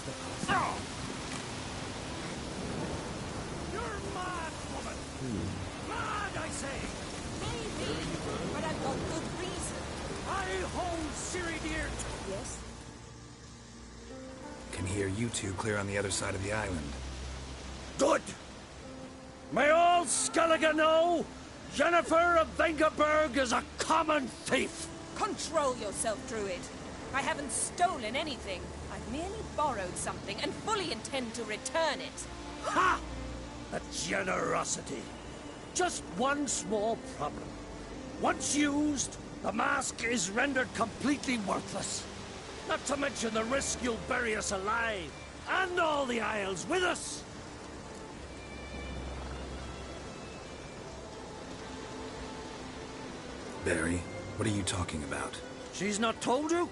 the cost. You're mad, woman! Mad, I say! Maybe, but I've got good reason. I hold Ciri dear. Yes? Can hear you two clear on the other side of the island. Good! May all Skellige know Yennefer of Vengerberg is a common thief! Control yourself, Druid. I haven't stolen anything. I've merely borrowed something and fully intend to return it. Ha! A generosity. Just one small problem. Once used, the mask is rendered completely worthless. Not to mention the risk you'll bury us alive, and all the Isles with us! Barry, what are you talking about? She's not told you?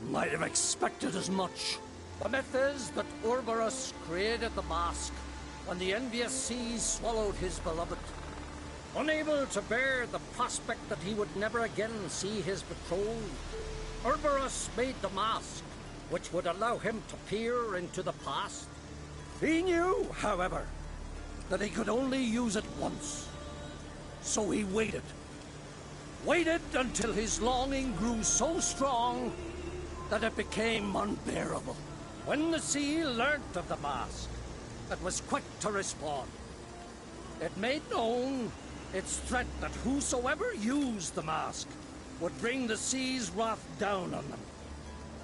Might have expected as much. The myth is that Urberus created the mask when the envious seas swallowed his beloved. Unable to bear the prospect that he would never again see his betrothed, Urberus made the mask, which would allow him to peer into the past. He knew, however, that he could only use it once. So he waited. Waited until his longing grew so strong that it became unbearable. When the sea learnt of the mask, it was quick to respond. It made known its threat that whosoever used the mask would bring the sea's wrath down on them.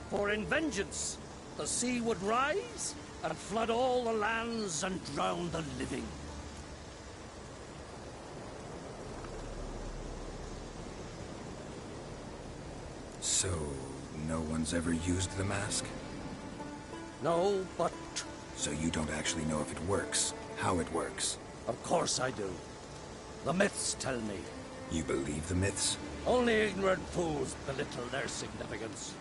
For in vengeance, the sea would rise and flood all the lands and drown the living. So, no one's ever used the mask? No, but... So you don't actually know if it works, how it works? Of course I do. The myths tell me. You believe the myths? Only ignorant fools belittle their significance.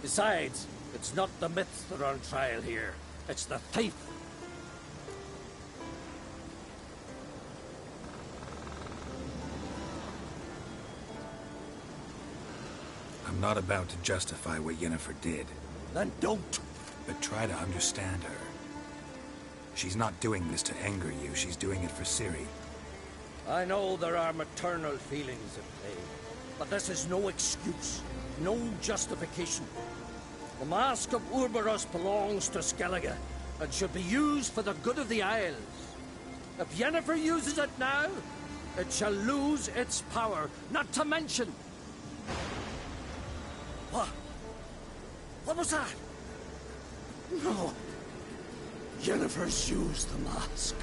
Besides, it's not the myths that are on trial here. It's the thief. I'm not about to justify what Yennefer did. Then don't. But try to understand her. She's not doing this to anger you, she's doing it for Ciri. I know there are maternal feelings at play, but this is no excuse, no justification. The Mask of Urberus belongs to Skellige, and should be used for the good of the Isles. If Yennefer uses it now, it shall lose its power, not to mention... What? What was that? No. Yennefer's used the mask.